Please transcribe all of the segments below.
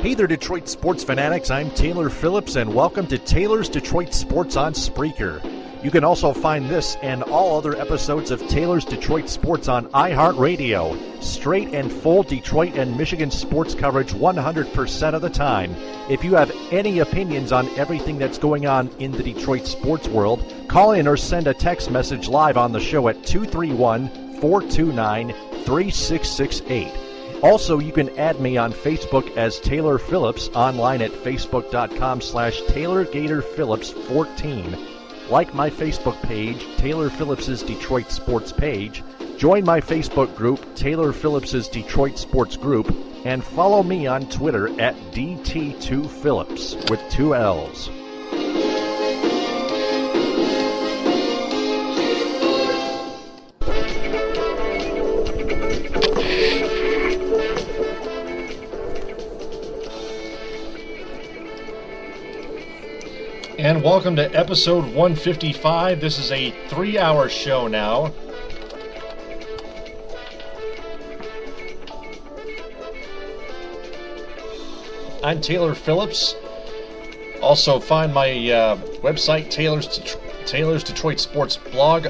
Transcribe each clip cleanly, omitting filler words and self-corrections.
Hey there, Detroit sports fanatics. I'm Taylor Phillips, and welcome to Taylor's Detroit Sports on Spreaker. You can also find this and all other episodes of Taylor's Detroit Sports on iHeartRadio. Straight and full Detroit and Michigan sports coverage 100% of the time. If you have any opinions on everything that's going on in the Detroit sports world, call in or send a text message live on the show at 231-429-3668. Also, you can add me on Facebook as Taylor Phillips, online at facebook.com/TaylorGatorPhillips14. Like my Facebook page, Taylor Phillips' Detroit Sports page. Join my Facebook group, Taylor Phillips' Detroit Sports Group. And follow me on Twitter at DT2Phillips with 2 L's. And welcome to episode 155. This is a 3-hour show now. I'm Taylor Phillips. Also find my website, Taylor's Detroit Sports blog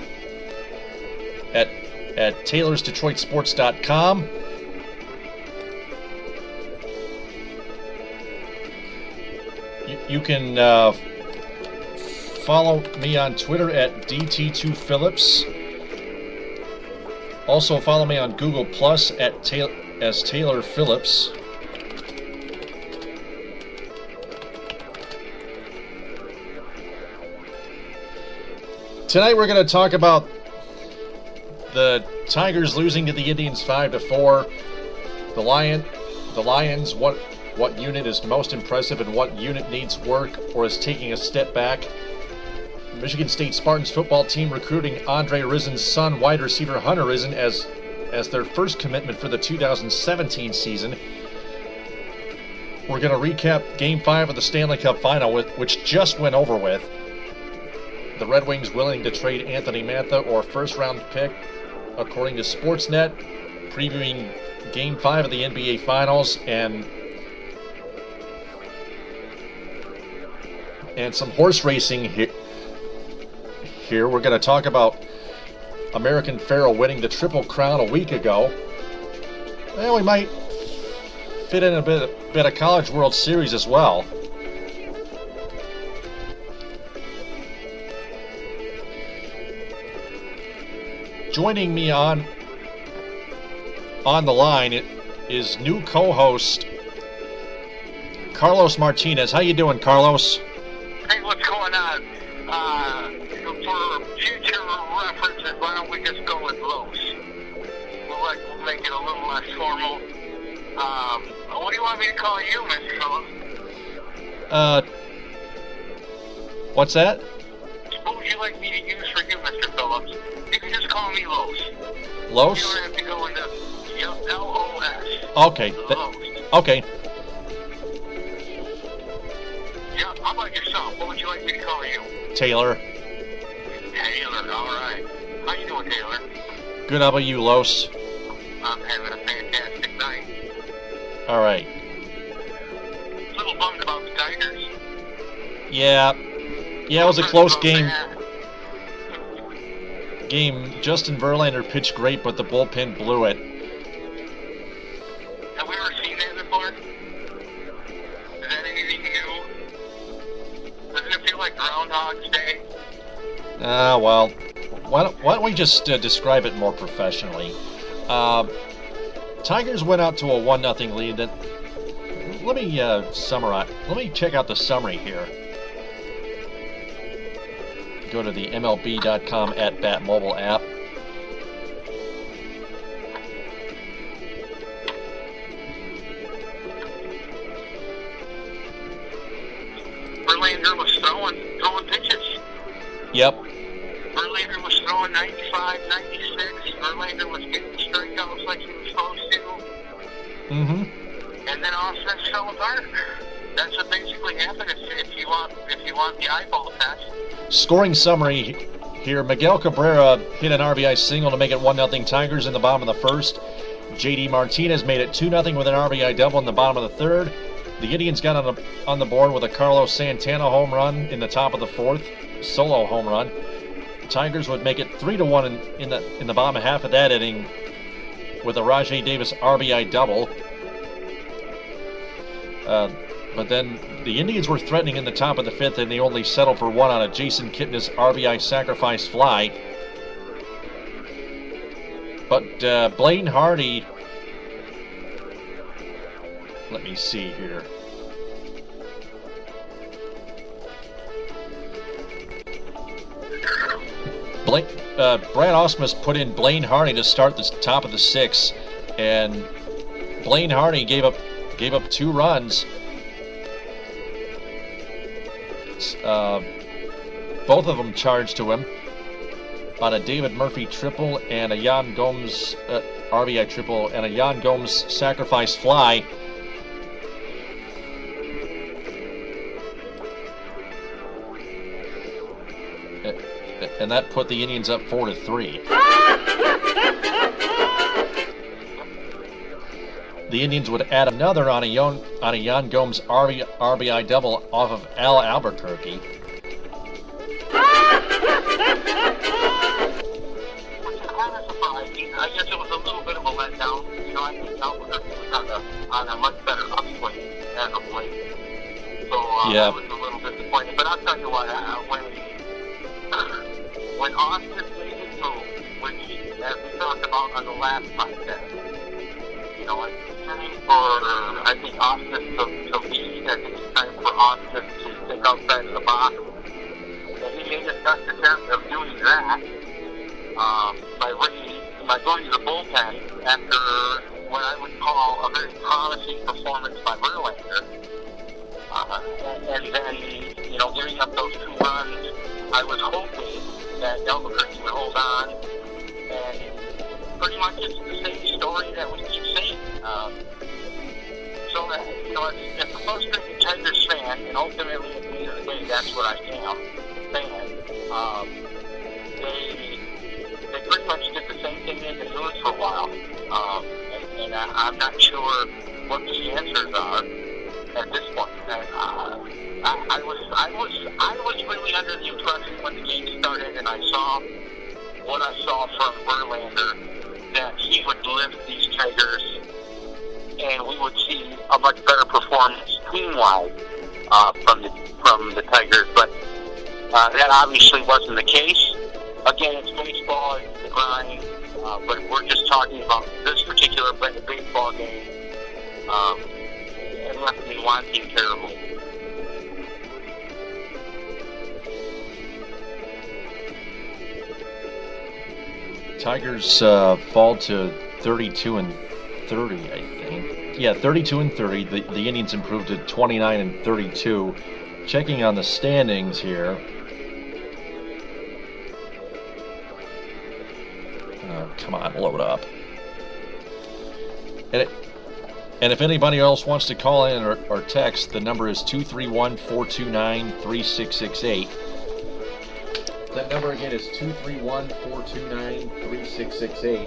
at taylorsdetroitsports.com. You can follow me on Twitter at DT2Phillips. Also follow me on Google Plus as Taylor Phillips. Tonight we're going to talk about the Tigers losing to the Indians 5-4. The Lions, what unit is most impressive and what unit needs work or is taking a step back. Michigan State Spartans football team recruiting Andre Rison's son, wide receiver Hunter Rison, as their first commitment for the 2017 season. We're going to recap Game 5 of the Stanley Cup Final, which just went over with. The Red Wings willing to trade Anthony Mantha or first-round pick, according to Sportsnet, previewing Game 5 of the NBA Finals and some horse racing here. We're going to talk about American Pharaoh winning the Triple Crown a week ago. Well, we might fit in a bit of College World Series as well. Joining me on the line is new co-host Carlos Martinez. How you doing, Carlos? Hey, what's going on? For future references, why don't we just go with Los? We'll make it a little less formal. What do you want me to call you, Mr. Phillips? What's that? What would you like me to use for you, Mr. Phillips? You can just call me Los. Los? You don't have to go into L-O-S. Okay. Los. Okay. Yeah, how about yourself? What would you like me to call you? Taylor. Taylor, all right. How you doing, Taylor? Good, how about you, Los? I'm having a fantastic night. All right. A little bummed about the Tigers. Yeah, it was a close game. Justin Verlander pitched great, but the bullpen blew it. Have we ever seen that before? Is that anything new? Doesn't it feel like Groundhog's Day? Well, why don't we just describe it more professionally? Tigers went out to a 1-0 lead. Then let me summarize. Let me check out the summary here. Go to the MLB.com @BAT mobile app. Verlander was throwing pitches. Yep. Verlander was throwing 95, 96. Verlander was getting strikeouts like he was supposed to. Mm-hmm. And then offense fell apart. That's what basically happened if you want the eyeball test. Scoring summary here. Miguel Cabrera hit an RBI single to make it 1-0 Tigers in the bottom of the first. J.D. Martinez made it 2-0 with an RBI double in the bottom of the third. The Indians got on the board with a Carlos Santana home run in the top of the fourth, solo home run. The Tigers would make it 3-1 in the bottom half of that inning with a Rajai Davis RBI double. But then the Indians were threatening in the top of the fifth, and they only settled for one on a Jason Kipnis RBI sacrifice fly. But Blaine Hardy, let me see here. Brad Ausmus put in Blaine Hardy to start the top of the sixth, and Blaine Hardy gave up 2 runs. Both of them charged to him on a David Murphy triple and a Jan Gomes RBI triple and a Jan Gomes sacrifice fly. And that put the Indians up 4-3. The Indians would add another on a Jan Gomes RBI double off of Al Albuquerque. I guess it was a little bit of a letdown. I think Albuquerque was on a much better upswing as of late. So I was a little disappointed. But I'll tell you what, when Austin made his move, which, as we talked about on the last podcast, it's time for, I think, Austin to lead. I think it's time for Austin to think outside of the box. And he made his best attempt of doing that by going to the bullpen after what I would call a very promising performance by Verlander. And then, giving up those 2 runs, I was hoping that Albuquerque would hold on. And pretty much it's the same story that we keep saying. As a frustrated Tigers fan, and ultimately at the end of the day, that's what I am, they pretty much did the same thing they've been doing for a while. And I'm not sure what the answers are at this point. I was really under the impression when the game started and I saw what I saw from Verlander that he would lift these Tigers and we would see a much better performance team-wise from the Tigers. But that obviously wasn't the case. Again, it's baseball, it's the grind, but we're just talking about this particular baseball game. It left me wanting terribly. Tigers fall to 32-30, I think. Yeah, 32-30. The Indians improved to 29-32. Checking on the standings here. Come on, load up. And if anybody else wants to call in or text, the number is 231-429-3668. That number again is 231-429-3668.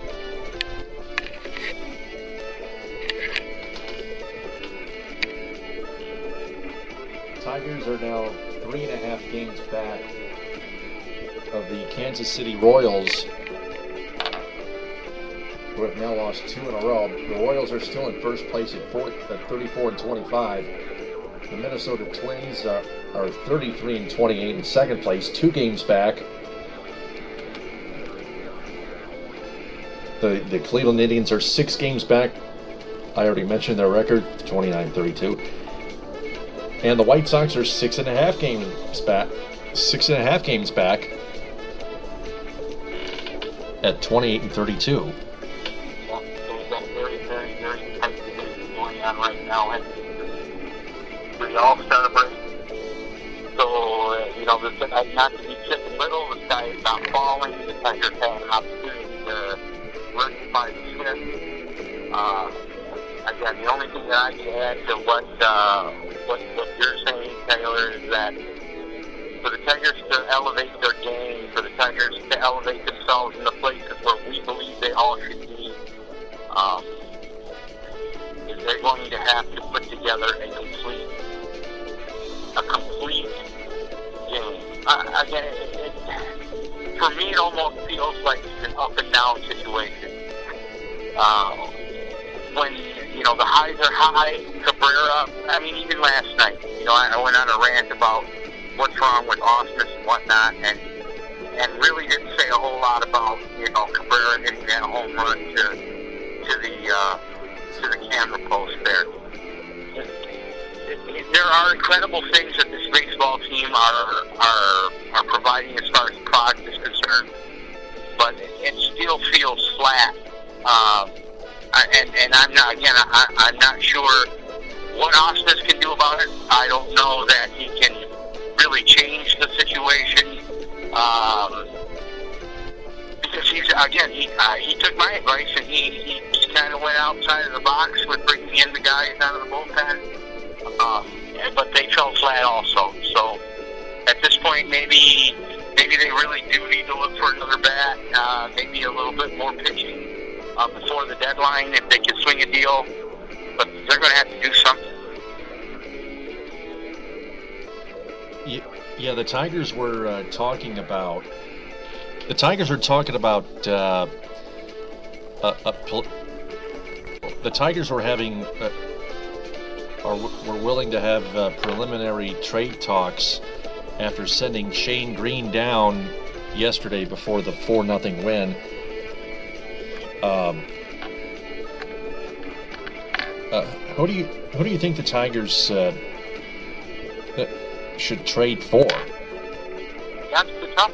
Tigers are now 3.5 games back of the Kansas City Royals, who have now lost 2 in a row. The Royals are still in first place at 34-25. The Minnesota Twins are 33-28 in second place, 2 games back. The Cleveland Indians are 6 games back. I already mentioned their record, 29-32. And the White Sox are 6.5 games back. 6.5 games back at 28-32. Right now, and the All-Star break. So, not to be chipping little, the sky is not falling. The Tigers have an opportunity to rectify the shift. Again, the only thing that I can add to what you're saying, Taylor, is that for the Tigers to elevate their game, for the Tigers to elevate themselves in the places where we believe they all should be, they're going to have to put together a complete again, for me, it almost feels like it's an up and down situation. When, the highs are high, Cabrera, I mean, even last night, I went on a rant about what's wrong with Osmus and whatnot, and really didn't say a whole lot about, Cabrera hitting that home run to the camera post there. There are incredible things that this baseball team are providing as far as product is concerned, but it still feels flat. And I'm not, again, I'm not sure what Osmus can do about it. I don't know that he can really change the situation. Because he took my advice and he kind of went outside of the box with bringing in the guys out of the bullpen. But they fell flat also. So at this point, maybe they really do need to look for another bat, maybe a little bit more pitching before the deadline if they can swing a deal. But they're going to have to do something. Yeah, the Tigers were talking about. The Tigers were having. Were willing to have preliminary trade talks after sending Shane Green down yesterday before the 4-0 win. Who do you think the Tigers should trade for? That's the tough.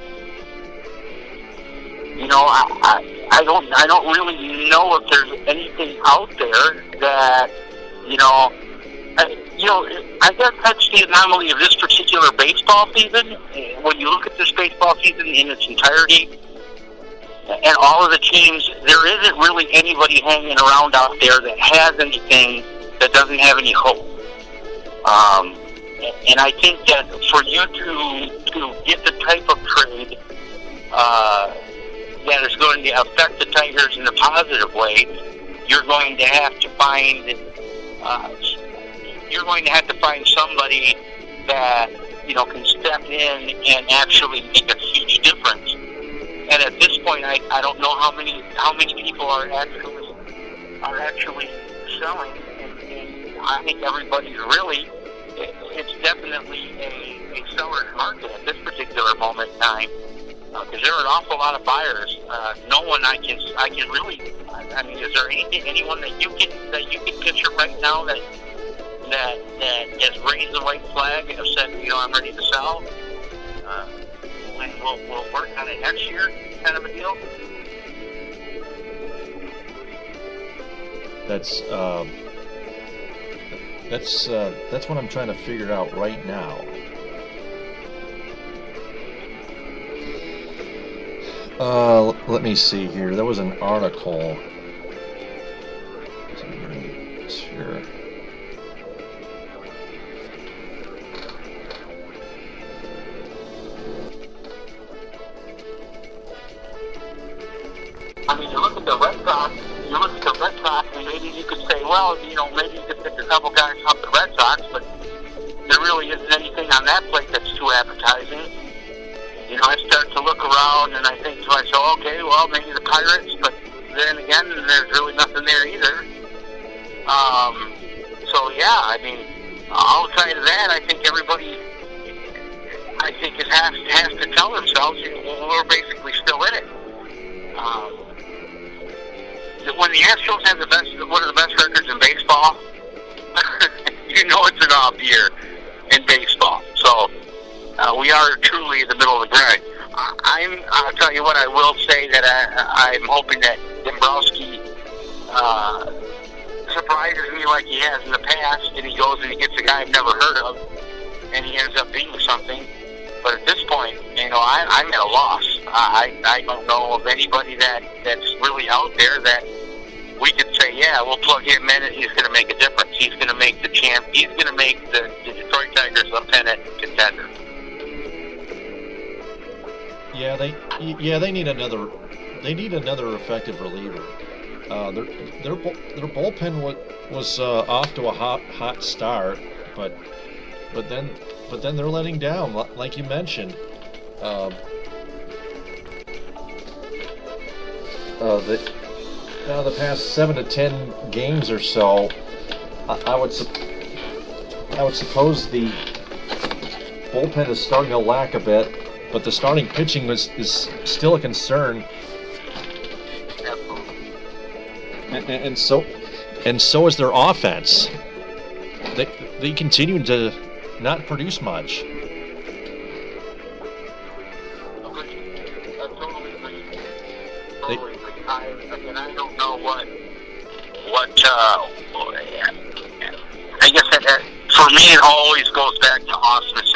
I don't really know if there's anything out there that I guess that's the anomaly of this particular baseball season. When you look at this baseball season in its entirety, and all of the teams, there isn't really anybody hanging around out there that has anything that doesn't have any hope. And I think that for you to get the type of trade that is going to affect the Tigers in a positive way, you're going to have to find somebody that can step in and actually make a huge difference. And at this point, I don't know how many people are actually selling, and I think everybody's really. It's definitely a seller's market at this particular moment in time, because there are an awful lot of buyers. No one I can really. I mean, is there anyone that you can picture right now that has raised the white flag and have said, I'm ready to sell? And we'll work on it next year, kind of a deal. That's what I'm trying to figure out right now. Let me see here. There was an article. Sure. I mean, you look at the Red Sox, and maybe you could say, well, maybe you could pick a couple guys off the Red Sox, but there really isn't anything on that plate that's too appetizing. I start to look around, and I think to myself, okay, well, maybe the Pirates, but then again, there's really nothing there either. So, yeah, I mean, outside of that, I think everybody, has to tell themselves, we're basically still in it. When the Astros have one of the best records in baseball, it's an off year in baseball. So we are truly in the middle of the grind. I'll tell you what, I will say that I'm hoping that Dombrowski surprises me like he has in the past, and he goes and he gets a guy I've never heard of, and he ends up being something. But at this point, I'm at a loss. I don't know of anybody that's really out there that we could say, yeah, we'll plug him in and he's going to make a difference. He's going to make the He's going to make the Detroit Tigers a pennant contender. Yeah, they need another effective reliever. Their bullpen was off to a hot start, but then they're letting down, like you mentioned. The past 7 to 10 games or so, I would suppose the bullpen is starting to lack a bit, but the starting pitching is still a concern. And so is their offense. They continue to not produce much. I don't know what I guess that for me it always goes back to Osmus.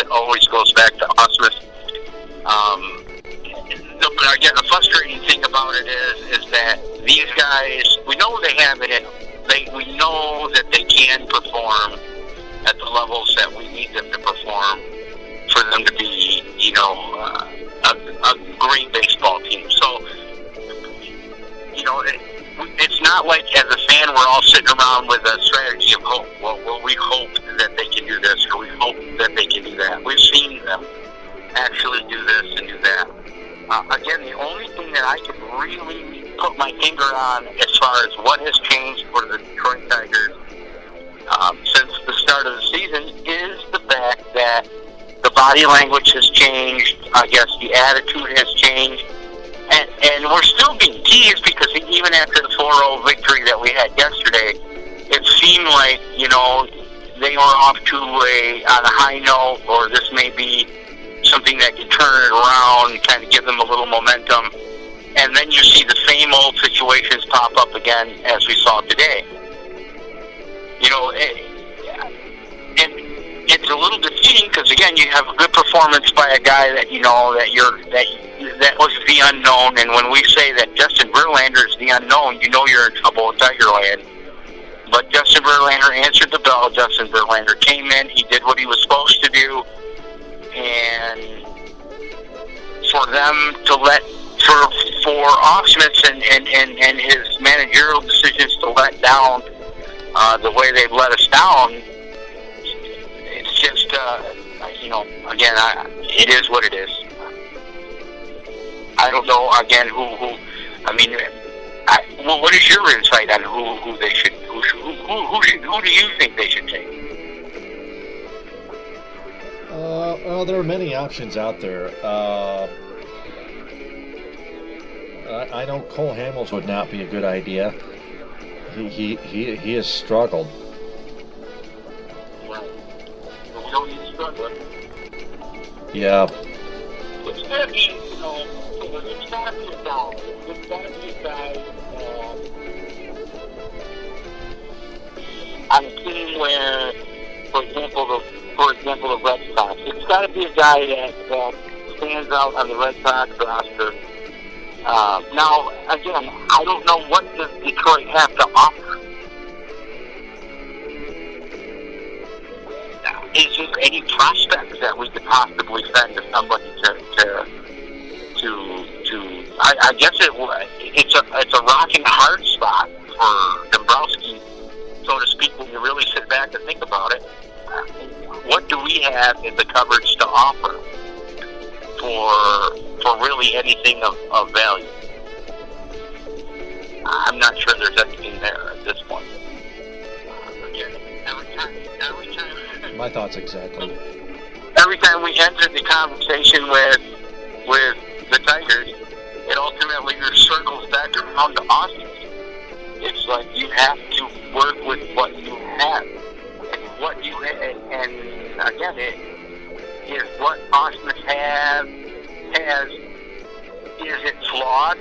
But again, the frustrating thing about it is that these guys, we know they have it. We know that they can perform at the levels that we need them to perform for them to be, a great baseball team. So, it's not like as a fan we're all sitting around with a strategy of hope. Well, we hope that they can do this, or we hope that they can do that. We've seen them actually do this and do that. Again, the only thing that I can really put my finger on as far as what has changed for the Detroit Tigers since the start of the season is the fact that the body language has changed. I guess the attitude has changed. And we're still being teased because even after the 4-0 victory that we had yesterday, it seemed like, they were off to on a high note, or this may be something that can turn it around, kind of give them a little momentum. And then you see the same old situations pop up again as we saw today. And it's a little defeating because, again, you have a good performance by a guy that, that was the unknown. And when we say that Justin Verlander is the unknown, you're in trouble in Tigerland. But Justin Verlander answered the bell. Justin Verlander came in. He did what he was supposed to do. And for them to for Osmus and his managerial decisions to let down the way they've let us down, it's just, again, it is what it is. I don't know, again, what is your insight on who they should, who do you think they should take? Well, there are many options out there. I know Cole Hamels would not be a good idea. He has struggled. Well, we don't need to struggle. Yeah. It's got to be, it's got to be a guy. It's got to be a guy on a team where, for example, the Red Sox. It's got to be a guy that stands out on the Red Sox roster. Now, again, I don't know what does Detroit have to offer. Is there any prospects that we could possibly send to somebody to I guess it's a rock and a hard spot for Dombrowski, so to speak, when you really sit back and think about it. What do we have in the coverage to offer for really anything of value? I'm not sure there's anything there at this point. Again, every time. My thoughts exactly. Every time we enter the conversation with the Tigers, it ultimately circles back around to Austin. It's like you have to work with what you have. And again, it is what Osmus has. Is it flawed,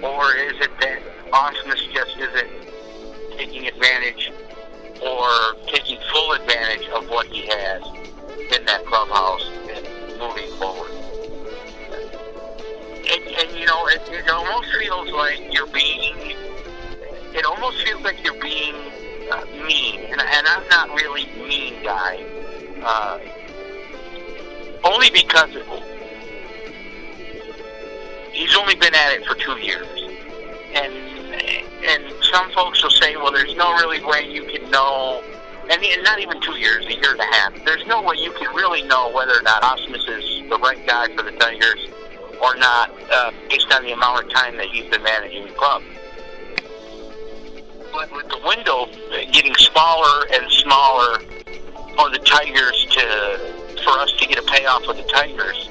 or is it that Osmus just isn't taking advantage or taking full advantage of what he has in that clubhouse and moving forward? It almost feels like you're being. It almost feels like you're being mean, and I'm not really mean guy. Only because he's only been at it for 2 years, and some folks will say, well, there's no really way you can know, and not even 2 years, a year and a half. There's no way you can really know whether or not Osmus is the right guy for the Tigers or not, based on the amount of time that he's been managing the club. But with the window getting smaller and smaller for the Tigers for us to get a payoff with the Tigers,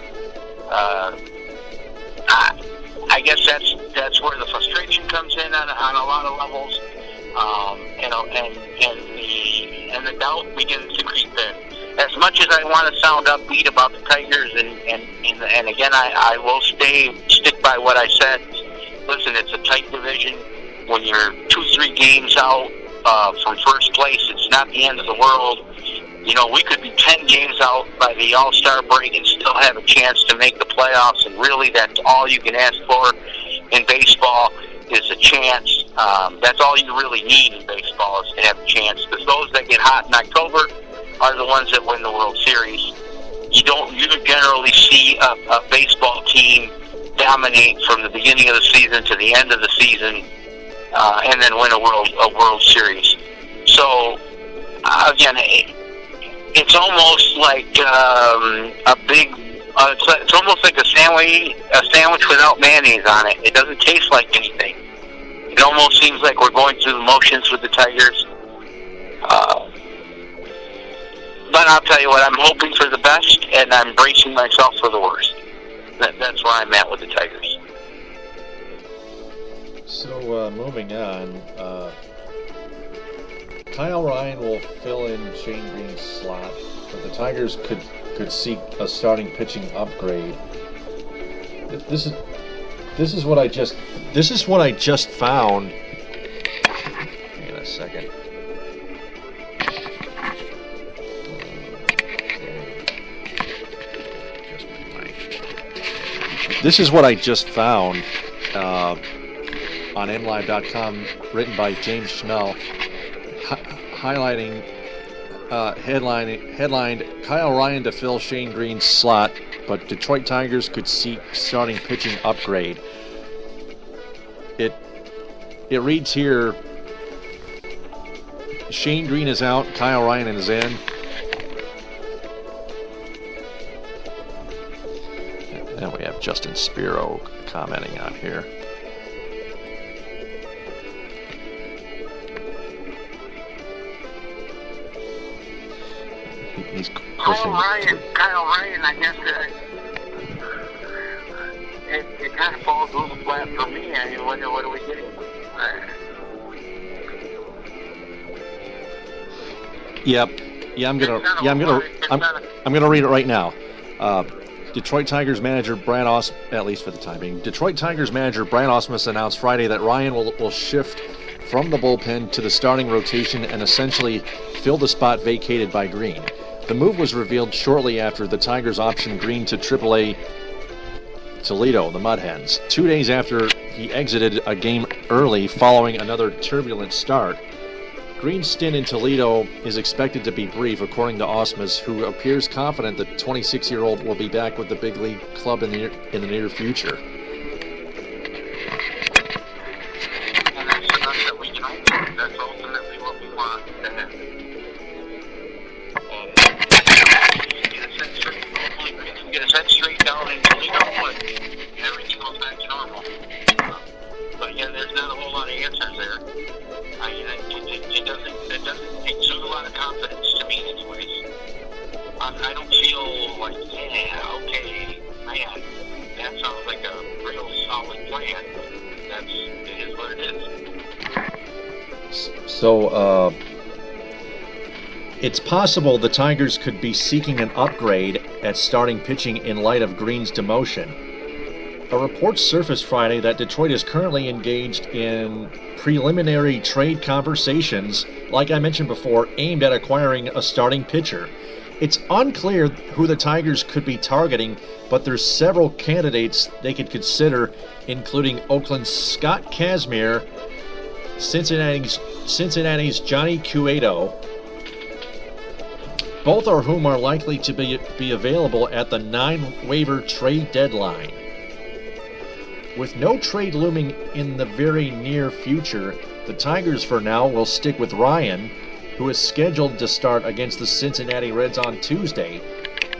I guess that's where the frustration comes in on a lot of levels, and the doubt begins to creep in. As much as I want to sound upbeat about the Tigers, and again, I will stick by what I said. Listen, it's a tight division. When you're 2-3 games out from first place, it's not the end of the world. You know, we could be 10 games out by the All-Star break and still have a chance to make the playoffs, and really that's all you can ask for in baseball is a chance. That's all you really need in baseball is to have a chance, because those that get hot in October are the ones that win the World Series. You don't generally see a baseball team dominate from the beginning of the season to the end of the season and then win a World Series. So, again, it's almost like it's almost like a sandwich without mayonnaise on it. It doesn't taste like anything. It almost seems like we're going through the motions with the Tigers. But I'll tell you what, I'm hoping for the best, and I'm bracing myself for the worst. That's where I'm at with the Tigers. So, moving on, Kyle Ryan will fill in Shane Green's slot, but the Tigers could seek a starting pitching upgrade. This is what I just found. Hang on a second. This is what I just found on MLive.com, written by James Schnell, highlighting headlined Kyle Ryan to fill Shane Green's slot, but Detroit Tigers could seek starting pitching upgrade. It reads here, Shane Green is out, Kyle Ryan is in. And we have Justin Spiro commenting on here. He's Kyle Ryan, I guess it kind of falls a little flat for me. I mean, what are we getting? Yep. I'm gonna read it right now. Detroit Tigers manager Brad Ausmus, at least for the time being, Detroit Tigers manager Brad Ausmus announced Friday that Ryan will shift from the bullpen to the starting rotation and essentially fill the spot vacated by Green. The move was revealed shortly after the Tigers optioned Green to AAA Toledo, the Mud Hens, 2 days after he exited a game early following another turbulent start. Green's stint in Toledo is expected to be brief, according to Ausmus, who appears confident the 26-year-old will be back with the big league club in the near future. And that's enough that we can hope for. That's ultimately what we want to have. Hopefully we can get a set straight down in Toledo and everything goes back to normal. But again, there's not a whole lot of answers there. I mean, it doesn't exude a lot of confidence to me anyways. I don't feel like, okay, man, that sounds like a real solid plan. It is what it is. So, it's possible the Tigers could be seeking an upgrade at starting pitching in light of Green's demotion. A report surfaced Friday that Detroit is currently engaged in preliminary trade conversations, like I mentioned before, aimed at acquiring a starting pitcher. It's unclear who the Tigers could be targeting, but there's several candidates they could consider, including Oakland's Scott Kazmir, Cincinnati's Johnny Cueto, both of whom are likely to be available at the 9-waiver trade deadline. With no trade looming in the very near future, the Tigers for now will stick with Ryan, who is scheduled to start against the Cincinnati Reds on Tuesday.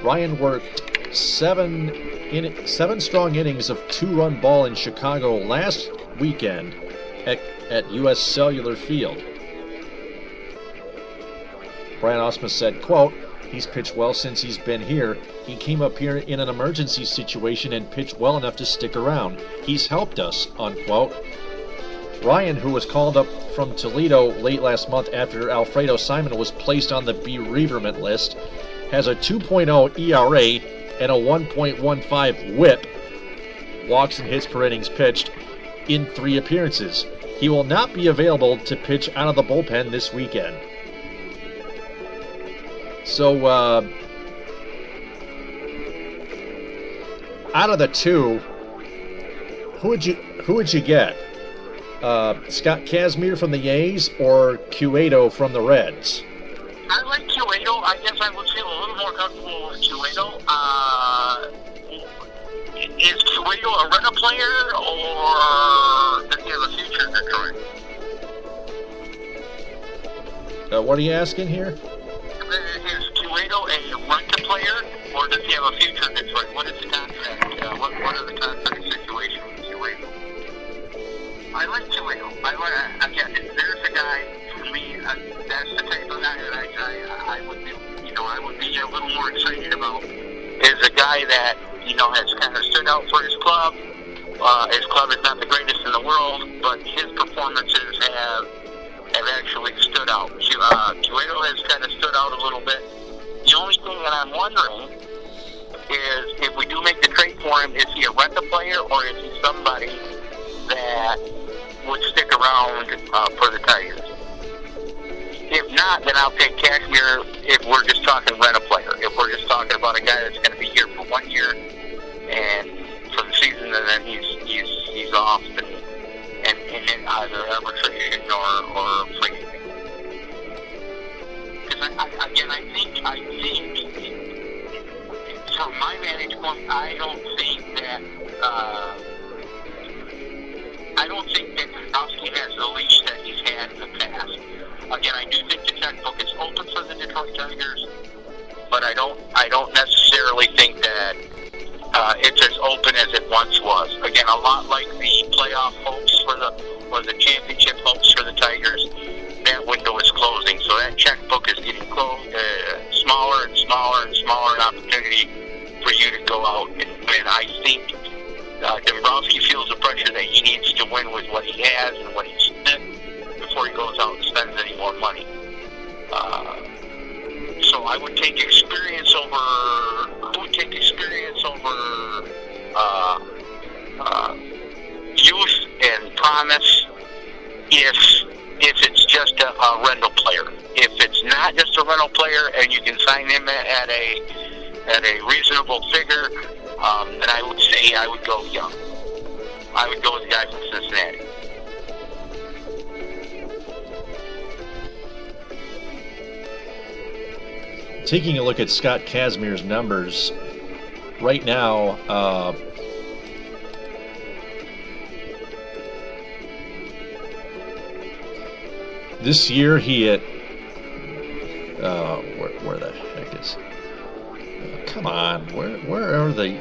Ryan worked seven strong innings of 2-run ball in Chicago last weekend at U.S. Cellular Field. Brian Ausmus said, quote, "He's pitched well since he's been here. He came up here in an emergency situation and pitched well enough to stick around. He's helped us," unquote. Ryan, who was called up from Toledo late last month after Alfredo Simon was placed on the bereavement list, has a 2.0 ERA and a 1.15 WHIP, walks and hits per innings pitched, in 3 appearances. He will not be available to pitch out of the bullpen this weekend. So, out of the two, who would you get? Scott Kazmir from the Yays or Cueto from the Reds? I like Cueto. I guess I would feel a little more comfortable with Cueto. Is Cueto a rental player, or does he have a future in Detroit? What are you asking here? Is Cueto a rental player, or does he have a future in Detroit? What is the contract? What are the contract situations with Cueto? I like Cueto. Again, if there's a guy, for me, that's the type of guy that I would be, I would be a little more excited about. Is a guy that, has kind of stood out for his club. His club is not the greatest in the world, but his performances have actually stood out. Cueto has kind of stood out a little bit. The only thing that I'm wondering is, if we do make the trade for him, is he a rental player, or is he somebody that would stick around for the Tigers? If not, then I'll take Kashmir if we're just talking rental player. If we're just talking about a guy that's going to be here for 1 year and for the season, and then he's off and in either arbitration or free. Because I think from my vantage point, I don't think that Dombrowski has the leash that he's had in the past. Again, I do think the checkbook is open for the Detroit Tigers, but I don't necessarily think that it's as open as it once was. Again, a lot like the playoff hopes or the championship hopes for the Tigers, that window is closing. So that checkbook is getting smaller and smaller and smaller an opportunity for you to go out and win. I think Dombrowski feels the pressure that he needs to win with what he has and what he's spent before he goes out and spends any more money. So I would take experience over youth and promise if it's just a rental player. If it's not just a rental player and you can sign him at a reasonable figure, then I would say I would go young. I would go with the guy from Cincinnati. Taking a look at Scott Kazmir's numbers right now, this year he hit. Where the heck is? Come on, where are they?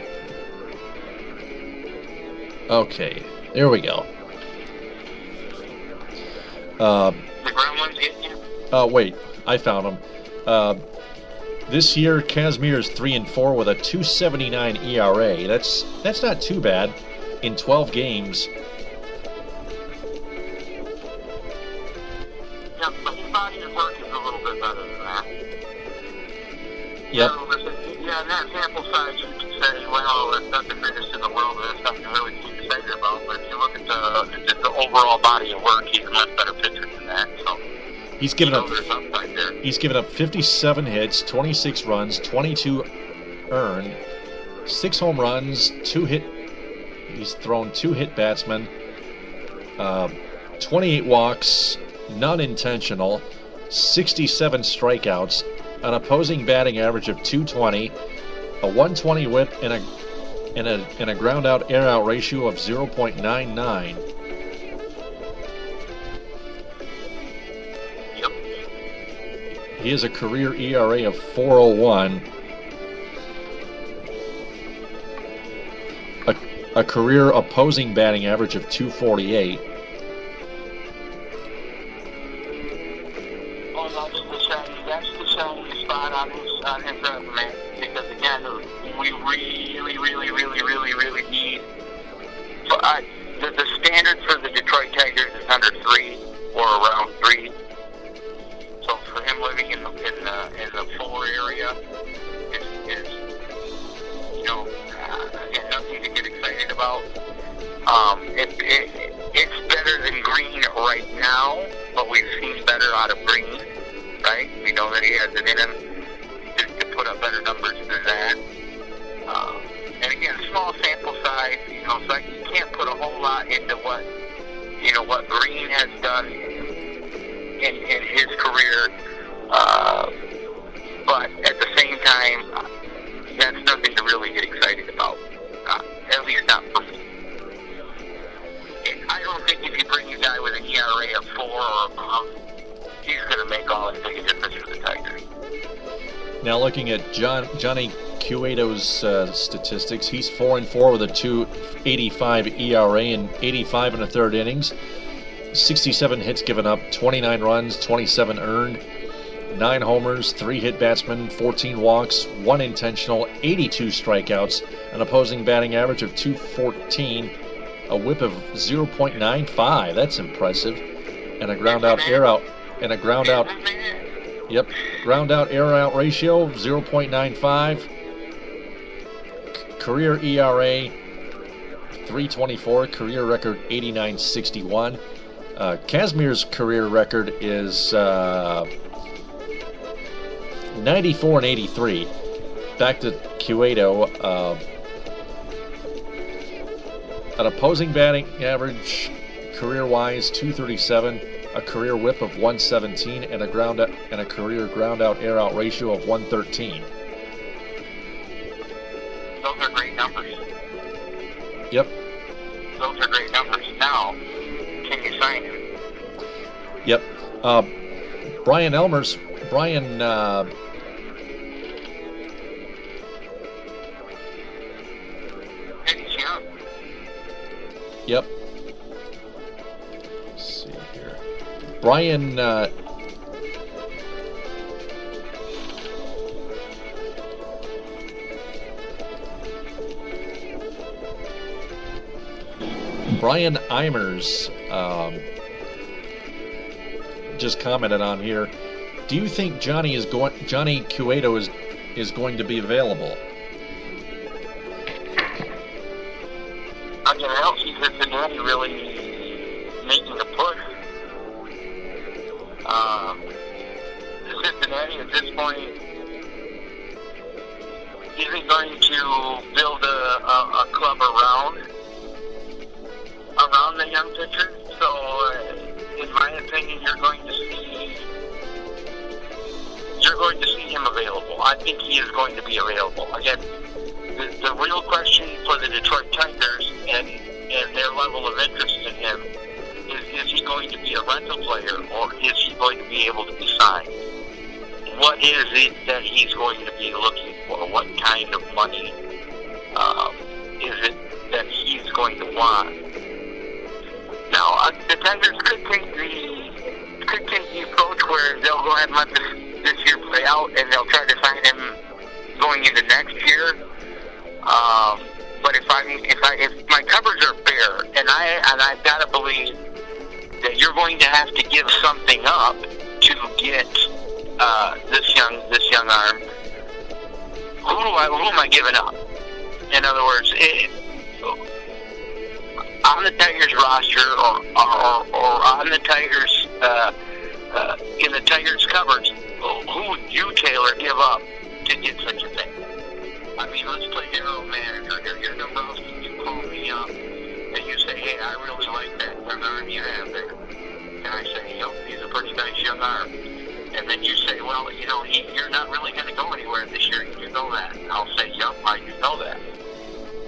Okay, there we go. The ground one's getting you? Wait, I found him. This year, Kazmir is 3-4 with a 2.79 ERA. That's not too bad in 12 games. Yeah, but his body of work is a little bit better than that. Yep. So, in that sample size, you can say, well, it's not the greatest in the world, and that's nothing really to be excited about. But if you look at the overall body of work, he's a much better pitcher than that. So He's given up 57 hits, 26 runs, 22 earned, 6 home runs, 2 hit. He's thrown 2 hit batsmen, 28 walks, none intentional, 67 strikeouts, an opposing batting average of 220, a 120 whip, and a ground out air out ratio of 0.99. He has a career ERA of 4.01. a career opposing batting average of .248. Well, that's the shiny spot on his resume, because again, we really need. The standard for the Detroit Tigers is under 3 or around 3. So for him living in the 4 area is again, nothing to get excited about. It's better than Green right now, but we've seen better out of Green, right? We know that he has it in him to put up better numbers than that. And again, small sample size, so you can't put a whole lot into what Green has done in his career. But at the same time, that's nothing to really get excited about. At least not for me. I don't think if you bring a guy with an ERA of 4 or above, he's going to make all that big a difference for the Tigers. Now looking at Johnny Cueto's statistics, he's 4-4 with a .285 ERA in 85 and a third innings, 67 hits given up, 29 runs, 27 earned, 9 homers, 3 hit batsmen, 14 walks, 1 intentional, 82 strikeouts, an opposing batting average of .214, a whip of 0.95. That's impressive, and a ground out air out air-out ratio of 0.95. Career ERA 3.24. Career record 89.61. Kazmir's career record is 94 and 83. Back to Cueto. An opposing batting average career-wise 237. A career whip of 117 and a career ground-out air-out ratio of 113. Those are great numbers. Yep. Those are great numbers. Now, can you sign him? Yep. Brian Elmers. Brian. And he's young. Yep. Brian, Brian Eimers just commented on here. Do you think Johnny Cueto is going to be available? Again, I don't see Cincinnati really making a push. Cincinnati at this point isn't going to build a club around the young pitcher. So, in my opinion, you're going to see him available. I think he is going to be available. Again, the real question for the Detroit Tigers and their level of interest in him is he going to be a rental player, or is he going to be able to be signed? What is it that he's going to be looking for? What kind of money is it that he's going to want? Now, the Tigers could take the approach where they'll go ahead and let this year play out, and they'll try to sign him going into next year. But if my covers are bare, and I've got to believe that you're going to have to give something up to get this young arm. Who am I giving up? In other words, on the Tigers roster or on the Tigers in the Tigers covers, who would you, Taylor, give up to get such a thing? I mean, let's play general manager here. You're Dombrowski, you call me up and you say, hey, I really like that young arm you have there. And I say, yep, he's a pretty nice young arm. And then you say, well, you're not really going to go anywhere this year. You know that. I'll say, yep, I do know that.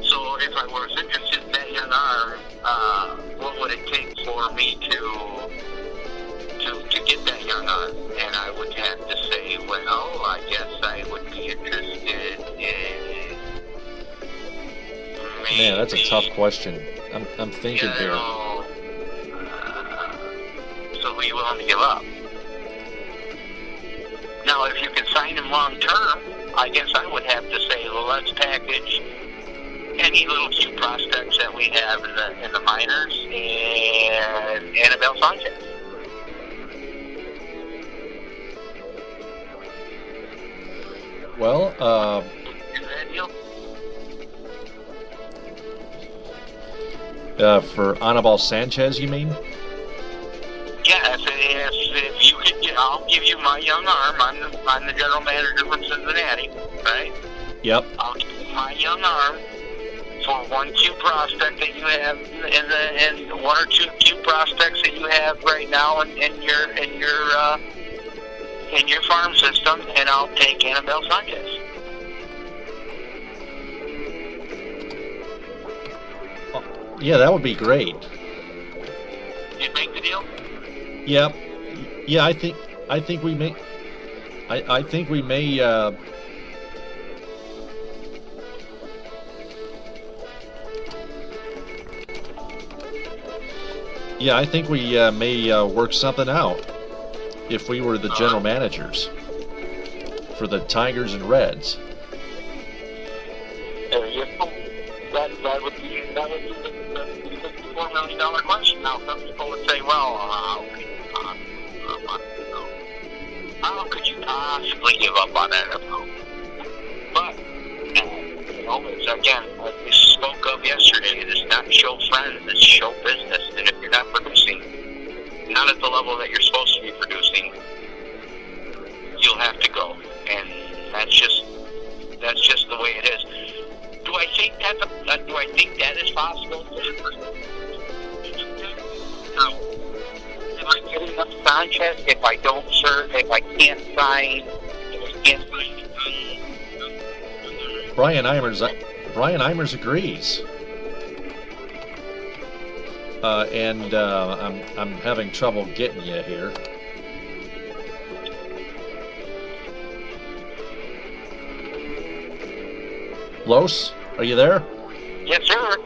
So if I was interested in that young arm, what would it take for me to get that young arm? And I would have to say, well, I guess I would be interested in Man, that's a tough question. I'm thinking here. So who are you willing to give up? Now, if you can sign him long term, I guess I would have to say, well, let's package any little cute prospects that we have in the minors and Annabelle Sanchez. Well, Is that deal? For Annabelle Sanchez, you mean? Yeah, if you could, I'll give you my young arm. I'm the general manager from Cincinnati, right? Yep. I'll give you my young arm for one cute prospect that you have, and one or two cute prospects that you have right now in your farm system, and I'll take Annabelle Sanchez. Yeah, that would be great. You'd make the deal? Yep. Yeah, I think we may. I think we may. Yeah, I think we may work something out if we were the general managers for the Tigers and Reds. That would be the $4 million question. Now, some people would say, well, how could you possibly give up on that? But, it's again, like we spoke of yesterday, it is not show friends, it's show business. And if you're not producing, not at the level that you're supposed to be producing, you'll have to go. And that's just the way it is. Do I think that is possible? No. Am I giving up Sanchez if I don't serve, if I can't sign, Brian Eimers agrees. And I'm having trouble getting you here. Los, are you there? Yes, sir.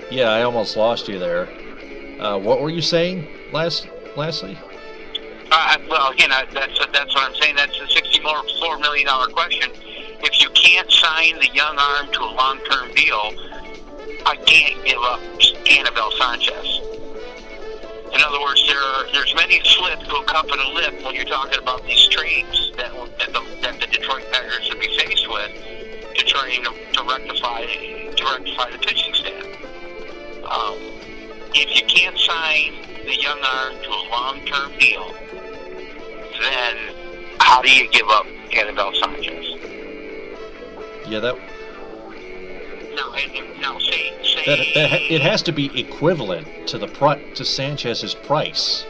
Yeah, I almost lost you there. What were you saying lastly? Well, again, that's what I'm saying. That's a $64 million question. If you can't sign the young arm to a long-term deal, I can't give up Annabelle Sanchez. In other words, there's many slips to a cup and a lip when you're talking about these trades that the Detroit Tigers would be faced with to try to rectify the pitching staff. If you can't sign the young arm to a long-term deal, then how do you give up Annabelle Sanchez? Yeah, that it has to be equivalent to to Sanchez's price.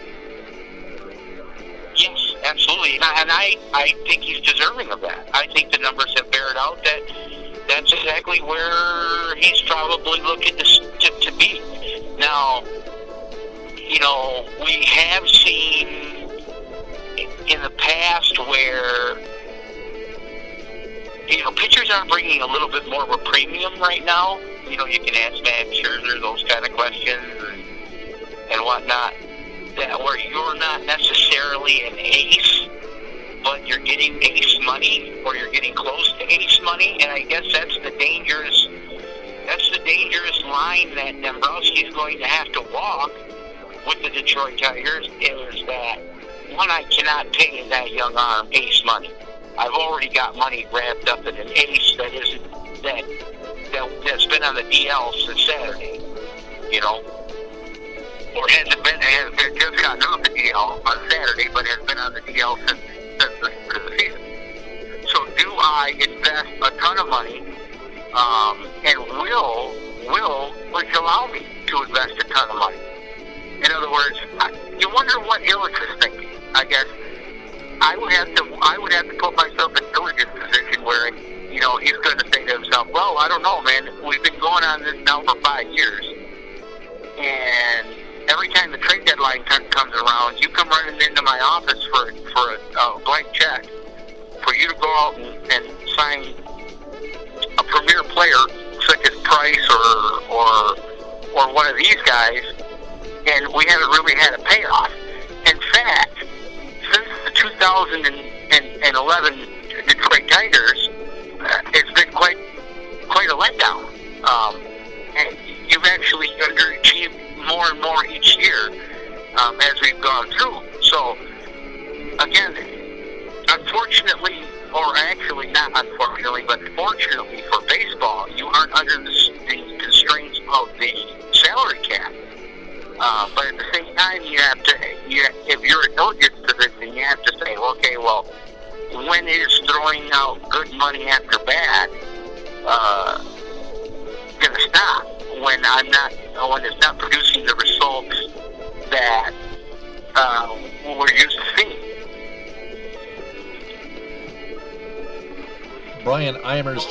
Yes, absolutely, and I think he's deserving of that. I think the numbers have bared out that that's exactly where he's probably looking to be. Now, we have seen in the past where pitchers are bringing a little bit more of a premium right now. You can ask Matt Scherzer those kind of questions and whatnot, that where you're not necessarily an ace, but you're getting ace money, or you're getting close to ace money. And I guess that's the dangerous line that Dombrowski's going to have to walk with the Detroit Tigers, is that, one, I cannot pay that young arm ace money. I've already got money wrapped up in an ace that's been on the DL since Saturday, or has just gotten off the DL on Saturday, but has been on the DL since the start of the season. So do I invest a ton of money, and will which allow me to invest a ton of money? In other words, you wonder what Illich is thinking. I guess I would have to put myself in Illich's position where he's going to say to himself, well, I don't know, man. We've been going on this now for 5 years, and every time the trade deadline comes around, you come running into my office for a blank check for you to go out and sign a premier player such Marcus Price or one of these guys, and we haven't really had a payoff. In fact, since the 2011 Detroit Tigers, it's been quite a letdown. And you've actually underachieved more and more each year as we've gone through. So, again, unfortunately, or actually not unfortunately, but fortunately for baseball, you aren't under the constraints of the salary cap. But at the same time, you have to, if you're a Dodgers position, you have to say, okay, well, when is throwing out good money after bad going to stop? When it's not producing the results that we're used to seeing. Brian Eimers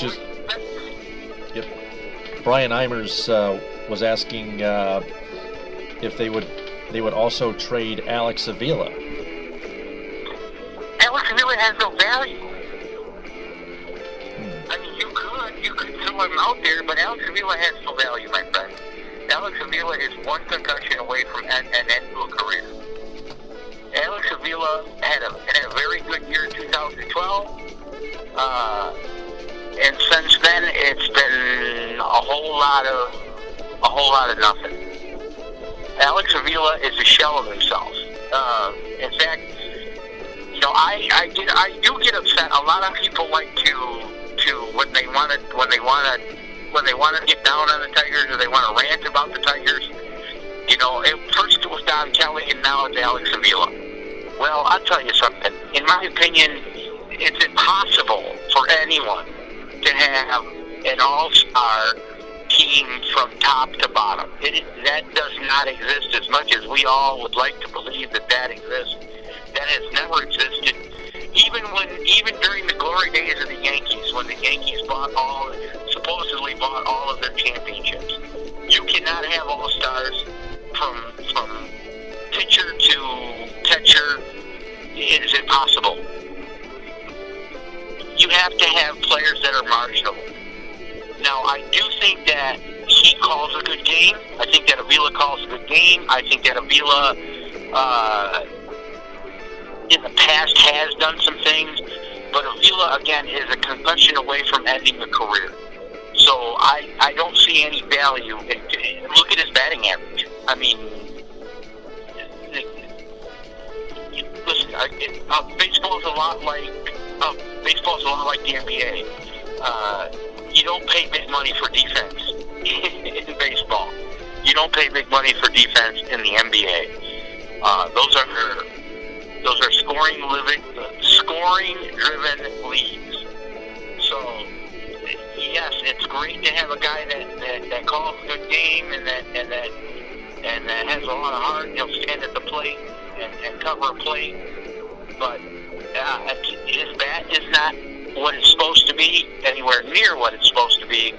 was asking if they would also trade Alex Avila. Alex Avila has no value. I mean, you could throw him out there, but Alex Avila has no value, my friend. Alex Avila is one concussion away from an end to a career. Alex Avila had a very good year in 2012. And since then, it's been a whole lot of nothing. Alex Avila is a shell of himself. In fact, I do get upset. A lot of people like to when they want to get down on the Tigers, or they want to rant about the Tigers. First it was Don Kelly, and now it's Alex Avila. Well, I'll tell you something. In my opinion, it's impossible for anyone to have an all-star team from top to bottom. That does not exist as much as we all would like to believe that exists. That has never existed. Even during the glory days of the Yankees, when the Yankees supposedly bought all of their championships, you cannot have all-stars from pitcher to catcher. It is impossible. You have to have players that are marginal. Now, I do think that he calls a good game. I think that Avila calls a good game. I think that Avila, in the past, has done some things. But Avila, again, is a concussion away from ending a career. So I don't see any value. Look at his batting average. I mean, listen, baseball's a lot like the NBA. You don't pay big money for defense in baseball. You don't pay big money for defense in the NBA. Those are scoring-driven leagues. So yes, it's great to have a guy that calls a good game and that has a lot of heart. He'll stand at the plate and cover a plate, but his bat is not what it's supposed to be, anywhere near what it's supposed to be.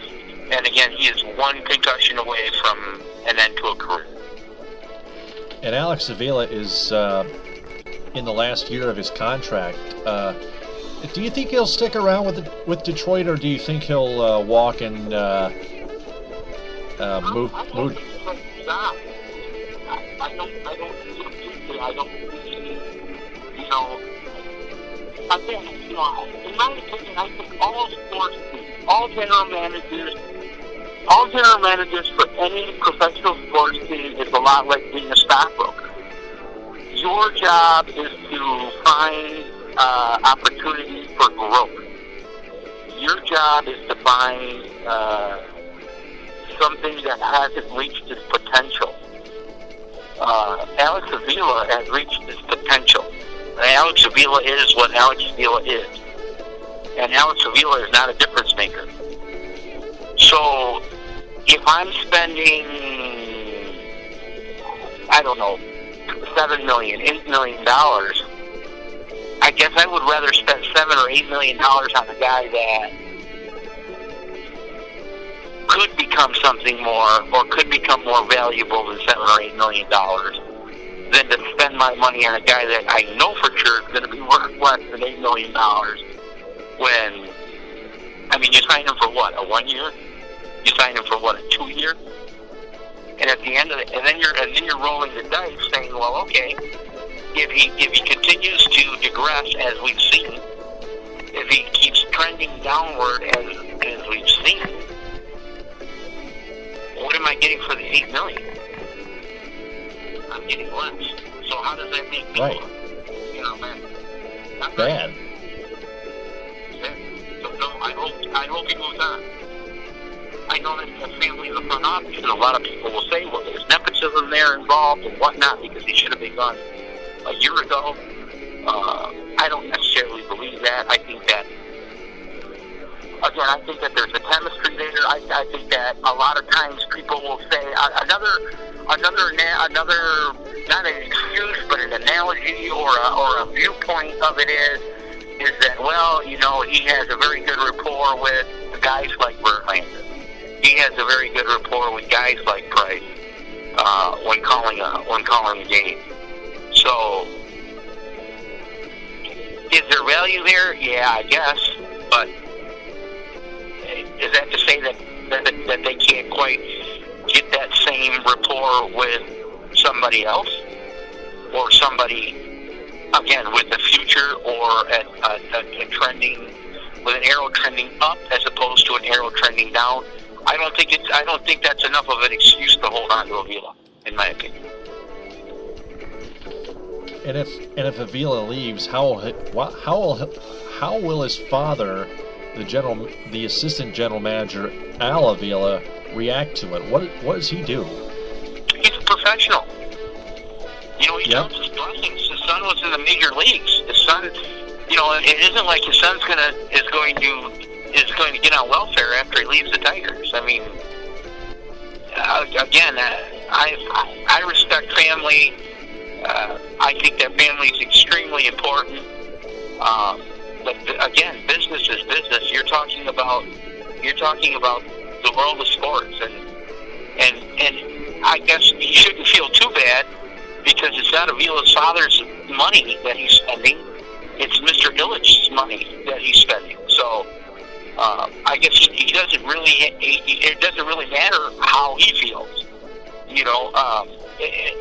And again, he is one concussion away from an end to a career. And Alex Avila is in the last year of his contract. Do you think he'll stick around with Detroit, or do you think he'll walk and move? I don't again, in my opinion, I think all sports teams, all general managers for any professional sports team is a lot like being a stockbroker. Your job is to find opportunities for growth. Your job is to find something that hasn't reached its potential. Alex Avila has reached its potential. Alex Avila is what Alex Avila is. And Alex Avila is not a difference maker. So, if I'm spending, I don't know, $7 million, $8 million, I guess I would rather spend $7 or $8 million on a guy that could become something more, or could become more valuable than $7 or $8 million, than to spend my money on a guy that I know for sure is going to be worth less than $8 million when, I mean, you sign him for what, a 1 year? You sign him for what, a 2-year? And at the end of it, and then you're rolling the dice, saying, well, okay, if he continues to digress as we've seen, if he keeps trending downward as we've seen, what am I getting for the $8 million? I'm getting less. So how does that make me right? You know, man, not bad. So no, I hope he moves on. I know that the family in the front office, and a lot of people will say, well, there's nepotism there involved and whatnot because he should have been gone a year ago. I don't necessarily believe that. I think that, again, I think that there's a chemistry there. I think that a lot of times people will say another, not an excuse, but an analogy or a viewpoint of it is that, well, you know, he has a very good rapport with guys like Verlander. He has a very good rapport with guys like Price when calling a game. So, is there value there? Yeah, I guess. But is that to say that they can't quite get that same rapport with somebody else, or somebody again with the future, or a trending with an arrow trending up as opposed to an arrow trending down? I don't think that's enough of an excuse to hold on to Avila, in my opinion. And if Avila leaves, how will his father, the assistant general manager, Al Avila, react to it? What does he do? He's a professional. You know, he counts his blessings. His son was in the major leagues. His son, you know, it isn't like his son's is going to get on welfare after he leaves the Tigers. I mean, again, I respect family. I think that family is extremely important. But again, business is business. You're talking about the world of sports, and I guess he shouldn't feel too bad because it's not Avila's father's money that he's spending. It's Mr. Illich's money that he's spending. So I guess he doesn't really. It doesn't really matter how he feels. You know,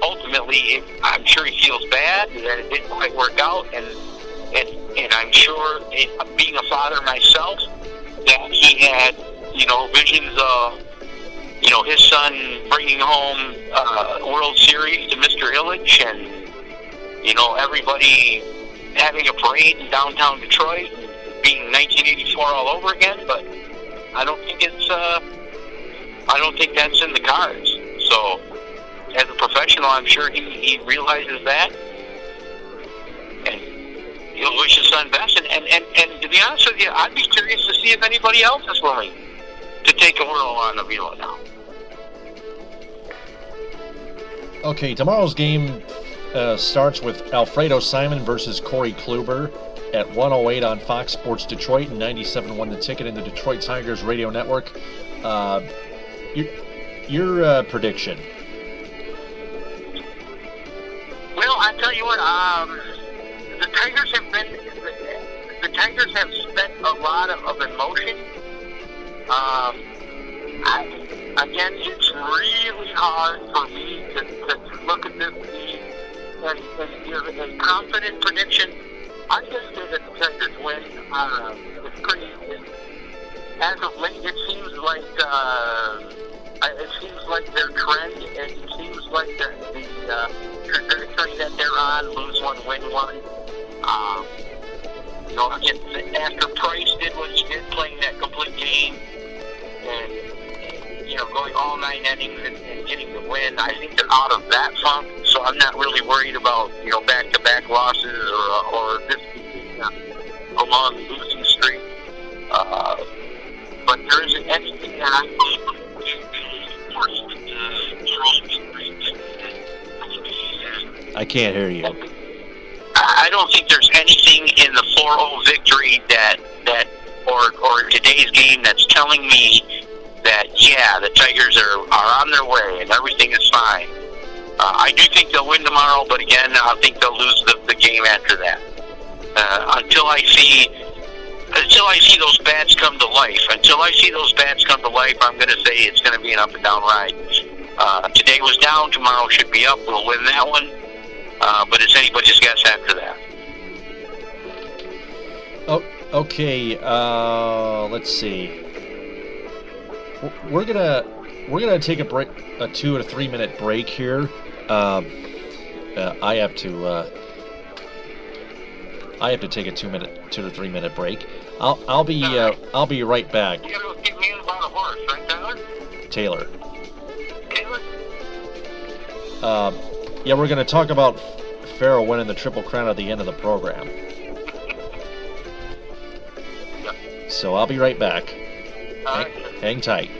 ultimately, I'm sure he feels bad that it didn't quite work out, and I'm sure, being a father myself, that he had, you know, visions of, you know, his son bringing home World Series to Mr. Illich, and, you know, everybody having a parade in downtown Detroit, and being 1984 all over again. But I don't think that's in the cards. So, as a professional, I'm sure he realizes that, and he'll wish his son best. And to be honest with you, I'd be curious to see if anybody else is willing to take a whirl on Avila now. Okay, tomorrow's game starts with Alfredo Simon versus Corey Kluber at 1:08 on Fox Sports Detroit and 97.1 The Ticket in the Detroit Tigers radio network. Your prediction? Well, I tell you what, the Tigers have spent a lot of emotion. Again, it's really hard for me to look at this team and give a confident prediction. I just say that the Tigers win. It's pretty. As of late, it seems like their trend. It seems like the trajectory that they're on: lose one, win one. You know, again, after Price did what he did, playing that complete game, and you know, going all 9 innings and getting the win, I think they're out of that funk. So I'm not really worried about, you know, back-to-back losses or this being a long losing streak. But there isn't anything that I think. I can't hear you. I don't think there's anything in the 4-0 victory or today's game that's telling me that, yeah, the Tigers are on their way and everything is fine. I do think they'll win tomorrow, but again, I think they'll lose the game after that. Until I see until I see those bats come to life. Until I see those bats come to life, I'm going to say it's going to be an up and down ride. Today was down, tomorrow should be up. We'll win that one, but it's anybody's guess after that. Oh, okay. Let's see. We're gonna take a break, a 2 to 3 minute break here. I have to take a 2 to 3 minute break. I'll be right back. You gotta give me about a horse, right, Tyler? Taylor. Yeah, we're gonna talk about Pharaoh winning the Triple Crown at the end of the program. Yeah. So I'll be right back. Hang tight.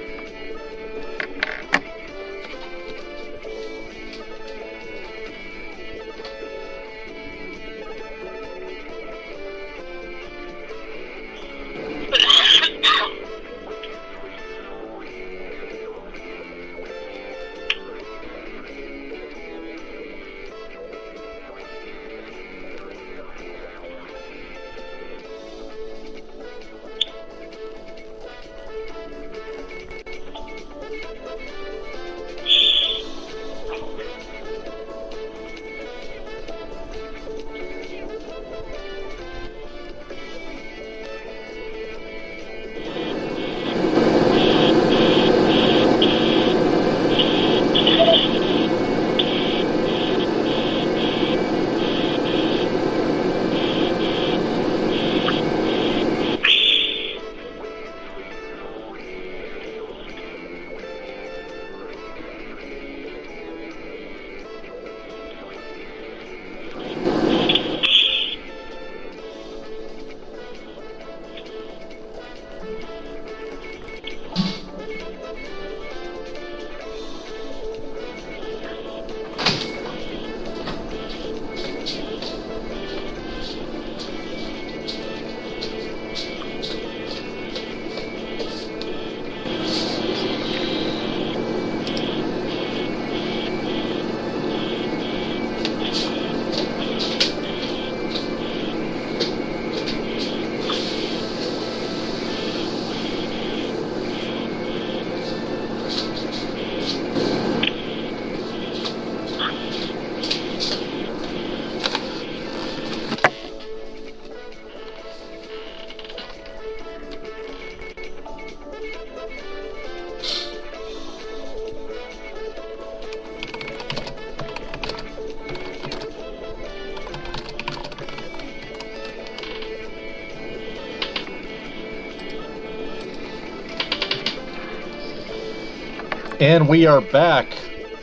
And we are back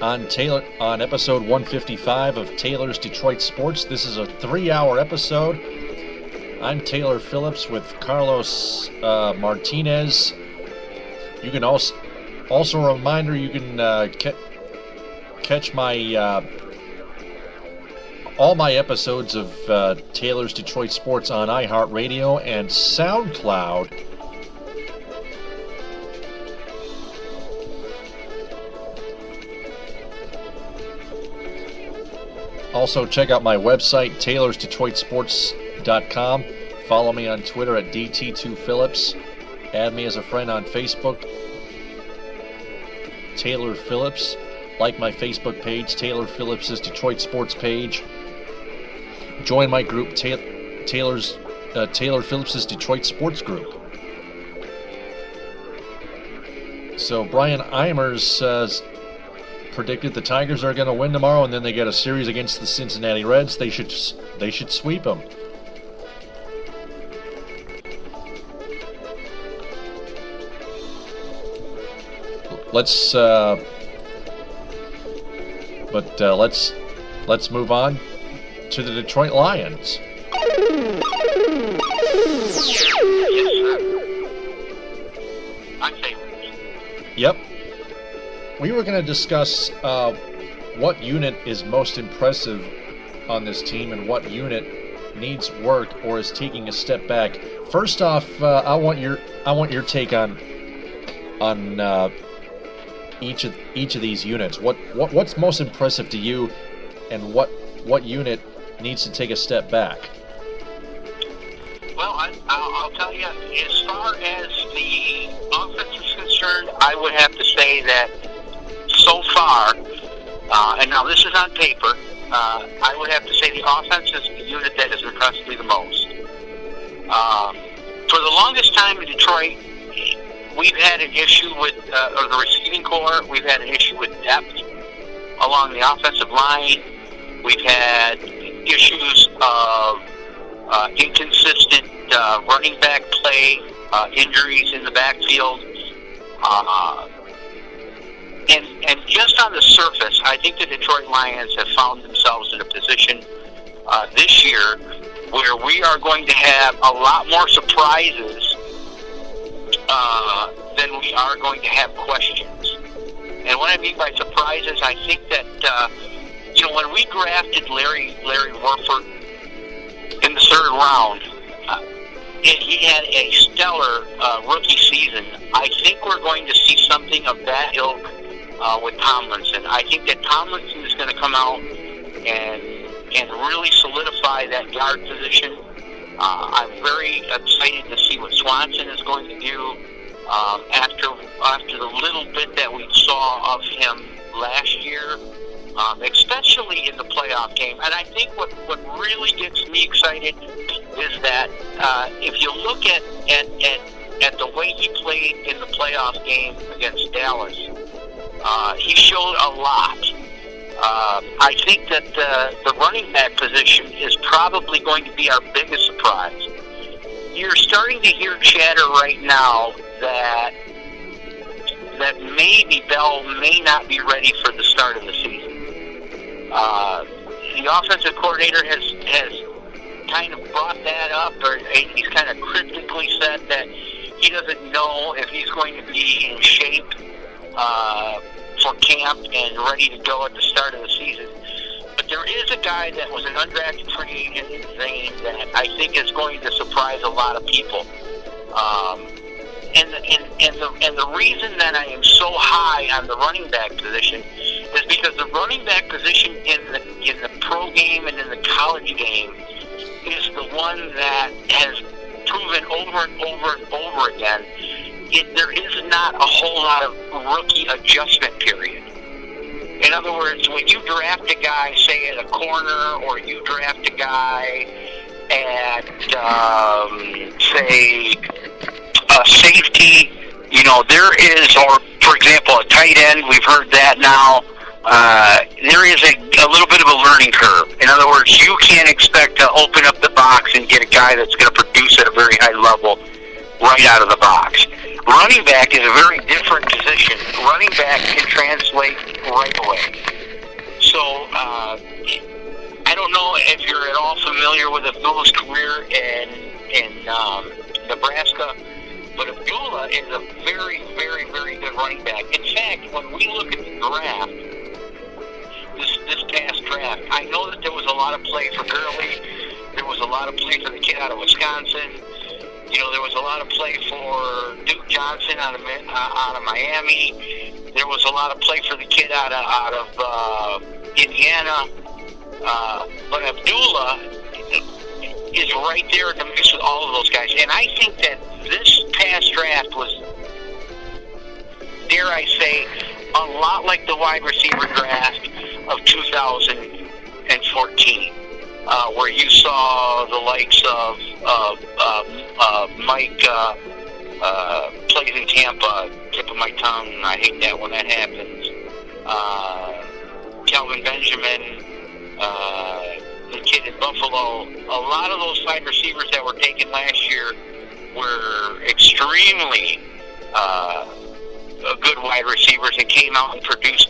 on episode 155 of Taylor's Detroit Sports. This is a 3-hour episode. I'm Taylor Phillips with Carlos Martinez. You can also a reminder, you can catch my all my episodes of Taylor's Detroit Sports on iHeartRadio and SoundCloud. Also, check out my website, taylorsdetroitsports.com. Follow me on Twitter at DT2Phillips. Add me as a friend on Facebook, Taylor Phillips. Like my Facebook page, Taylor Phillips' Detroit Sports page. Join my group, Taylor Phillips' Detroit Sports Group. So Brian Eimers predicted the Tigers are going to win tomorrow, and then they get a series against the Cincinnati Reds. They should sweep them. Let's move on to the Detroit Lions. Yep. We were going to discuss what unit is most impressive on this team and what unit needs work or is taking a step back. First off, I want your take on each of these units. What's most impressive to you, and what unit needs to take a step back? Well, I'll tell you, as far as the offense is concerned, I would have to say that so far, and now this is on paper, I would have to say the offense is the unit that has impressed me the most. For the longest time in Detroit, we've had an issue with the receiving corps. We've had an issue with depth along the offensive line. We've had issues of inconsistent running back play, injuries in the backfield. And just on the surface, I think the Detroit Lions have found themselves in a position this year where we are going to have a lot more surprises than we are going to have questions. And what I mean by surprises, I think that, when we drafted Larry Warford in the third round, and he had a stellar rookie season, I think we're going to see something of that ilk with Tomlinson. I think that Tomlinson is going to come out and really solidify that guard position. I'm very excited to see what Swanson is going to do after the little bit that we saw of him last year, especially in the playoff game. And I think what really gets me excited is that if you look at the way he played in the playoff game against Dallas, he showed a lot. I think that the running back position is probably going to be our biggest surprise. You're starting to hear chatter right now that maybe Bell may not be ready for the start of the season. The offensive coordinator has kind of brought that up, or he's kind of cryptically said that he doesn't know if he's going to be in shape for camp and ready to go at the start of the season. But there is a guy that was an undrafted free agent in Zane that I think is going to surprise a lot of people. And the reason that I am so high on the running back position is because the running back position in the pro game and in the college game is the one that has proven over and over and over again there is not a whole lot of rookie adjustment period. In other words, when you draft a guy, say at a corner, or you draft a guy at, say, a safety, there is, or for example, a tight end, we've heard that now, there is a little bit of a learning curve. In other words, you can't expect to open up the box and get a guy that's going to produce at a very high level right out of the box. Running back is a very different position. Running back can translate right away. So, I don't know if you're at all familiar with Abdullah's career in Nebraska, but Abdullah is a very, very, very good running back. In fact, when we look at the draft, this past draft, I know that there was a lot of play for Gurley. There was a lot of play for the kid out of Wisconsin. There was a lot of play for Duke Johnson out of Miami. There was a lot of play for the kid out of Indiana. But Abdullah is right there in the mix with all of those guys. And I think that this past draft was, dare I say, a lot like the wide receiver draft of 2014. Where you saw the likes of Mike plays in Tampa, tip of my tongue, I hate that when that happens. Calvin Benjamin, the kid in Buffalo, a lot of those wide receivers that were taken last year were extremely good wide receivers and came out and produced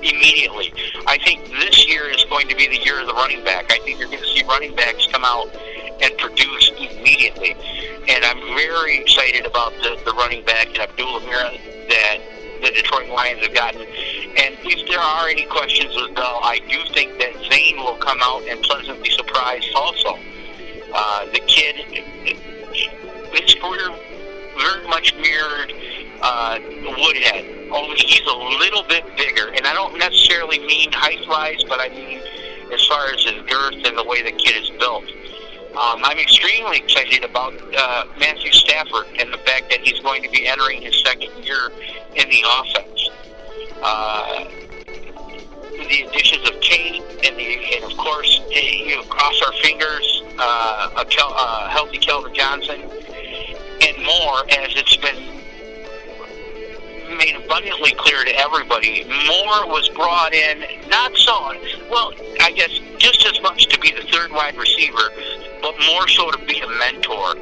immediately. I think this year is going to be the year of the running back. I think you're going to see running backs come out and produce immediately. And I'm very excited about the running back in Abdullah Mira that the Detroit Lions have gotten. And if there are any questions with Bell, I do think that Zane will come out and pleasantly surprise also. The kid, his career very much mirrored Woodhead, only he's a little bit bigger. And I don't necessarily mean height-wise, but I mean as far as his girth and the way the kid is built. I'm extremely excited about Matthew Stafford and the fact that he's going to be entering his second year in the offense. The additions of Kate and of course, cross our fingers, a healthy Kelvin Johnson, and more, as it's been made abundantly clear to everybody. More was brought in, I guess just as much to be the third wide receiver, but more so to be a mentor,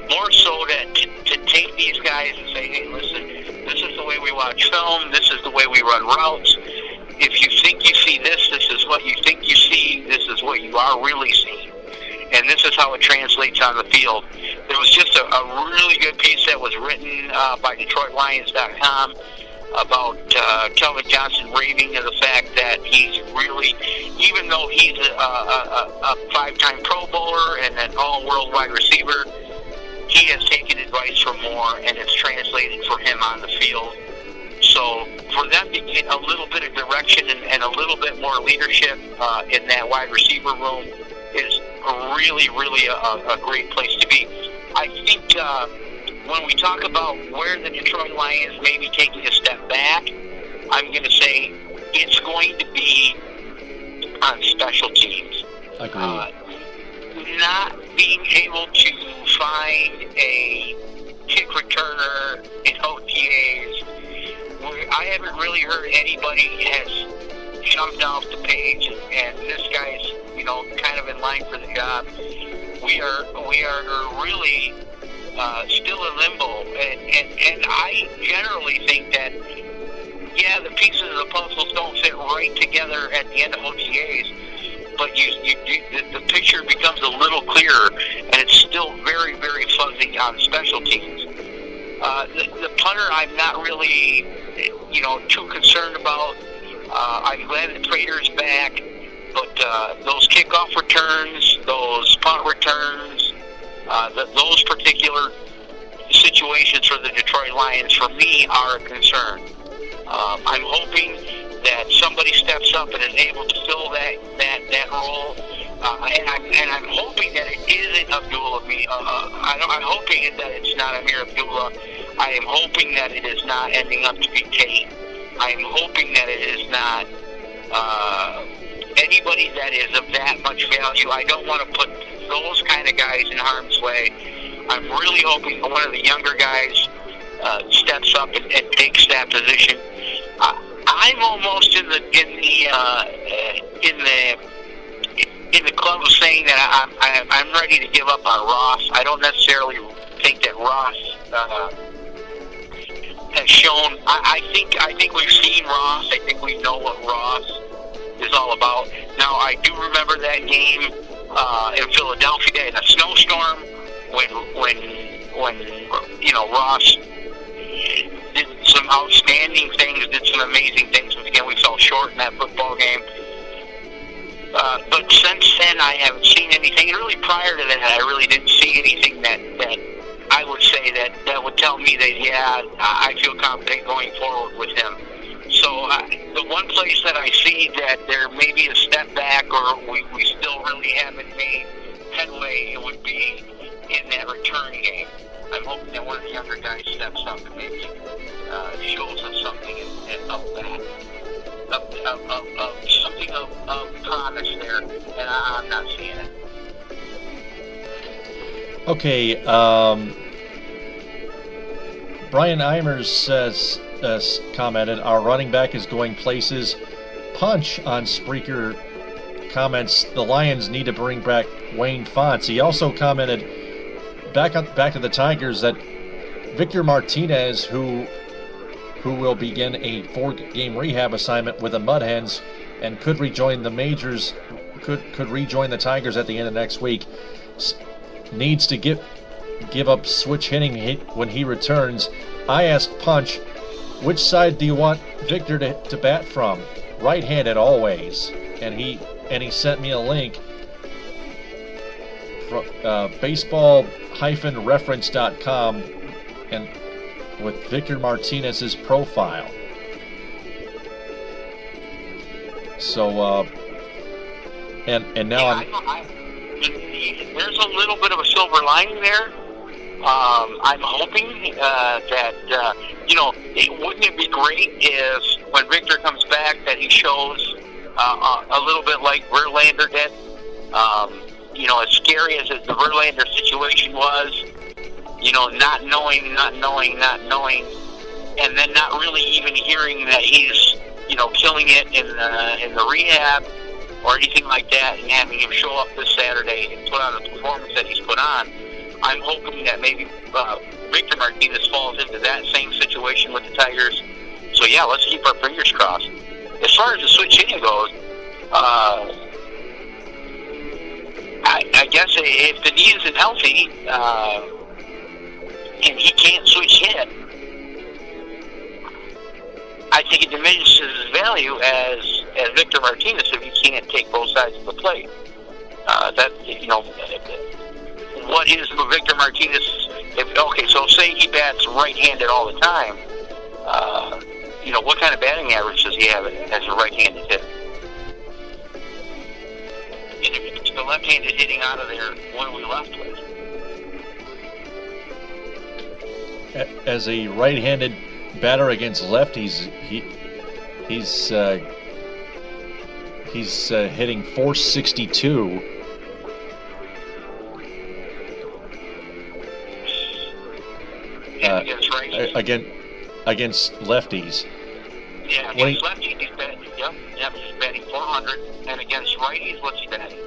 more so to take these guys and say, hey, listen, this is the way we watch film, this is the way we run routes. If you think you see this, this is what you think you see, this is what you are really seeing. And this is how it translates on the field. There was just a really good piece that was written by DetroitLions.com about Kelvin Johnson raving of the fact that he's really, even though he's a five-time Pro Bowler and an all-world wide receiver, he has taken advice from Moore, and it's translated for him on the field. So for them to get a little bit of direction and a little bit more leadership in that wide receiver room is really, really a great place to be. I think when we talk about where the Detroit Lions may be taking a step back, I'm going to say it's going to be on special teams. Agreed. Not being able to find a kick returner in OTAs, I haven't really heard anybody has jumped off the page, and this guy's, kind of in line for the job. We are really still in limbo, and I generally think that, the pieces of the puzzles don't fit right together at the end of OTAs, but the picture becomes a little clearer, and it's still very, very fuzzy on special teams. The punter, I'm not really, too concerned about. I'm glad that Prater's back, but those kickoff returns, those punt returns, those particular situations for the Detroit Lions, for me, are a concern. I'm hoping that somebody steps up and is able to fill that role, and I'm hoping that it isn't Abdullah. I'm hoping that it's not Amir Abdullah. I am hoping that it is not ending up to be Tate. I am hoping that it is not anybody that is of that much value. I don't want to put those kind of guys in harm's way. I'm really hoping one of the younger guys steps up and takes that position. I'm almost in the club of saying that I'm ready to give up on Ross. I don't necessarily think that Ross has shown. I think we've seen Ross. I think we know what Ross is all about. Now, I do remember that game in Philadelphia in a snowstorm when Ross did some outstanding things, did some amazing things. And again, we fell short in that football game. But since then, I haven't seen anything. And really, prior to that, I really didn't see anything that I would say that would tell me that, I feel confident going forward with him. So the one place that I see that there may be a step back, or we still really haven't made headway, it would be in that return game. I'm hoping that one of the younger guys steps up and maybe shows us something something of promise there, and I'm not seeing it. Okay, Brian Eimers says, commented, our running back is going places. Punch on Spreaker comments, the Lions need to bring back Wayne Fonts. He also commented, back to the Tigers, that Victor Martinez, who will begin a 4-game rehab assignment with the Mud Hens and could rejoin the majors, could rejoin the Tigers at the end of next week, needs to give up switch hitting when he returns. I asked Punch, which side do you want Victor to bat from? Right-handed always. And he sent me a link from baseball-reference.com and with Victor Martinez's profile. So and now there's a little bit of a silver lining there. I'm hoping that, wouldn't it be great if when Victor comes back that he shows a little bit like Verlander did? As scary as the Verlander situation was, not knowing, and then not really even hearing that he's, killing it in the rehab or anything like that, and having him show up this Saturday and put on the performance that he's put on. I'm hoping that maybe Victor Martinez falls into that same situation with the Tigers. So, yeah, let's keep our fingers crossed. As far as the switch hitting goes, I guess if the knee isn't healthy and he can't switch hit, I think it diminishes his value as Victor Martinez if he can't take both sides of the plate. What is Victor Martinez? So say he bats right-handed all the time. What kind of batting average does he have as a right-handed hitter? And if it's the left-handed hitting out of there, what are we left with? As a right-handed batter against lefties, he's hitting .462. Against lefties. Yeah, against lefties he's batting. Yep, he's batting .400, and against righties, what's he batting?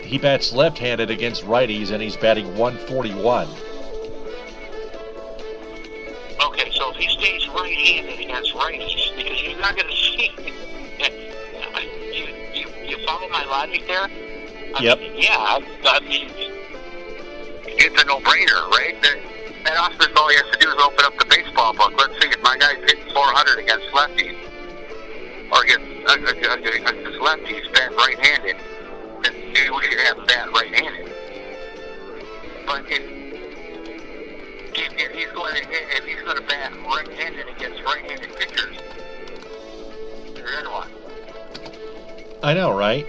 He bats left-handed against righties, and he's batting .141. Okay, so if he stays right-handed against righties, because he's not going to see. You follow my logic there? Yep. I mean, it's a no-brainer, right? That Oscar, all he has to do is open up the baseball book. Let's see, if my guy's hitting .400 against lefties, or against lefties, bat right-handed, then maybe we should have bat right-handed. But if he's going to bat right-handed against right-handed pitchers, then what? I know, right?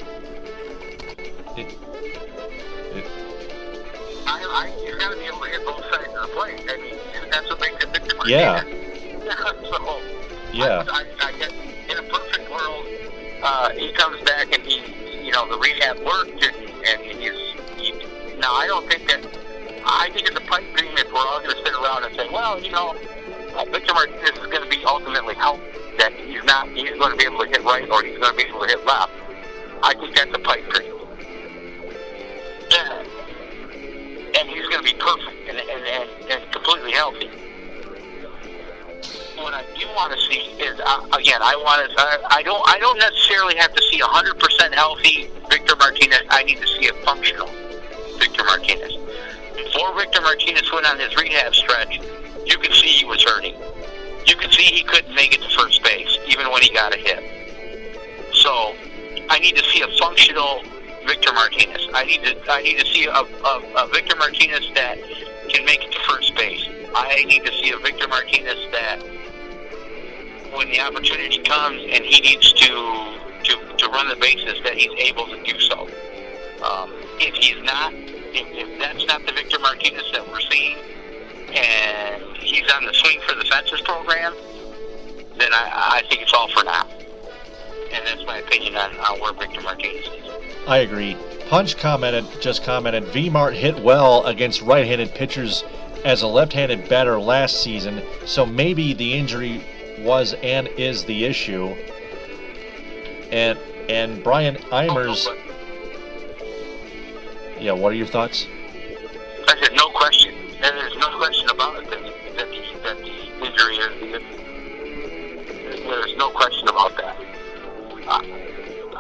You're going to be able to hit both sides of the plate. I mean, that's what makes it Victor Martinez. Yeah. So, yeah. I guess in a perfect world, he comes back and the rehab worked, and now I don't think that. I think it's a pipe dream if we're all going to sit around and say, well, Victor Martinez is going to be ultimately helped, that he's going to be able to hit right or he's going to be able to hit left. I think that's a pipe dream. And he's going to be perfect and completely healthy. What I do want to see is, I don't necessarily have to see 100% healthy Victor Martinez. I need to see a functional Victor Martinez. Before Victor Martinez went on his rehab stretch, you could see he was hurting. You could see he couldn't make it to first base, even when he got a hit. So, I need to see a functional Victor Martinez. I need to see a Victor Martinez that can make it to first base. I need to see a Victor Martinez that, when the opportunity comes and he needs to run the bases, that he's able to do so. If he's not, if that's not the Victor Martinez that we're seeing, and he's on the swing for the fences program, then I think it's all for now. And that's my opinion on where Victor Martinez is. I agree. Punch just commented, V-Mart hit well against right-handed pitchers as a left-handed batter last season, so maybe the injury was and is the issue. And Brian Eimers... Yeah, what are your thoughts? I said no question. And there's no question about it that the injury is the issue. There's no question about that.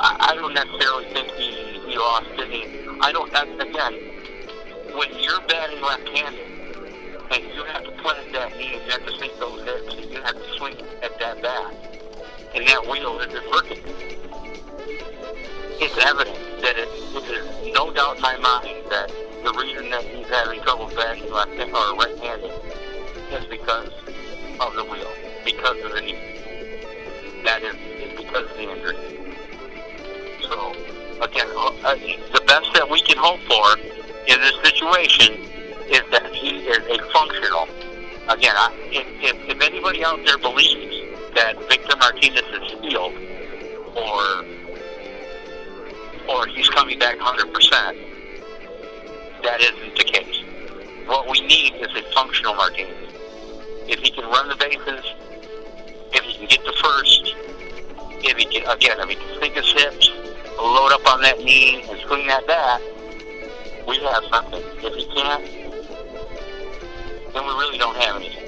I don't necessarily think he lost any. Again, when you're batting left-handed and you have to plant that knee and you have to sink those hips and you have to swing at that bat and that wheel isn't working, it's evident that it is no doubt in my mind that the reason that he's having trouble batting left-handed or right-handed is because of the wheel, because of the knee. That is because of the injury. So, again, the best that we can hope for in this situation is that he is a functional. Again, if anybody out there believes that Victor Martinez is healed or he's coming back 100%, that isn't the case. What we need is a functional Martinez. If he can run the bases, if he can get to first, if he can sink his hips, load up on that knee, and swing that bat, we have something. If he can't, then we really don't have anything.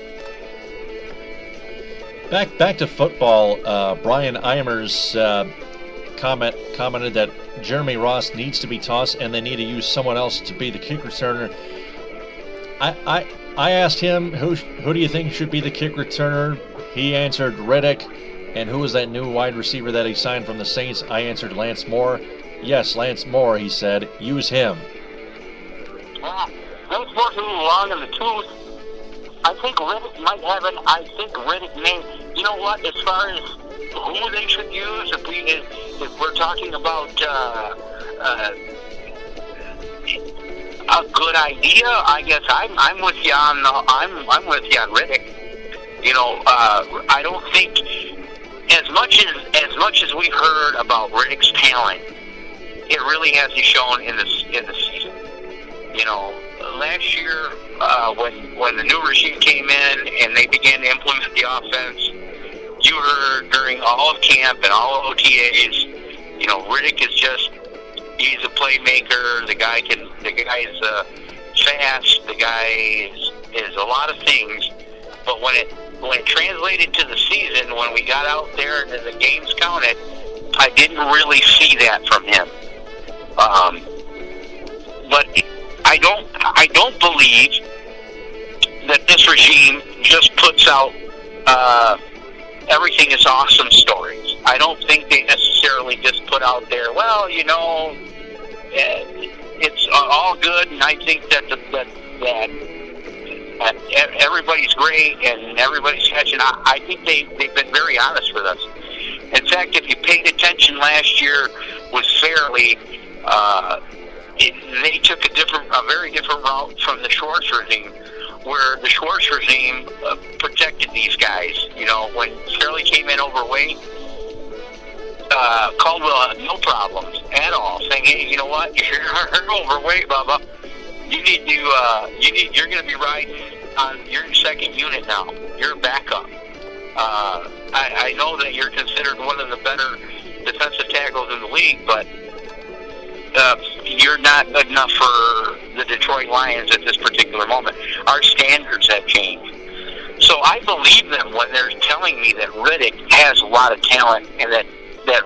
Back to football. Brian Eimers commented that Jeremy Ross needs to be tossed, and they need to use someone else to be the kick returner. I asked him, who do you think should be the kick returner? He answered Riddick. And who was that new wide receiver that he signed from the Saints? I answered Lance Moore. Yes, Lance Moore, he said. Use him. Lance Moore's a little long in the tooth. I think Riddick might have Riddick may. You know what? As far as who they should use, if we're talking about a good idea, I guess I'm with you on Riddick. You know, I don't think as much as we've heard about Riddick's talent, it really hasn't shown in the season. You know, last year when the new regime came in and they began to implement the offense, you heard during all of camp and all of OTAs, you know, Riddick is he's a playmaker. The guy is fast. The guy is a lot of things. But when it translated to the season, when we got out there and the games counted, I didn't really see that from him. But I don't believe that this regime just puts out everything is awesome stories. I don't think they necessarily just put out there, well, you know, it's all good, and I think that everybody's great and everybody's catching. I think they've been very honest with us. In fact, if you paid attention last year with Fairley, they took a very different route from the Schwartz regime, where the Schwartz regime protected these guys. You know, when Fairley came in overweight, Caldwell had no problems at all, saying, "Hey, you know what? You're overweight, Bubba. You're going to be riding on your second unit now. You're a backup. I know that you're considered one of the better defensive tackles in the league, but you're not good enough for the Detroit Lions at this particular moment. Our standards have changed." So I believe them when they're telling me that Riddick has a lot of talent and that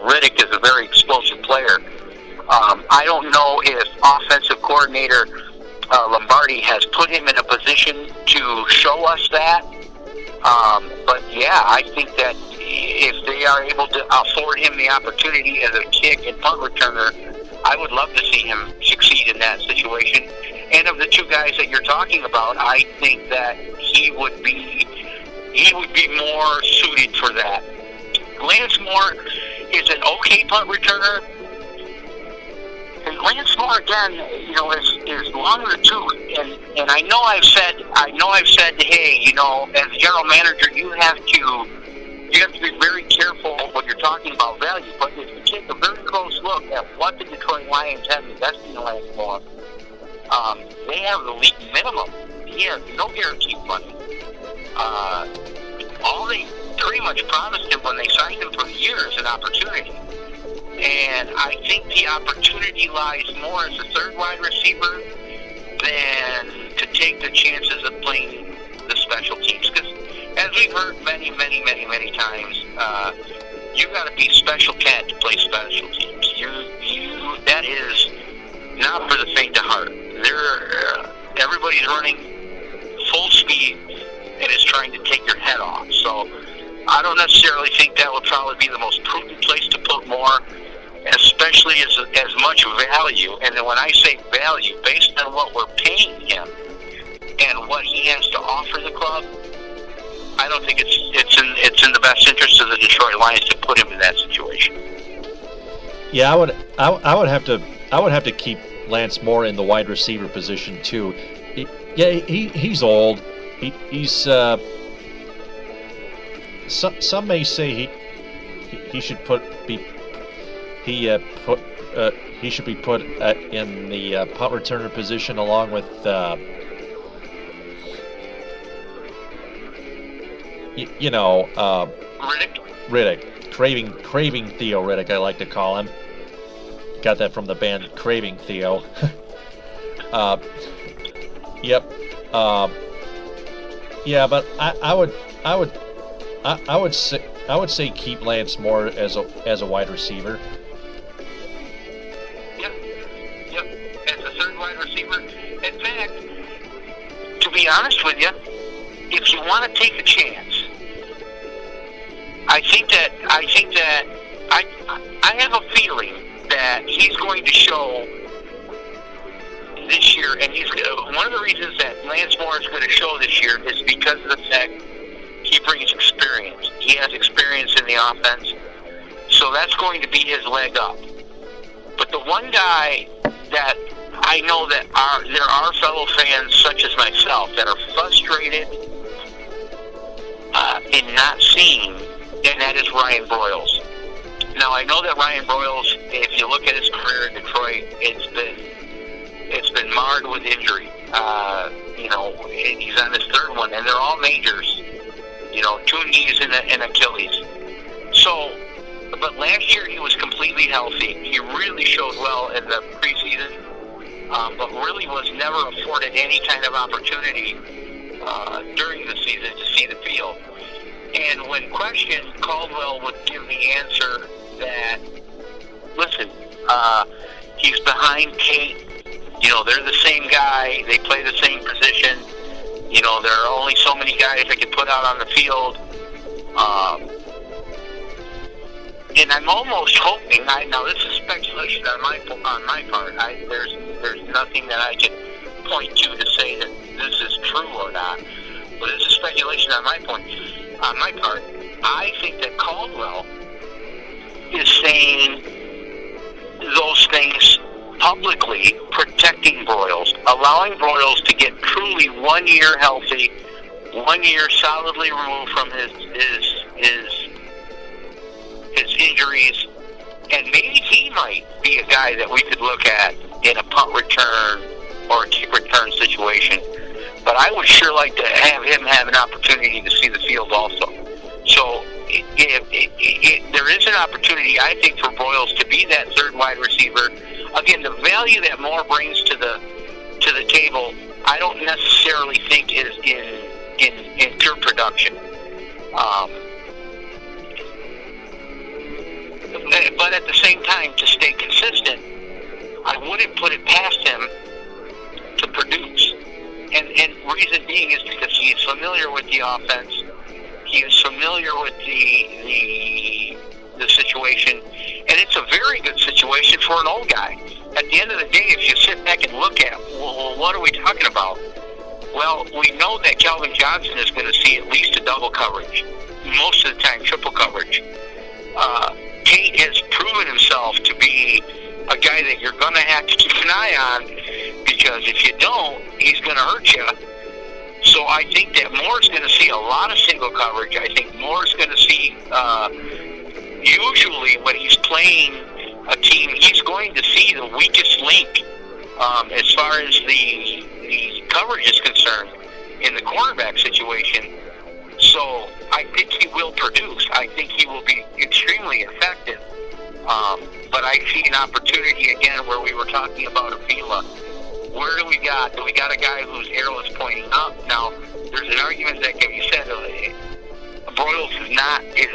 Riddick is a very explosive player. I don't know if offensive coordinator Lombardi has put him in a position to show us that. But yeah, I think that if they are able to afford him the opportunity as a kick and punt returner, I would love to see him succeed in that situation. And of the two guys that you're talking about, I think that he would be more suited for that. Lance Moore is an okay punt returner. And Lance Moore, again, you know, is long in the tooth. And I know I've said, hey, you know, as a general manager, you have to be very careful when you're talking about value. But if you take a very close look at what the Detroit Lions have invested in Lance Moore, they have the league minimum. He has no guaranteed money. All they pretty much promised him when they signed him for the year is an opportunity. And I think the opportunity lies more as a third wide receiver than to take the chances of playing the special teams. Because as we've heard many times, you got to be special cat to play special teams. That is not for the faint of heart. Everybody's running full speed and is trying to take your head off. So I don't necessarily think that would probably be the most prudent place to put Moore, especially as much value. And then when I say value, based on what we're paying him and what he has to offer the club, I don't think it's in the best interest of the Detroit Lions to put him in that situation. Yeah, I would have to keep Lance Moore in the wide receiver position too. He's old. He's some may say he should he should be put in the punt returner position along with Riddick, craving Theo Riddick, I like to call him. Got that from the band Craving Theo. Yep. Yeah, but I would say keep Lance Moore as a wide receiver. Yep. As a third wide receiver. In fact, to be honest with you, if you want to take a chance, I think that I have a feeling that he's going to show this year, and one of the reasons that Lance Moore is going to show this year is because of the fact he brings experience. He has experience in the offense, so that's going to be his leg up. But the one guy that I know that there are fellow fans such as myself that are frustrated in not seeing, and that is Ryan Broyles. Now, I know that Ryan Broyles, if you look at his career in Detroit, it's been marred with injury. He's on his third one, and they're all majors. 2 knees and Achilles. So, but last year he was completely healthy. He really showed well in the preseason, but really was never afforded any kind of opportunity during the season to see the field. And when questioned, Caldwell would give the answer that, listen, he's behind Tate. They're the same guy. They play the same position. There are only so many guys that can put out on the field. And I'm almost hoping. Now this is speculation on my part. There's nothing that I can point to say that this is true or not. But this is speculation on my part. I think that Caldwell is saying those things publicly, protecting Broyles, allowing Broyles to get truly 1 year healthy, 1 year solidly removed from his injuries, and maybe he might be a guy that we could look at in a punt return or a kick return situation. But I would sure like to have him have an opportunity to see the field also. So there is an opportunity, I think, for Broyles to be that third wide receiver. Again, the value that Moore brings to the table, I don't necessarily think is in pure production. But at the same time, to stay consistent, I wouldn't put it past him to produce. And reason being is because he is familiar with the offense. He is familiar with the situation, and it's a very good situation for an old guy. At the end of the day, if you sit back and look at, well, what are we talking about? Well, we know that Calvin Johnson is going to see at least a double coverage, most of the time triple coverage. Tate has proven himself to be a guy that you're going to have to keep an eye on, because if you don't, he's going to hurt you. So I think that Moore's going to see a lot of single coverage. I think Moore's going to see, usually when he's playing a team, he's going to see the weakest link as far as the coverage is concerned in the quarterback situation. So I think he will produce. I think he will be extremely effective. But I see an opportunity again where we were talking about Avila. Where do we got? Do we got a guy whose arrow is pointing up? Now, there's an argument that can be said. Broyles is not. His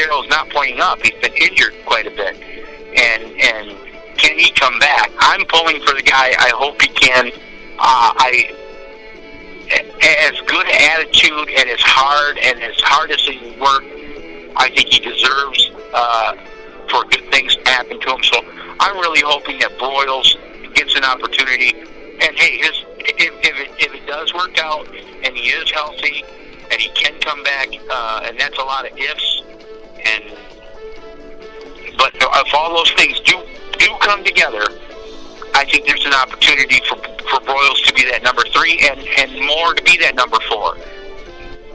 arrow is not pointing up. He's been injured quite a bit, and can he come back? I'm pulling for the guy. I hope he can. As good attitude and as hard as he work, I think he deserves for good things to happen to him. So I'm really hoping that Broyles gets an opportunity. And hey, if it does work out and he is healthy and he can come back, and that's a lot of ifs. But if all those things do come together, I think there's an opportunity for Broyles to be that number 3 and Moore to be that number 4.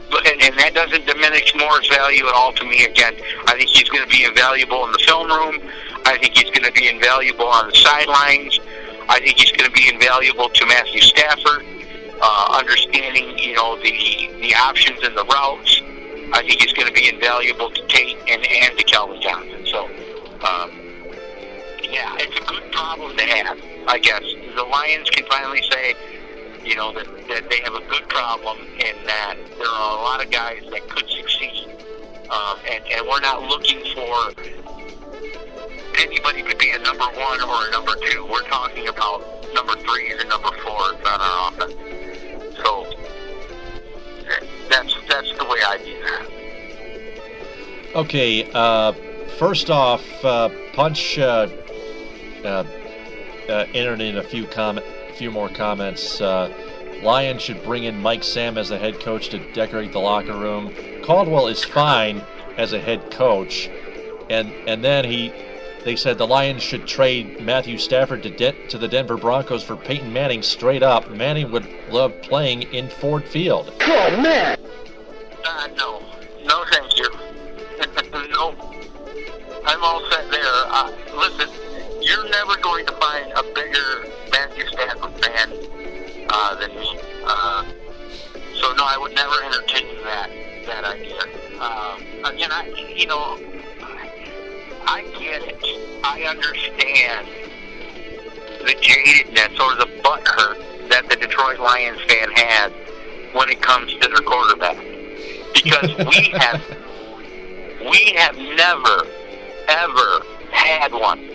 And that doesn't diminish Moore's value at all to me. Again, I think he's going to be invaluable in the film room. I think he's going to be invaluable on the sidelines. I think he's going to be invaluable to Matthew Stafford, understanding, the options and the routes. I think he's going to be invaluable to Tate and to Calvin Johnson. So, yeah, it's a good problem to have, I guess. The Lions can finally say, that they have a good problem and that there are a lot of guys that could succeed. And we're not looking for anybody could be a number 1 or a number 2. We're talking about number 3s and number 4s on our offense. So that's the way I view that. Okay, first off, Punch entered in a few more comments. Lions should bring in Mike Sam as the head coach to decorate the locker room. Caldwell is fine as a head coach, and then they said the Lions should trade Matthew Stafford to the Denver Broncos for Peyton Manning straight up. Manning would love playing in Ford Field. Oh man! No, thank you. No, I'm all set there. Listen, you're never going to find a bigger Matthew Stafford fan than me. So no, I would never entertain that idea. Again, I get it. I understand the jadedness or the butthurt that the Detroit Lions fan has when it comes to their quarterback, because we have never ever had one.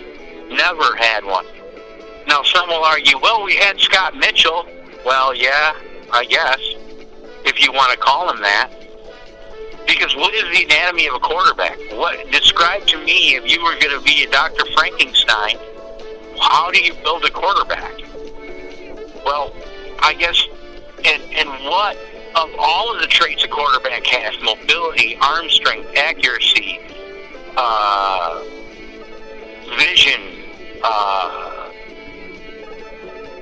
Never had one. Now, some will argue, well, we had Scott Mitchell. Well, yeah, I guess, if you want to call him that. Because what is the anatomy of a quarterback? Describe to me, if you were going to be a Dr. Frankenstein, how do you build a quarterback? Well, I guess, and what of all of the traits a quarterback has, mobility, arm strength, accuracy, vision,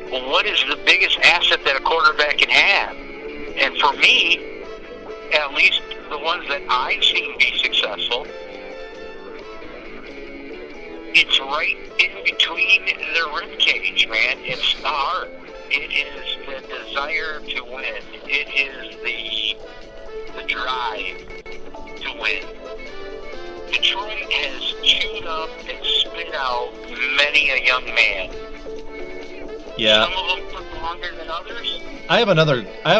what is the biggest asset that a quarterback can have? And for me, at least the ones that I've seen be successful, it's right in between their rib cage, man. It's the heart. It is the desire to win. It is the drive to win. Detroit has chewed up and spit out many a young man. Yeah. Some of them took longer than others. I have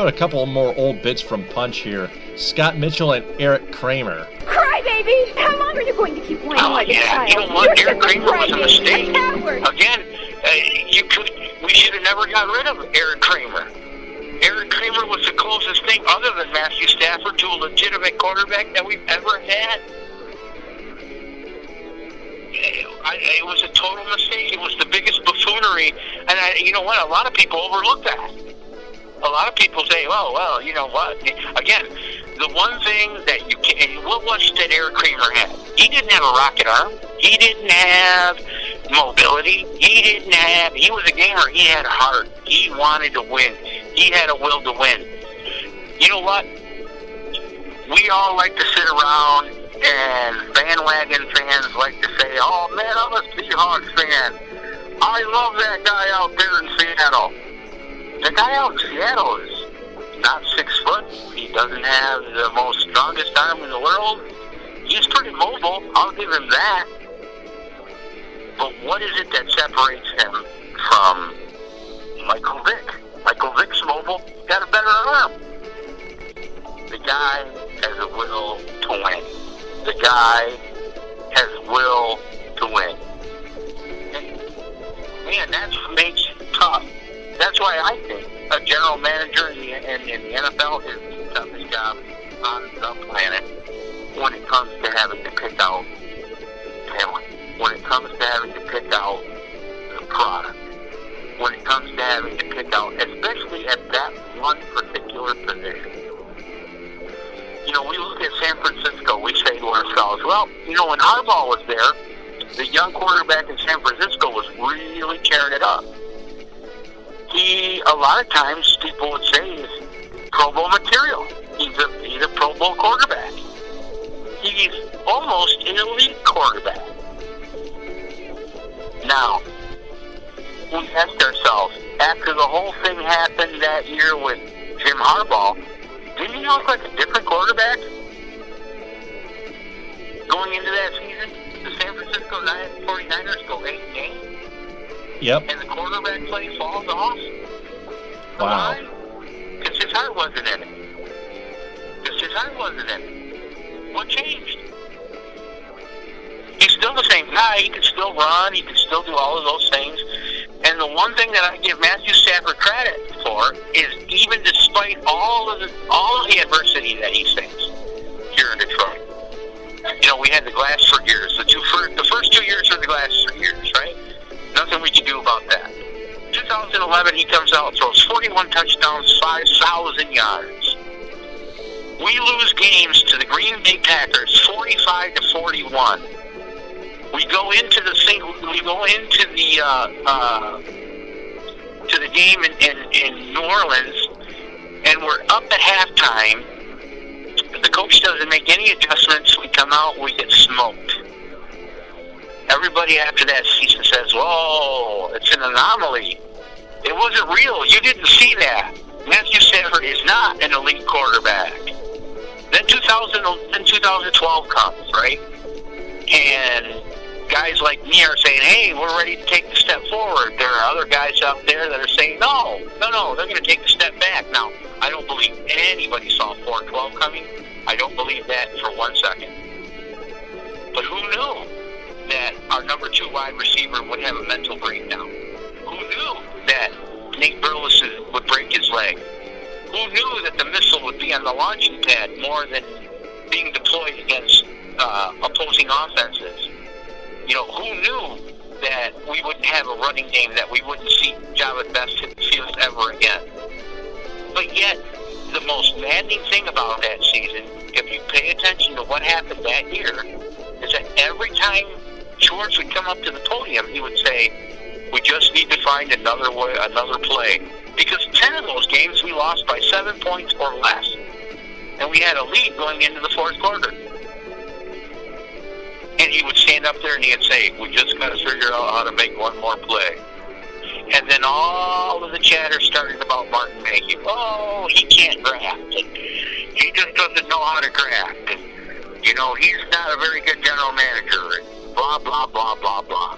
a couple more old bits from Punch here. Scott Mitchell and Eric Kramer. Crybaby! How long are you going to keep whining like a child? You know what? You're Eric Kramer was a mistake. A coward. Again, we should have never got rid of Eric Kramer. Eric Kramer was the closest thing, other than Matthew Stafford, to a legitimate quarterback that we've ever had. It was a total mistake. It was the biggest buffoonery. And you know what? A lot of people overlook that. A lot of people say, well, you know what? Again, the one thing that you can... And what was it that Eric Kramer had? He didn't have a rocket arm. He didn't have mobility. He was a gamer. He had heart. He wanted to win. He had a will to win. You know what? We all like to sit around, and bandwagon fans like to say, oh, man, I'm a Seahawks fan. I love that guy out there in Seattle. The guy out in Seattle is not 6 foot. He doesn't have the most strongest arm in the world. He's pretty mobile. I'll give him that. But what is it that separates him from Michael Vick? Michael Vick's mobile, got a better arm. The guy has a will to win. The guy has will to win. And, man, that's what makes it tough. That's why I think a general manager in the NFL is the toughest job on the planet when it comes to having to pick out talent, when it comes to having to pick out the product, when it comes to having to pick out, especially at that one particular position. You know, we look at San Francisco, we say to ourselves, well, you know, when Harbaugh was there, the young quarterback in San Francisco was really tearing it up. He, a lot of times, people would say, is Pro Bowl material. He's a Pro Bowl quarterback. He's almost an elite quarterback. Now, we asked ourselves, after the whole thing happened that year with Jim Harbaugh, didn't he look like a different quarterback? Going into that season, the San Francisco 49ers go 8-8. Yep. And the quarterback play falls off. Wow. Because his heart wasn't in it. What changed? He's still the same guy. He can still run. He can still do all of those things. And the one thing that I give Matthew Stafford credit for is, even despite all of the adversity that he faced here in Detroit. You know, we had the glass for years. The first 2 years were the glass for years, right? Nothing we can do about that. 2011, he comes out and throws 41 touchdowns, 5,000 yards. We lose games to the Green Bay Packers, 45-41. We go into the game in New Orleans, and we're up at halftime. The coach doesn't make any adjustments. We come out, we get smoked. Everybody after that season says, "Whoa, it's an anomaly. It wasn't real. You didn't see that." Matthew Stafford is not an elite quarterback. Then 2012 comes, right? And guys like me are saying, "Hey, we're ready to take the step forward." There are other guys out there that are saying, no, they're going to take the step back. Now, I don't believe anybody saw 4-12 coming. I don't believe that for 1 second. But who knew that our number 2 wide receiver would have a mental breakdown? Who knew that Nate Burleson would break his leg? Who knew that the missile would be on the launching pad more than being deployed against opposing offenses? You know, who knew that we wouldn't have a running game, that we wouldn't see Javed Best hit the field ever again? But yet, the most maddening thing about that season, if you pay attention to what happened that year, is that every time Schwartz would come up to the podium, he would say, "We just need to find another way, another play." Because 10 of those games we lost by 7 points or less. And we had a lead going into the fourth quarter. And he would stand up there and he'd say, "We just got to figure out how to make one more play." And then all of the chatter started about Martin Mayhew. "Oh, he can't draft. He just doesn't know how to draft. And, you know, he's not a very good general manager." And blah, blah, blah, blah, blah.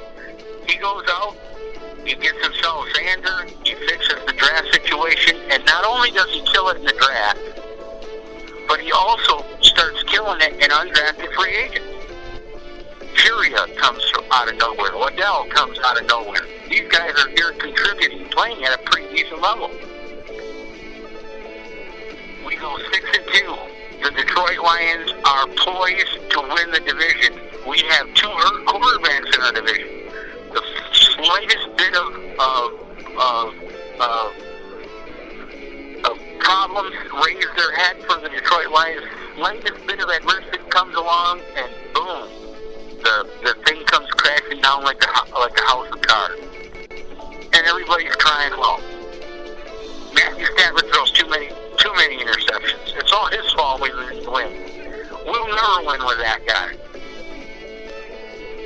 He goes out, he gets himself Xander, he fixes the draft situation, and not only does he kill it in the draft, but he also starts killing it in undrafted free agents. Furia comes from out of nowhere. Waddell comes out of nowhere. These guys are here contributing, playing at a pretty decent level. We go 6-2. The Detroit Lions are poised to win the division. We have 2 hurt quarterbacks in our division. The slightest bit of problems raise their head for the Detroit Lions. Slightest bit of adversity comes along, and boom, the thing comes crashing down like a house of cards. And everybody's crying, "Well, Matthew Stafford throws too many interceptions. It's all his fault we didn't win. We'll never win with that guy."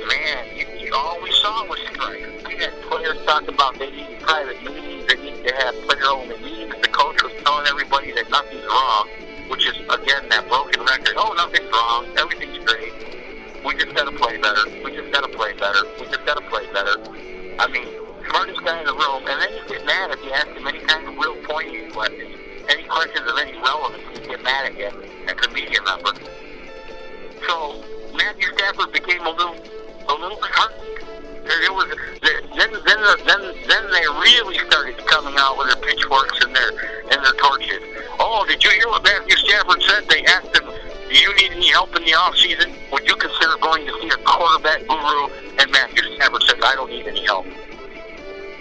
Man, all we saw was strife. We had players talk about they need private meetings, they need to have player-only meetings. The coach was telling everybody that nothing's wrong, which is, again, that broken record. "Oh, nothing's wrong. Everything's great. We just got to play better. We just got to play better. We just got to play better." I mean, smartest guy in the room. And then you get mad if you ask him any kind of real poignant questions. Any questions of any relevance, you get mad at him as a media member. So Matthew Stafford became a little disheartened. It was then they really started coming out with their pitchforks and their torches. "Oh, did you hear what Matthew Stafford said? They asked him, 'Do you need any help in the offseason? Would you consider going to see a quarterback guru?' And Matthew Stafford said, 'I don't need any help.'"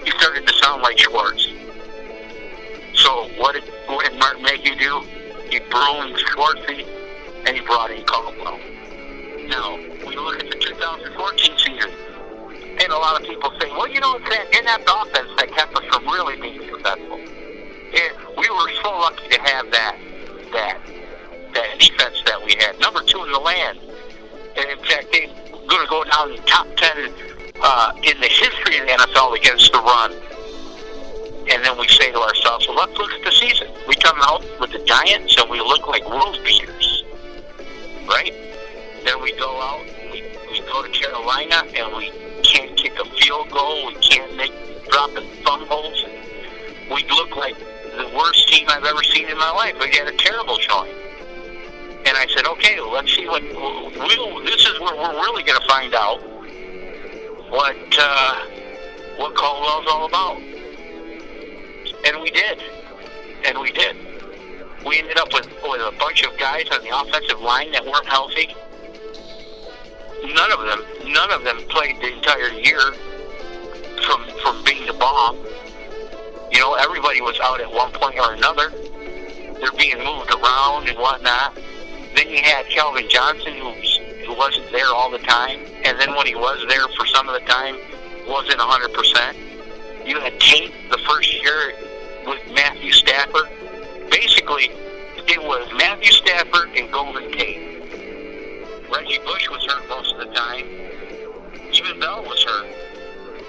He started to sound like Schwartz. So what did Martin Mayhew do? He broomed Schwartzy, and he brought in Caldwell. Now, we look at the 2014 season, and a lot of people say, well, you know, it's that offense that kept us from really being successful. And we were so lucky to have that defense that we had. Number 2 in the land. And in fact, they're going to go down in the top 10 in the history of the NFL against the run. And then we say to ourselves, well, let's look at the season. We come out with the Giants, and we look like world beaters. Right? Then we go out, we go to Carolina, and we can't kick a field goal. We can't make dropping fumbles. We look like the worst team I've ever seen in my life. We had a terrible showing. And I said, okay, well, let's see this is where we're really going to find out what Caldwell's all about. And we did. We ended up with a bunch of guys on the offensive line that weren't healthy. None of them played the entire year from being the bomb. You know, everybody was out at one point or another. They're being moved around and whatnot. Then you had Calvin Johnson, who wasn't there all the time, and then when he was there for some of the time, wasn't 100%. You had Tate the first year with Matthew Stafford. Basically, it was Matthew Stafford and Golden Tate. Reggie Bush was hurt most of the time. Even Bell was hurt.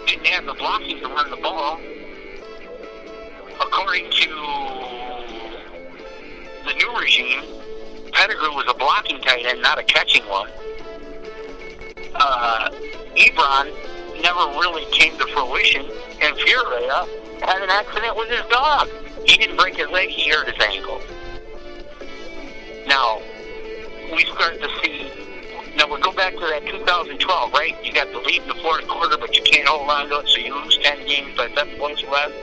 Didn't have the blocking to run the ball. According to the new regime, Pettigrew was a blocking tight end, not a catching one. Ebron never really came to fruition, and Pharaoh had an accident with his dog. He didn't break his leg, he hurt his ankle. Now, we start to see, now we'll go back to that 2012, right? You got the lead in the fourth quarter, but you can't hold on to it, so you lose 10 games by 7 points left.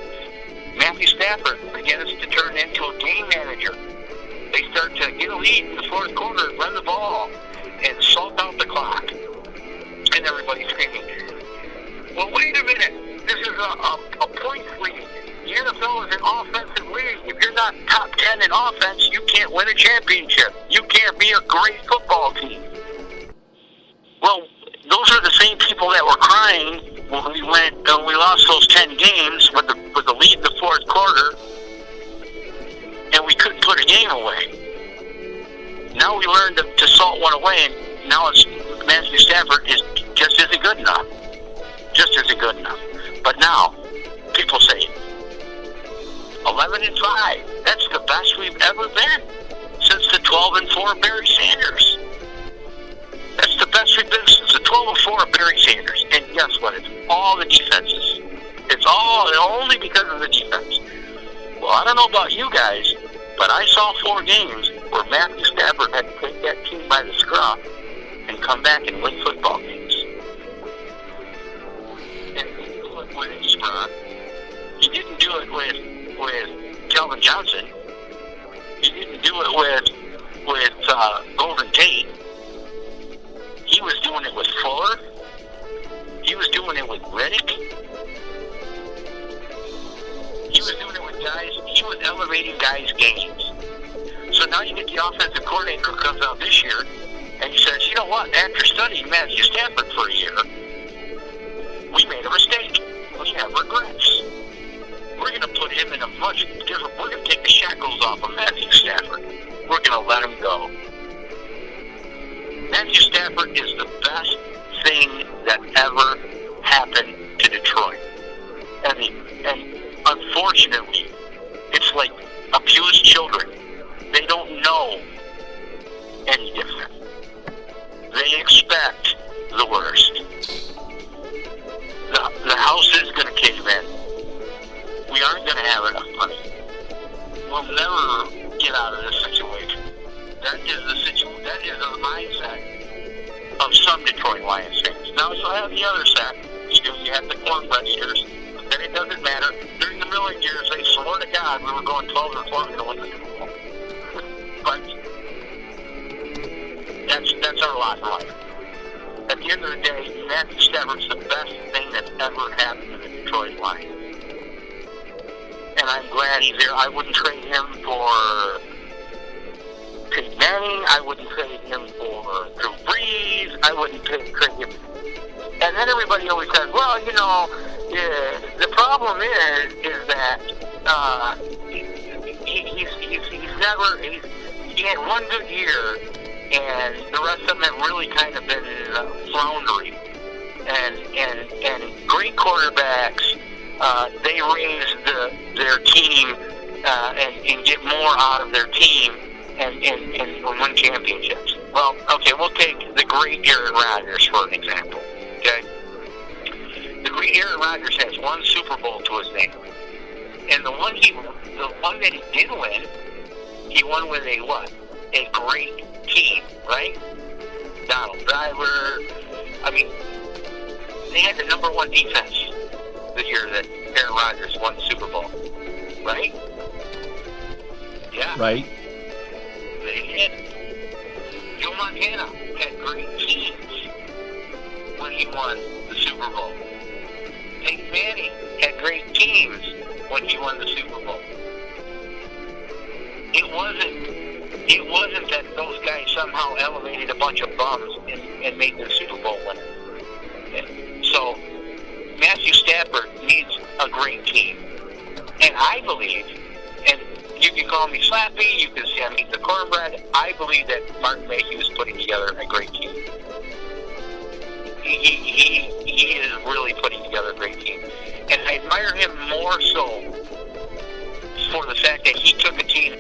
Matthew Stafford begins to turn into a game manager. They start to get a lead in the fourth quarter, run the ball, and salt out the clock. And everybody's screaming, well, wait a minute. This is a points league. The NFL is an offensive league. If you're not top 10 in offense, you can't win a championship. You can't be a great football team. Well, those are the same people that were crying when we lost those 10 games with the lead in the fourth quarter, and we couldn't put a game away. Now we learned to salt one away, and now it's Matthew Stafford just isn't good enough. Just isn't good enough. But now, people say, 11-5. That's the best we've ever been since the 12-4 Barry Sanders. That's the best we've been since the 12-4 Barry Sanders. And guess what? It's all the defenses. It's all only because of the defense. Well, I don't know about you guys, but I saw 4 games where Matthew Stafford had to take that team by the scruff and come back and win football games. And he didn't do it with Ebron. He didn't do it with Calvin Johnson. He didn't do it with Golden Tate. He was doing it with Fuller. He was doing it with Riddick. He was doing it with guys. He was elevating guys' games. So now you get the offensive coordinator who comes out this year, and he says, you know what, after studying Matthew Stafford for a year, we made a mistake. We have regrets. We're going to put him in a much different, we're going to take the shackles off of Matthew Stafford. We're going to let him go. Matthew Stafford is the best thing that ever happened to Detroit. And unfortunately, it's like abused children. They don't know any different. They expect the worst. The house is going to cave in. We aren't going to have enough money. We'll never get out of this situation. That is the mindset of some Detroit Lions fans. Now you'll have the other side. You have the cornbread eaters. Then it doesn't matter. During the million years, they swore to God we were going 12-4 and going to win the Super Bowl. But that's our lot in life. At the end of the day, Matthew Stafford's the best thing that's ever happened to the Detroit Lions. And I'm glad he's there. I wouldn't trade him for Peyton Manning. I wouldn't trade him for Drew Brees. I wouldn't trade him. And then everybody always says, well, you know, the problem is that he had one good year, and the rest of them have really kind of been floundering. And great quarterbacks, they raise their team and get more out of their team and win championships. Well, okay, we'll take the great Aaron Rodgers for an example. Okay, the great Aaron Rodgers has one Super Bowl to his name, and the one that he did win, he won with a what? A great team, right? Donald Driver. I mean, they had the number one defense the year that Aaron Rodgers won the Super Bowl, right? Yeah. Right. They did. Joe Montana had great teams when he won the Super Bowl. Peyton Manning had great teams when he won the Super Bowl. It wasn't that those guys somehow elevated a bunch of bums and made the Super Bowl winner. And so Matthew Stafford needs a great team. And I believe, and you can call me Slappy, you can say I'm eating the cornbread, I believe that Martin Mayhew is putting together a great team. He is really putting together a great team. And I admire him more so for the fact that he took a team.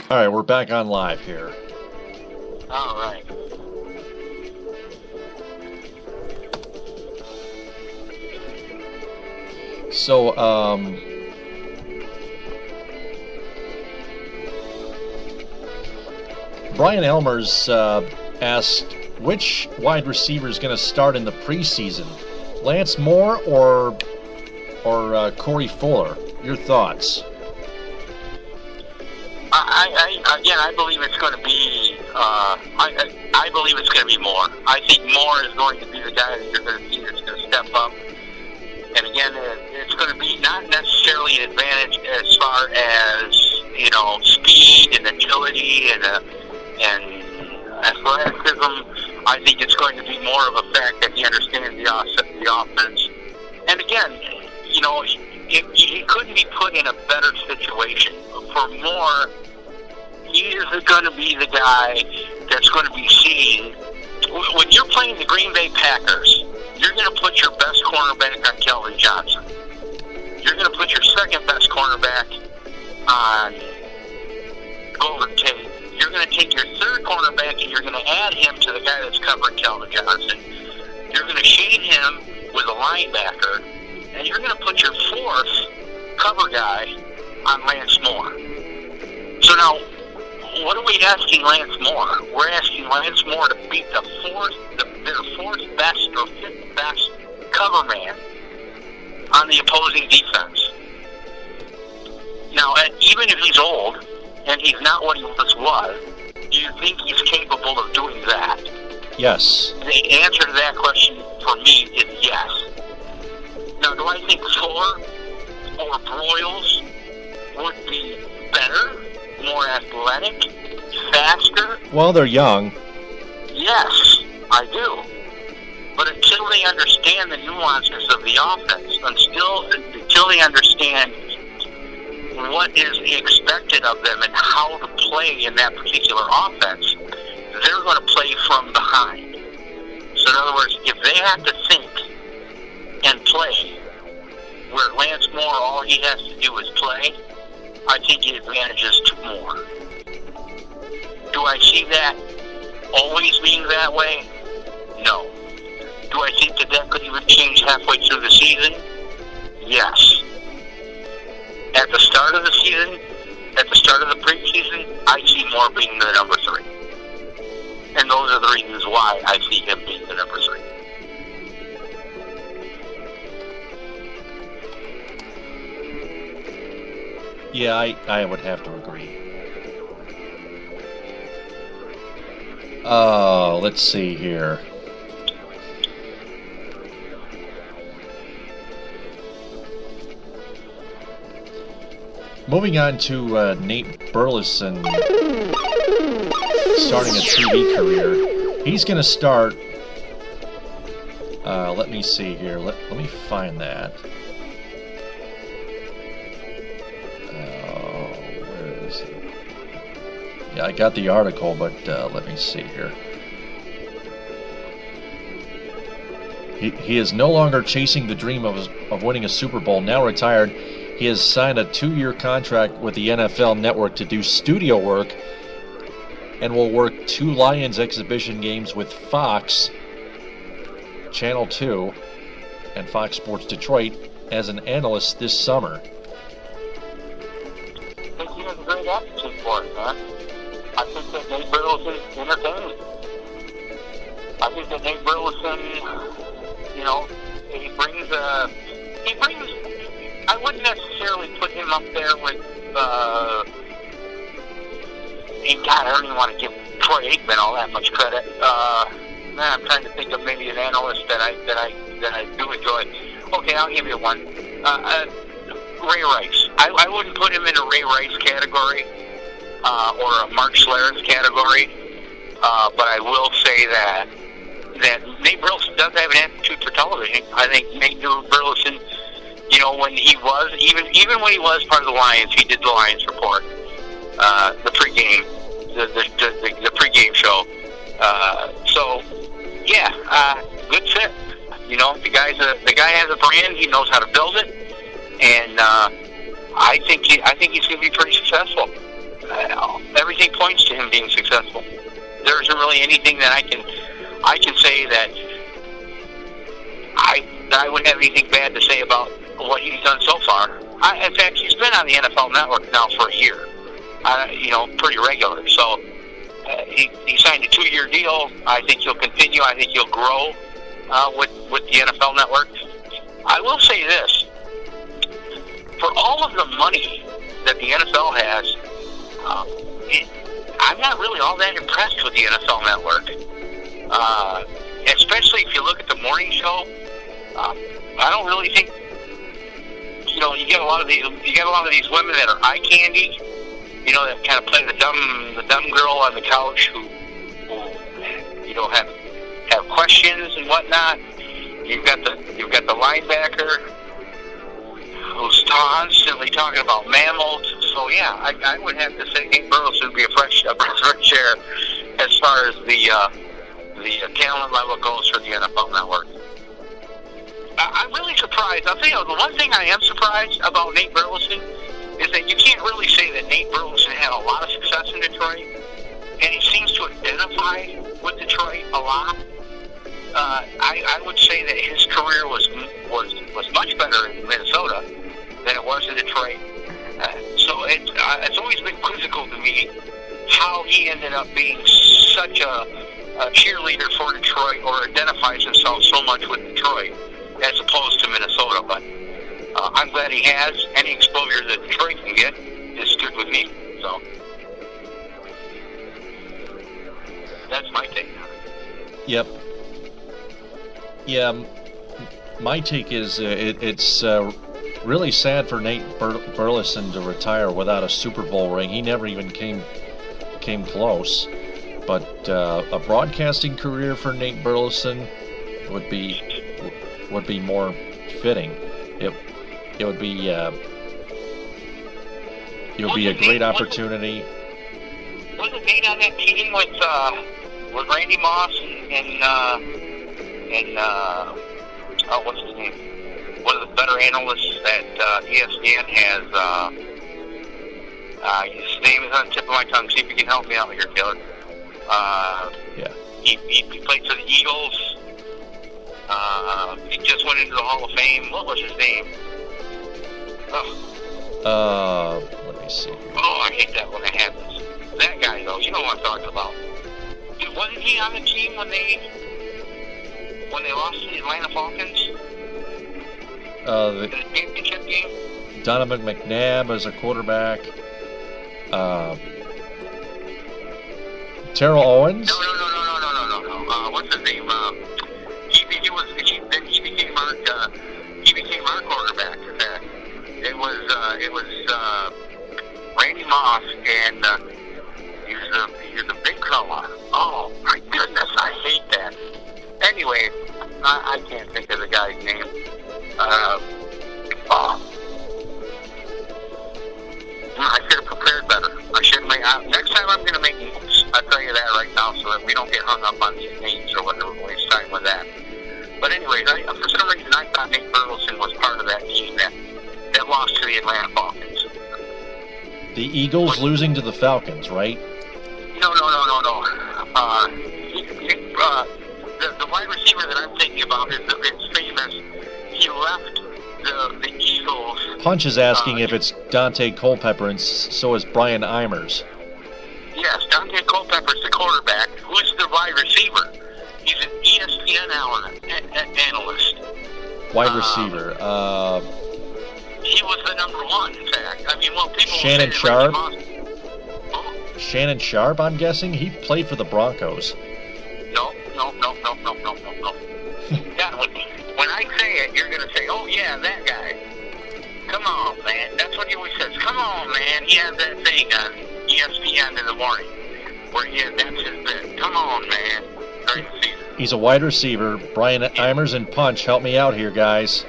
All right, we're back on live here. All right. So, Brian Elmers asked which wide receiver is going to start in the preseason, Lance Moore or Corey Fuller. Your thoughts? I believe it's going to be. I believe it's going to be Moore. I think Moore is going to be the guy that you're going to see that's going to step up. And again, it's going to be not necessarily an advantage as far as speed and agility and athleticism. I think it's going to be more of a fact that he understands the offense. And again, he couldn't be put in a better situation. For Moore, he is going to be the guy that's going to be seen. When you're playing the Green Bay Packers, you're going to put your best cornerback on Calvin Johnson. You're going to put your second best cornerback on Golden Tate. You're going to take your third cornerback and you're going to add him to the guy that's covering Calvin Johnson. You're going to shade him with a linebacker, and you're going to put your fourth cover guy on Lance Moore. So now, what are we asking Lance Moore? We're asking Lance Moore to beat their fourth best or fifth best cover man on the opposing defense. Now, even if he's old and he's not what he once was, do you think he's capable of doing that? Yes. The answer to that question for me is yes. Now, do I think Fuller or Broyles would be better, more athletic, faster? Well, they're young. Yes, I do. But until they understand the nuances of the offense, until they understand what is expected of them and how to play in that particular offense, they're going to play from behind. So in other words, if they have to think and play where Lance Moore, all he has to do is play, I think the advantage is to Moore. Do I see that always being that way? No. Do I think that could even change halfway through the season? Yes. At the start of the season, at the start of the preseason, I see Moore being the number 3. And those are the reasons why I see him being the number 3. Yeah, I would have to agree. Let's see here. Moving on to Nate Burleson starting a TV career. He's going to start. Let me see here. Let me find that. Where is it? Yeah, I got the article, but let me see here. He is no longer chasing the dream of winning a Super Bowl. Now retired, he has signed a 2-year contract with the NFL Network to do studio work and will work 2 Lions exhibition games with Fox, Channel 2, and Fox Sports Detroit as an analyst this summer. I think he has a great aptitude for it, man. I think that Nate Burleson is entertaining. I think that Nate Burleson, he brings, I wouldn't necessarily put him up there with, I don't even want to give Troy Aikman all that much credit. I'm trying to think of maybe an analyst that I do enjoy. Okay, I'll give you one. Ray Rice. I wouldn't put him in a Ray Rice category or a Mark Schlereth category, but I will say that Nate Burleson does have an aptitude for television. I think Nate Burleson, when he was, even when he was part of the Lions, he did the Lions Report, the pregame, the pregame show. Good fit. The guy has a brand. He knows how to build it, and I think he's going to be pretty successful. Everything points to him being successful. There isn't really anything that I can say that I would have anything bad to say about what he's done so far. In fact, he's been on the NFL Network now for a year, pretty regular. So he signed a 2-year deal. I think he'll continue. I think he'll grow with the NFL Network. I will say this. For all of the money that the NFL has, I'm not really all that impressed with the NFL Network. Especially if you look at the morning show. I don't really think, you get a lot of these women that are eye candy, that kind of play the dumb girl on the couch who have questions and whatnot. You've got the linebacker who's constantly talking about mammals. So yeah, I would have to say Nate Burleson would be a fresh air as far as the talent level goes for the NFL Network. I'm really surprised. I'll tell you, the one thing I am surprised about Nate Burleson is that you can't really say that Nate Burleson had a lot of success in Detroit, and he seems to identify with Detroit a lot. I would say that his career was much better in Minnesota than it was in Detroit. So it's always been quizzical to me how he ended up being such a cheerleader for Detroit, or identifies himself so much with Detroit as opposed to Minnesota. But I'm glad he has. Any exposure that Detroit can get is good with me. So that's my take on it. Yep. Yeah, my take is it's really sad for Nate Burleson to retire without a Super Bowl ring. He never even came close. But a broadcasting career for Nate Burleson would be more fitting. It would be a great opportunity. Wasn't Nate on that team with Randy Moss and what's his name? One of the better analysts that ESPN has. His name is on the tip of my tongue. See if you can help me out here, Taylor. Yeah. He played for the Eagles. He just went into the Hall of Fame. What was his name? Let me see. Oh, I hate that when it happens. That guy, though, you know what I'm talking about. Dude, wasn't he on the team when they lost to the Atlanta Falcons? In the championship game? Donovan McNabb as a quarterback. Terrell Owens? No. What's his name? He became our quarterback. It was Randy Moss, and he was a big fella. Oh my goodness, I hate that. Anyway, I can't think of the guy's name. I should have prepared better. Next time I'm going to make notes. I'll tell you that right now, so that we don't get hung up on these names or whatever. Waste time with that. But anyways, for some reason, I thought Nate Burleson was part of that team that lost to the Atlanta Falcons. The Eagles losing to the Falcons, right? No. The wide receiver that I'm thinking about is famous. He left the Eagles. Punch is asking if it's Dante Culpepper, and so is Brian Eimers. Yes, Dante Culpepper's the quarterback. Who's the wide receiver? He's an ESPN analyst. Wide receiver. He was the number one, in fact. I mean, well, people Shannon say Sharp? Shannon Sharp, I'm guessing? He played for the Broncos. No. When I say it, you're going to say, oh, yeah, that guy. Come on, man. That's what he always says. Come on, man. He has that thing on ESPN in the morning where that's his bit. Come on, man. During the season. He's a wide receiver. Brian Eimers and Punch, help me out here, guys.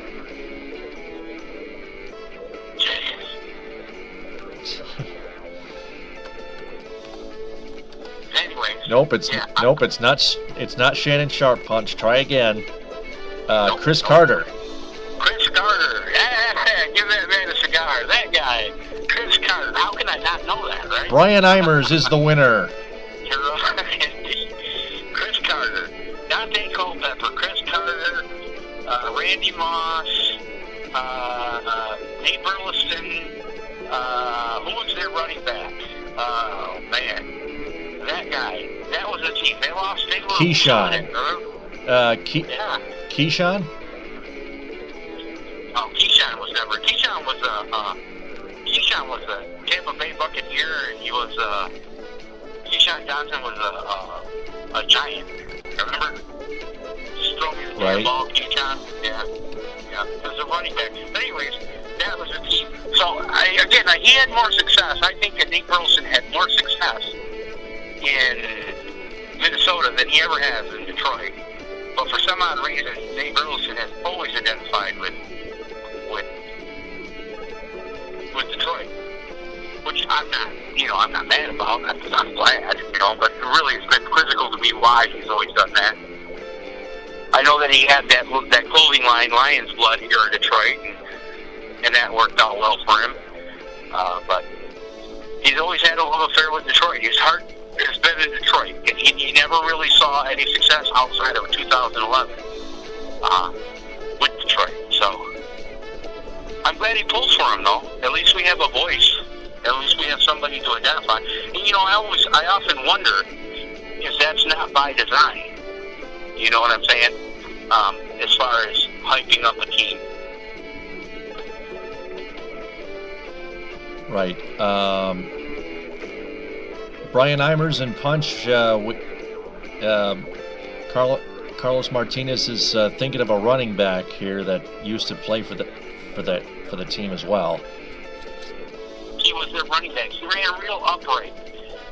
Anyways. Nope, it's not Shannon Sharp. Punch. Try again. Chris Carter. Chris Carter. Give that man a cigar. That guy. Chris Carter. How can I not know that, right? Brian Eimers is the winner. You're right. Chris Carter. Dante Culpepper. Chris Carter. Randy Moss. Nate Burleson. Who was their running back? Oh, man. That guy. That was the team. They lost. They were Keyshawn. Keyshawn? Oh, Keyshawn was never. Keyshawn was a Tampa Bay Buccaneer, and he was Keyshawn Johnson was a giant. Remember? Just throw me the damn ball, Keyshawn. Yeah. It was a running back. But anyways, that was the team. So he had more success. I think that Nate Burleson had more success in Minnesota than he ever has in Detroit. But for some odd reason, Nate Burleson has always identified with Detroit, which I'm not mad about. I'm glad, but really it's been quizzical to me why he's always done that. I know that he had that clothing line, Lion's Blood, here in Detroit, and that worked out well for him. But he's always had a love affair with Detroit. His heart has been in Detroit, and he never really saw any success outside of 2011 with Detroit. So I'm glad he pulls for him, though. At least we have a voice. At least we have somebody to identify. And I often wonder if that's not by design. You know what I'm saying? As far as hyping up a team. Right. Brian Eimers and Punch. Carlos Martinez is thinking of a running back here that used to play for the team as well. He was their running back. He ran real upright.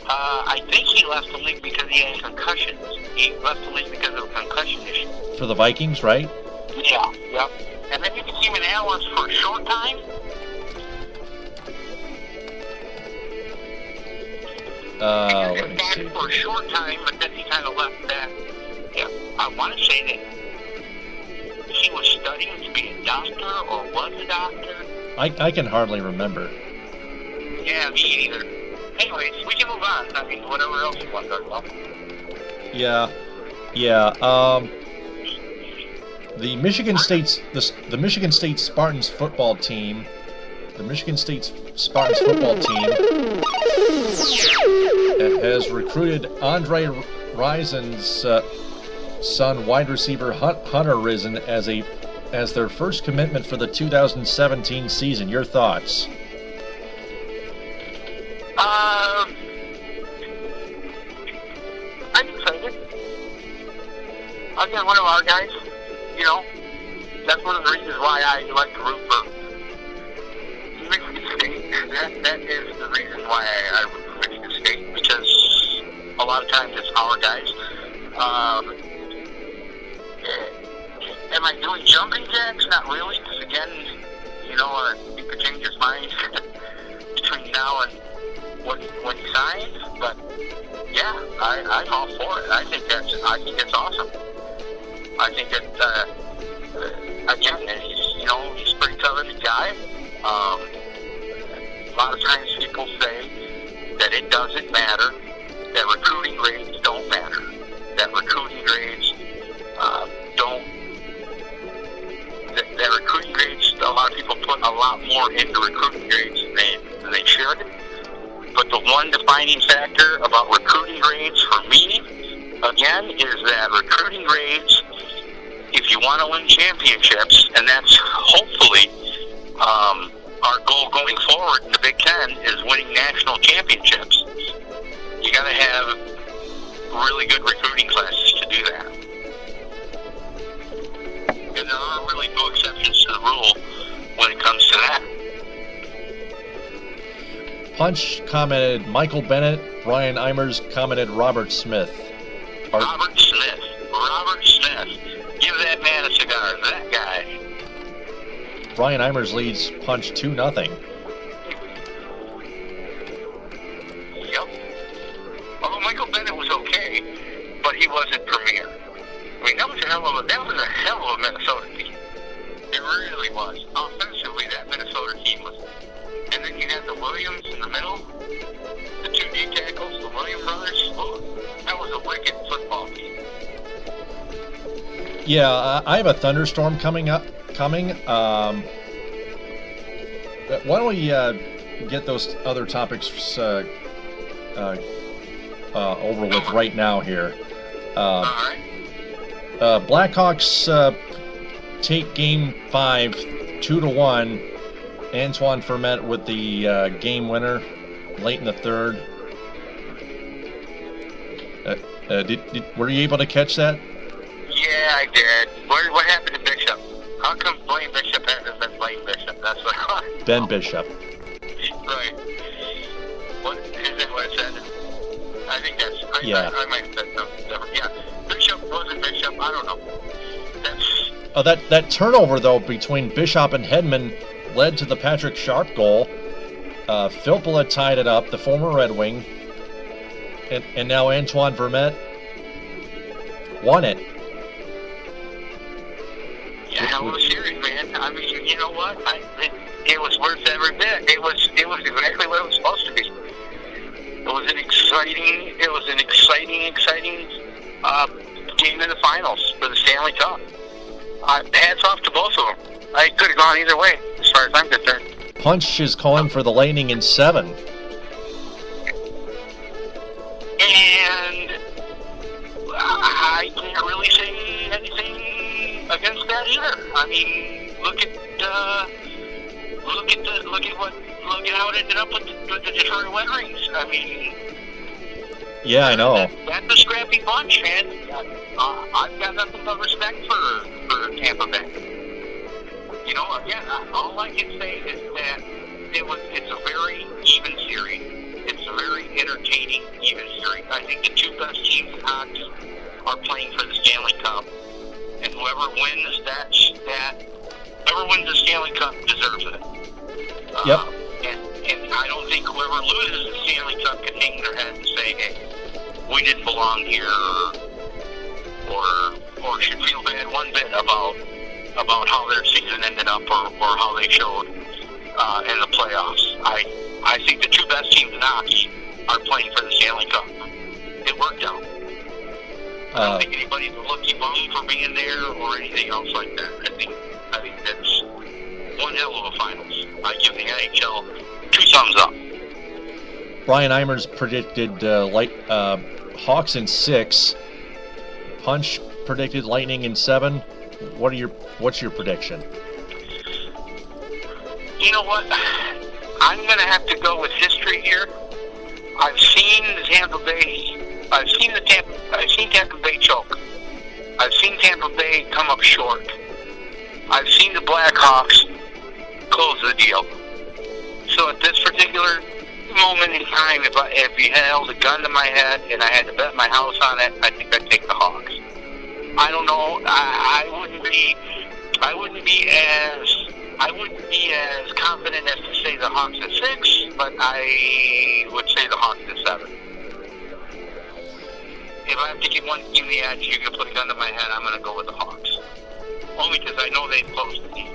I think he left the league because he had concussions. He left the league because of a concussion issue. For the Vikings, right? Yeah, yep. And then he became an analyst for a short time. Let me see. For a short time, but then he kind of left that. Yeah, I want to say that he was studying to be a doctor or was a doctor. I can hardly remember. Yeah, me either. Anyways, we can move on. I mean, whatever else you want to talk about. Yeah. The Michigan State Spartans football team the Michigan State Spartans football team has recruited Andre Rison's son, wide receiver Hunter Rison, as their first commitment for the 2017 season. Your thoughts? I'm excited. Again, one of our guys, you know, that's one of the reasons why I like to root for Michigan State. That is the reason why I root for Michigan State, because a lot of times it's our guys. Am I doing jumping jacks? Not really, because again, you know, he could change his mind between now and when he signs. But yeah, I'm all for it. I think it's awesome. I think that again, he's a pretty talented guy. A lot of times people say that it doesn't matter, that recruiting grades don't matter, that recruiting grades that recruiting grades, a lot of people put a lot more into recruiting grades than they should. But the one defining factor about recruiting grades for me, again, is that recruiting grades, if you want to win championships, and that's hopefully our goal going forward in the Big Ten, is winning national championships, you got to have really good recruiting classes to do that. And there are really no exceptions to the rule when it comes to that. Punch commented Michael Bennett. Ryan Eimers commented Robert Smith. Robert Smith. Give that man a cigar. That guy. Ryan Eimers leads Punch 2-0. Yep. Although Michael Bennett was okay, but he wasn't premier. I mean, that was a hell of a Minnesota team. It really was. Offensively, that Minnesota team was. And then you had the Williams in the middle, the two D tackles, the Williams brothers. Oh, that was a wicked football team. Yeah, I have a thunderstorm coming. Why don't we get those other topics over with right now here? All right. Blackhawks take Game 5 2-1. Antoine Vermette with the game winner late in the third. Were you able to catch that? Yeah, I did. What happened to Bishop? How come Blaine Bishop hasn't been Blaine Bishop? That's what I Ben Bishop. Right. What is that what it said? I think that's... Yeah. I might have said something different. Yeah. Bishop wasn't Bishop. I don't know. That turnover, though, between Bishop and Hedman led to the Patrick Sharp goal. Filppula tied it up, the former Red Wing. And now Antoine Vermette won it. Yeah, hell of a series, man. I mean, you know what? It was worth every bit. It was exactly what it was supposed to be. It was an exciting game in the finals for the Stanley Cup. Hats off to both of them. I could have gone either way, as far as I'm concerned. Punch is calling for the Lightning in 7. And I can't really say anything against that either. I mean, look at how it ended up with the Detroit Red Wings. I mean, yeah, I know. That's a scrappy bunch, man. I've got nothing but respect for Tampa Bay. You know, again, all I can say is that it's a very even series. It's a very entertaining, even series. I think the two best teams in hockey are playing for the Stanley Cup, and whoever wins whoever wins the Stanley Cup deserves it. Yep. And I don't think whoever loses the Stanley Cup can hang their head and say, "Hey, we didn't belong here," or should feel bad one bit about how their season ended up or how they showed in the playoffs. I think the two best teams in hockey are playing for the Stanley Cup. It worked out. I don't think anybody's a lucky bum for being there or anything else like that. I think that's one hell of a finals. I NHL. 2 thumbs up. Brian Eimers predicted Hawks in 6. Punch predicted Lightning in 7. What's your prediction? You know what? I'm going to have to go with history here. I've seen Tampa Bay choke. I've seen Tampa Bay come up short. I've seen the Blackhawks close the deal. So at this particular moment in time, if you held a gun to my head and I had to bet my house on it, I think I'd take the Hawks. I don't know. I wouldn't be as confident as to say the Hawks at 6, but I would say the Hawks at 7. If I have to give one team the edge, you're going to put a gun to my head, I'm going to go with the Hawks. Only because I know they've closed the deal.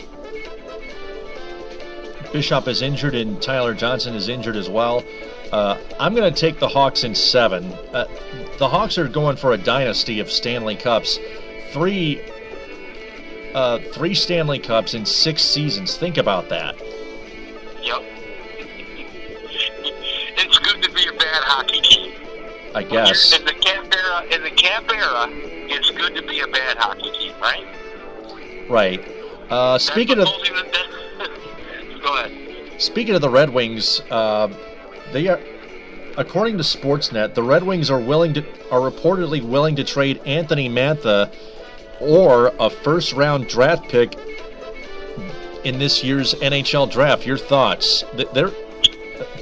Bishop is injured and Tyler Johnson is injured as well. I'm going to take the Hawks in 7. The Hawks are going for a dynasty of Stanley Cups. 3 Stanley Cups in 6 seasons. Think about that. Yep. It's good to be a bad hockey team. I guess. In the cap era, it's good to be a bad hockey team, right? Right. Speaking of... Go ahead. Speaking of the Red Wings, they are, according to Sportsnet, the Red Wings are reportedly willing to trade Anthony Mantha or a first-round draft pick in this year's NHL draft. Your thoughts?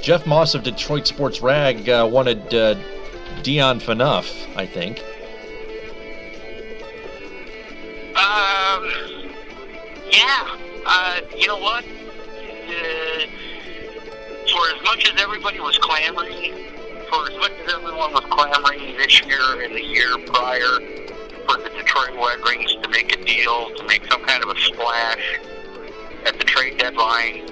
Jeff Moss of Detroit Sports Rag wanted Dion Phaneuf, I think. Yeah. You know what? For as much as everybody was clamoring, this year and the year prior for the Detroit Red Wings to make a deal, to make some kind of a splash at the trade deadline,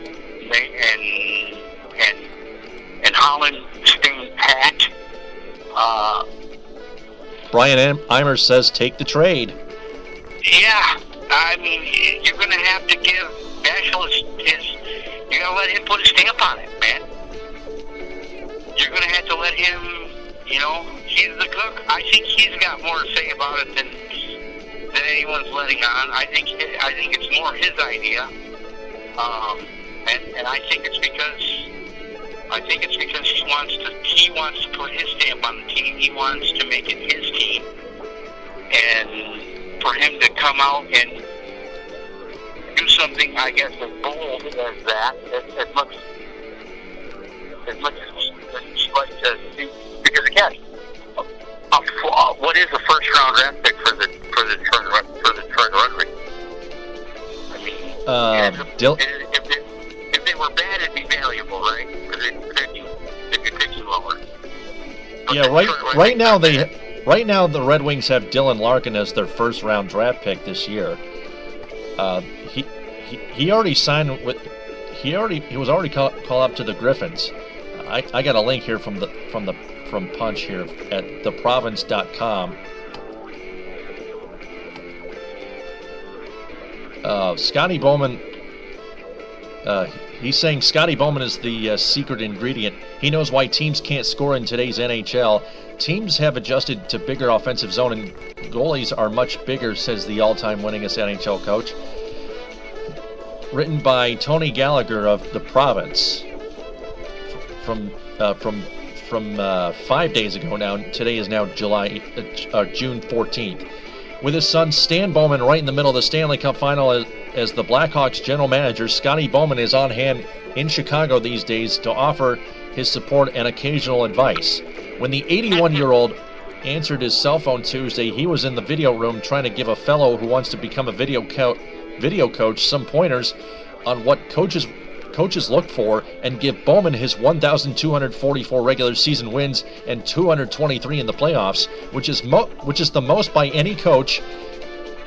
and Holland staying pat. Brian Eimers says take the trade. Yeah, I mean, you're going to have to give Bashel you got to let him put a stamp on it, man. You're going to have to let him, he's the cook. I think he's got more to say about it than anyone's letting on. I think it's more his idea, and I think it's because he wants to put his stamp on the team. He wants to make it his team, and for him to come out and do something, I guess, as bold as that, as much as you like to see, because again, what is a first-round draft pick for the Detroit Red Wings? I mean, if they were bad, it'd be valuable, right? Because they'd be picking lower. But yeah, right now the Red Wings have Dylan Larkin as their first-round draft pick this year. He already signed with. He was already called up to the Griffins. I got a link here from Punch here at theprovince.com. Scotty Bowman. He's saying Scotty Bowman is the secret ingredient. He knows why teams can't score in today's NHL. Teams have adjusted to bigger offensive zone, and goalies are much bigger, says the all-time winningest NHL coach. Written by Tony Gallagher of The Province from 5 days ago now. Today is now June 14th. With his son Stan Bowman right in the middle of the Stanley Cup final as the Blackhawks general manager, Scotty Bowman is on hand in Chicago these days to offer his support and occasional advice. When the 81-year-old answered his cell phone Tuesday, he was in the video room trying to give a fellow who wants to become a video coach some pointers on what coaches look for, and give Bowman his 1,244 regular season wins and 223 in the playoffs, which is the most by any coach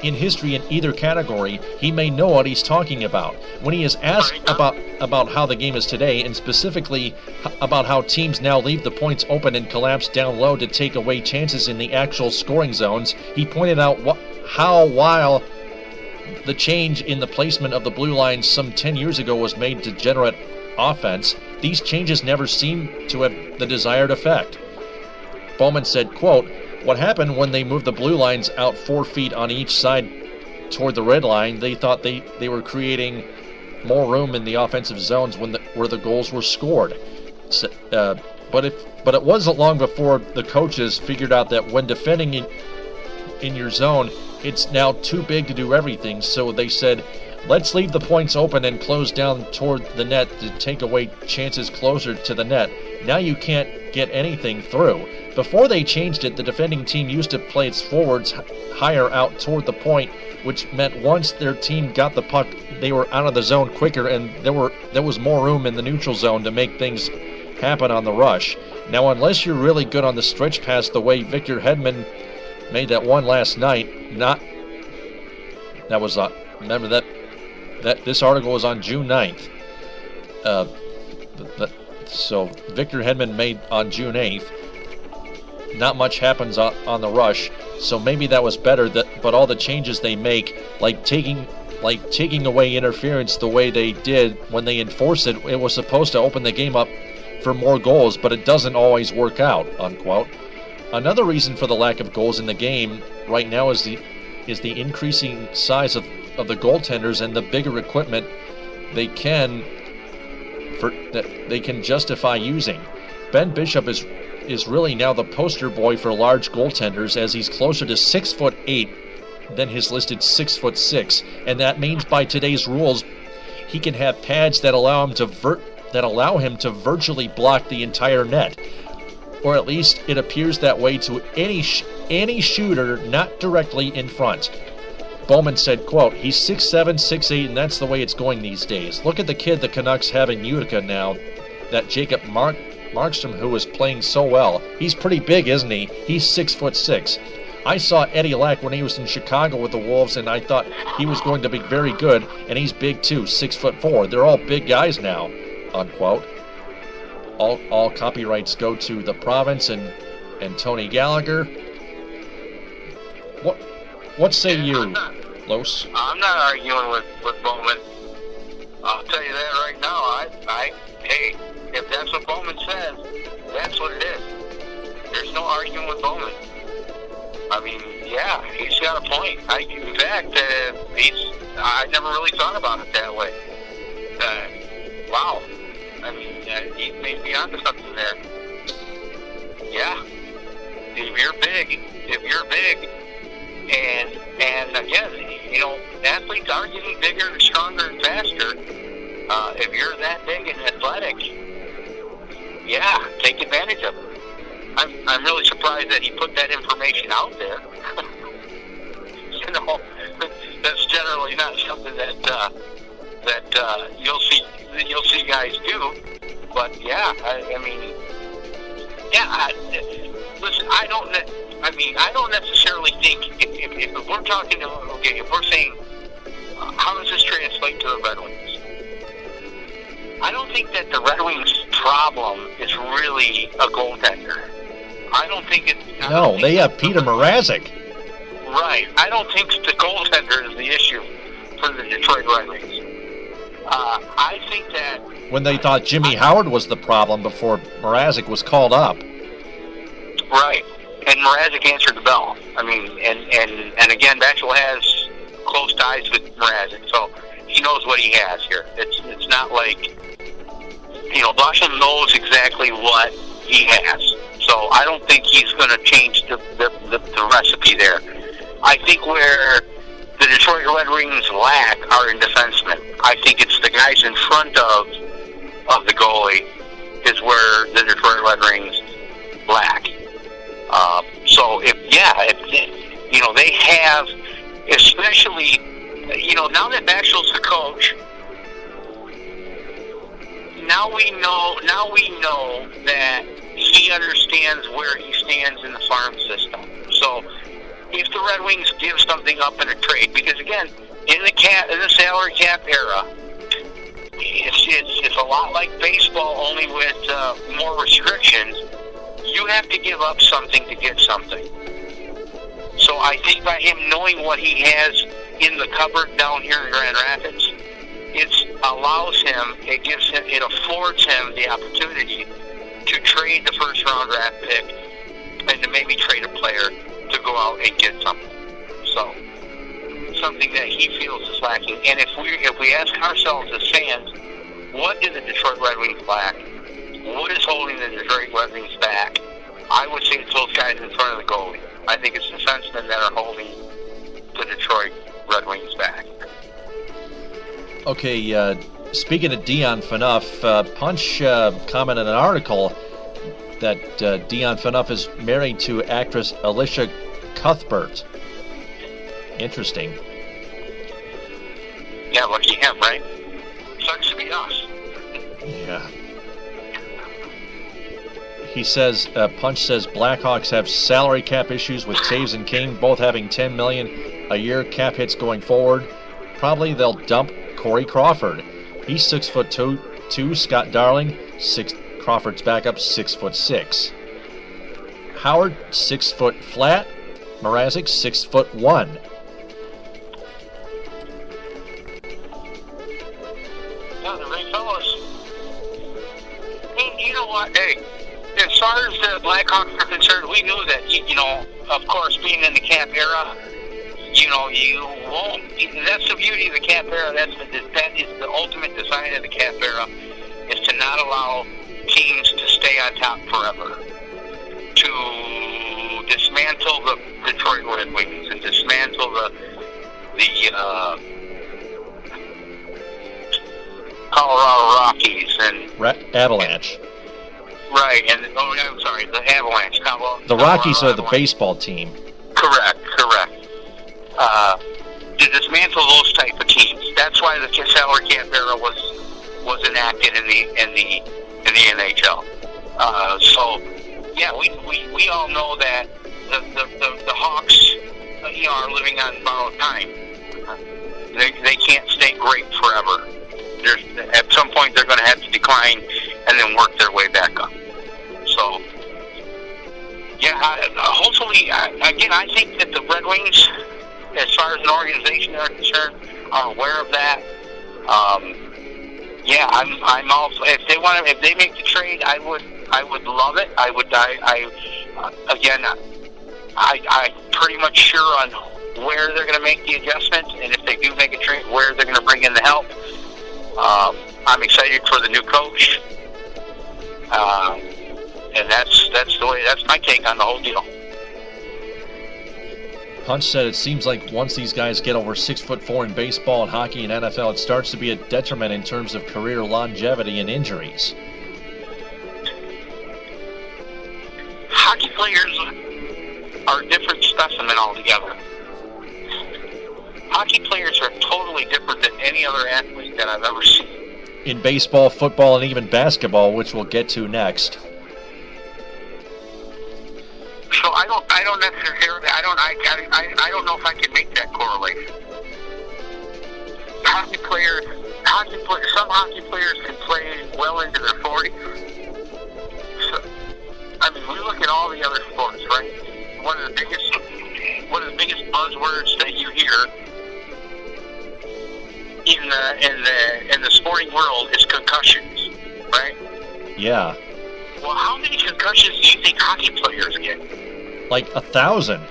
in history in either category. He may know what he's talking about. When he is asked about how the game is today, and specifically about how teams now leave the points open and collapse down low to take away chances in the actual scoring zones, he pointed out how while the change in the placement of the blue line some 10 years ago was made to generate offense, these changes never seem to have the desired effect. Bowman said, quote, "What happened when they moved the blue lines out 4 feet on each side toward the red line, they thought they were creating more room in the offensive zones where the goals were scored. But it wasn't long before the coaches figured out that when defending in your zone, it's now too big to do everything. So they said, let's leave the points open and close down toward the net to take away chances closer to the net. Now you can't get anything through." Before they changed it, the defending team used to play its forwards higher out toward the point, which meant once their team got the puck, they were out of the zone quicker, and there was more room in the neutral zone to make things happen on the rush. Now, unless you're really good on the stretch pass the way Victor Hedman made that one last night, remember that this article was on June 9th. So Victor Hedman made on June 8th. Not much happens on the rush, so maybe that was better. But all the changes they make, like taking away interference the way they did when they enforced it, it was supposed to open the game up for more goals, but it doesn't always work out, unquote. Another reason for the lack of goals in the game right now is the increasing size of the goaltenders and the bigger equipment they can justify using. Ben Bishop is really now the poster boy for large goaltenders, as he's closer to 6'8" than his listed 6'6", and that means by today's rules, he can have pads that allow him to virtually block the entire net, or at least it appears that way to any shooter not directly in front. Bowman said, quote, "He's 6'7", 6'8", and that's the way it's going these days. Look at the kid the Canucks have in Utica now, that Jacob Markstrom, who is playing so well. He's pretty big, isn't he? He's 6'6". I saw Eddie Lack when he was in Chicago with the Wolves, and I thought he was going to be very good, and he's big too, 6'4". They're all big guys now," unquote. All copyrights go to the province and Tony Gallagher. What say you, Los? I'm not arguing with Bowman. I'll tell you that right now. Hey, if that's what Bowman says, that's what it is. There's no arguing with Bowman. I mean, yeah, he's got a point. In fact, I never really thought about it that way. Wow. I mean, he may be onto something there. Yeah. If you're big, and again, you know, athletes are getting bigger and stronger and faster. If you're that big and athletic, yeah, take advantage of it. I'm really surprised that he put that information out there. You know, that's generally not something that you'll see guys do. But yeah, I mean, yeah. Listen, I don't necessarily think if we're talking, if we're saying how does this translate to the Red Wings? I don't think that the Red Wings' problem is really a goaltender. I don't think it's... No, they have Peter Mrazek. Right. I don't think the goaltender is the issue for the Detroit Red Wings. I think that... When they thought Jimmy Howard was the problem before Mrazek was called up. Right. And Mrazek answered the bell. I mean, and again, Batchel has close ties with Mrazek, so he knows what he has here. It's not like, you know, Batchel knows exactly what he has. So I don't think he's going to change the recipe there. I think where the Detroit Red Wings lack are in defensemen. I think it's the guys in front of the goalie is where the Detroit Red Wings lack. So if you know, they have, especially, you know, now that Batchel's the coach, now we know that he understands where he stands in the farm system. So if the Red Wings give something up in a trade, because again, in the salary cap era, it's a lot like baseball, only with more restrictions. You have to give up something to get something. So I think by him knowing what he has in the cupboard down here in Grand Rapids, it's a allows him, it affords him the opportunity to trade the first-round draft pick and to maybe trade a player to go out and get something. So, something that he feels is lacking. And if we ask ourselves as fans, what do the Detroit Red Wings lack? What is holding the Detroit Red Wings back? I would say it's those guys in front of the goalie. I think it's defensemen that are holding the Detroit Red Wings back. Okay, speaking of Dion Phaneuf, Punch commented in an article that Dion Phaneuf is married to actress Alicia Cuthbert. Interesting. Yeah, lucky him, right? Sucks to be us. Yeah. He says, Punch says Blackhawks have salary cap issues with Taves and King, both having $10 million a year cap hits going forward. Probably they'll dump Corey Crawford. He's 6'2". Scott Darling, Crawford's backup, 6'6". Howard, 6 foot flat. Mrazek, 6'1". Yeah, the big fellas. You know what? Hey, as far as the Blackhawks are concerned, we knew that. You know, of course, being in the cap era, you know, you won't. That's the beauty of the cap era. That is the ultimate design of the cap era, is to not allow teams to stay on top forever, to dismantle the Detroit Red Wings and dismantle the Colorado Rockies and Avalanche. Right, and I'm sorry, the Avalanche. The Rockies are the baseball team. Correct. To dismantle those type of teams. That's why the salary cap era was enacted in the NHL. So yeah, we all know that the Hawks, you know, are living on borrowed time. They can't stay great forever. At some point they're going to have to decline and then work their way back up. So yeah, hopefully, again, I think that the Red Wings, as far as an organization are concerned, are aware of that. Yeah, I'm all. If they make the trade, I would love it. I'm pretty much sure on where they're going to make the adjustment, and if they do make a trade, where they're going to bring in the help. I'm excited for the new coach, and that's my take on the whole deal. Punch said it seems like once these guys get over 6'4" in baseball and hockey and NFL, it starts to be a detriment in terms of career longevity and injuries. Hockey players are a different specimen altogether. Hockey players are totally different than any other athlete that I've ever seen. In baseball, football, and even basketball, which we'll get to next. So I don't necessarily, I don't know if I can make that correlation. Some hockey players can play well into their 40s. So, I mean, we look at all the other sports, right? One of the biggest buzzwords that you hear in the sporting world is concussions, right? Yeah. Well, how many concussions do you think hockey players get? Like 1,000.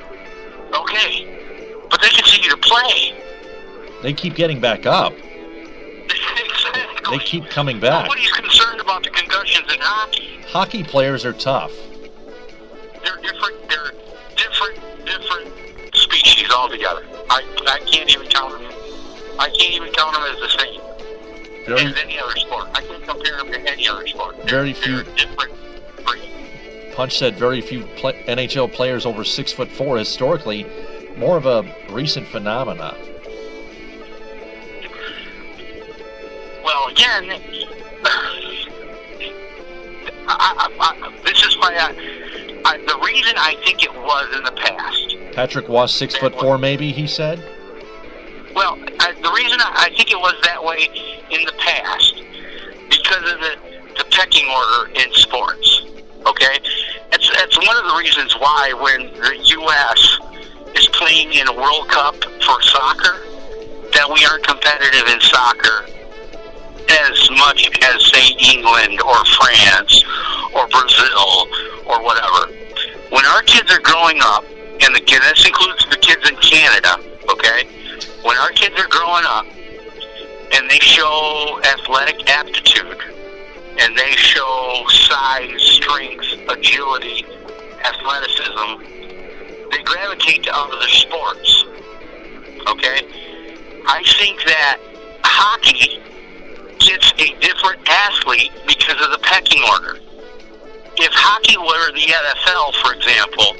Okay, but they continue to play. They keep getting back up. Exactly. They keep coming back. Nobody's concerned about the concussions in hockey. Hockey players are tough. They're different. They're different species altogether. I can't even count them. I can't even count them as the same as any other sport. I can't compare them to any other sport. They're different breeds. Punch said very few NHL players over 6'4" historically, more of a recent phenomena. Well, again, this is why the reason I think it was in the past. Patrick was 6'4", maybe, he said. Well, the reason I think it was that way in the past, because of the pecking order in sports. Okay, that's one of the reasons why when the U.S. is playing in a World Cup for soccer, that we aren't competitive in soccer much as, say, England or France or Brazil or whatever. When our kids are growing up, and this includes the kids in Canada, okay? When our kids are growing up and they show athletic aptitude and they show size, strength, agility, athleticism, they gravitate to other sports, okay? I think that hockey gets a different athlete because of the pecking order. If hockey were the NFL, for example,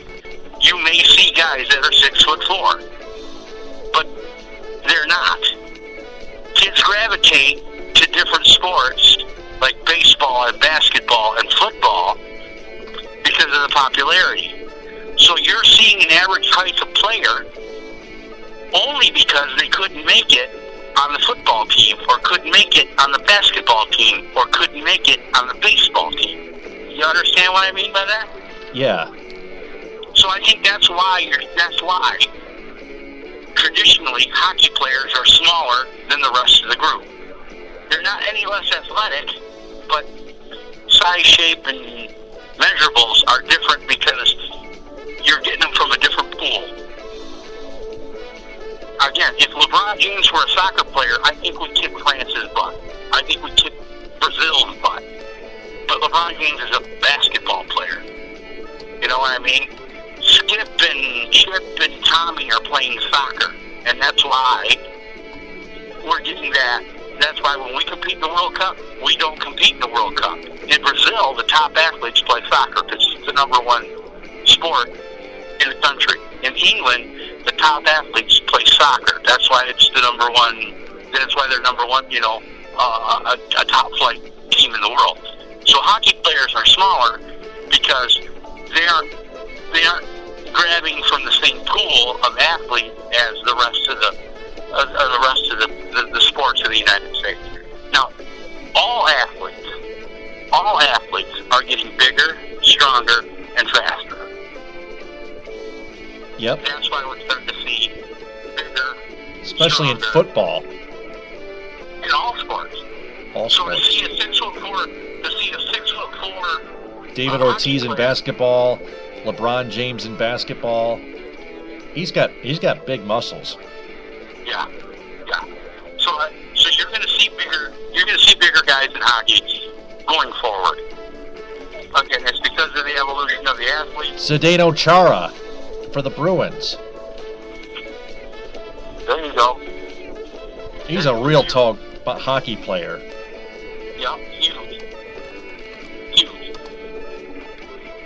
you may see guys that are 6'4", but they're not. Kids gravitate to different sports like baseball and basketball and football because of the popularity. So you're seeing an average height of player only because they couldn't make it on the football team, or couldn't make it on the basketball team, or couldn't make it on the baseball team. You understand what I mean by that? Yeah. So I think that's why traditionally hockey players are smaller than the rest of the group. They're not any less athletic, but size, shape, and measurables are different because you're getting them from a different pool. Again, if LeBron James were a soccer player, I think we'd kick France's butt. I think we'd kick Brazil's butt. But LeBron James is a basketball player. You know what I mean? Skip and Chip and Tommy are playing soccer. And that's why we're getting that. That's why when we compete in the World Cup, we don't compete in the World Cup. In Brazil, the top athletes play soccer because it's the number one sport in the country. In England, the top athletes play soccer. That's why it's the number one. That's why they're number one. You know, a top flight team in the world. So hockey players are smaller because they aren't grabbing from the same pool of athlete as the rest of the sports of the United States. Now, all athletes are getting bigger, stronger, and faster. Yep. That's why we're starting to see bigger, especially stronger, in football. In all sports. All so sports. to see a 6'4", David Ortiz in basketball, LeBron James in basketball. He's got big muscles. Yeah. So you're going to see bigger guys in hockey going forward. Again, it's because of the evolution of the athletes. Zdeno Chara for the Bruins. There you go. He's a real tall hockey player. Yeah, huge.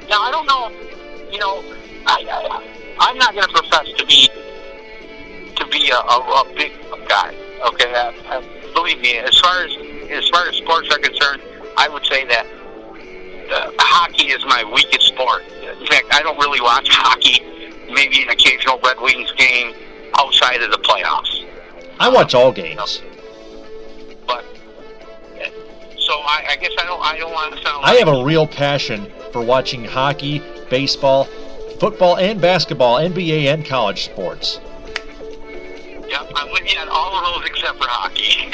Now, I don't know, you know, I'm not going to profess to be a big guy, okay? Believe me, as far as sports are concerned, I would say that hockey is my weakest sport. In fact, I don't really watch hockey, maybe an occasional Red Wings game outside of the playoffs. I watch all games. But, so I guess I don't want to sound I have a real passion for watching hockey, baseball, football, and basketball, NBA, and college sports. Yep, I'm with you on all of those except for hockey.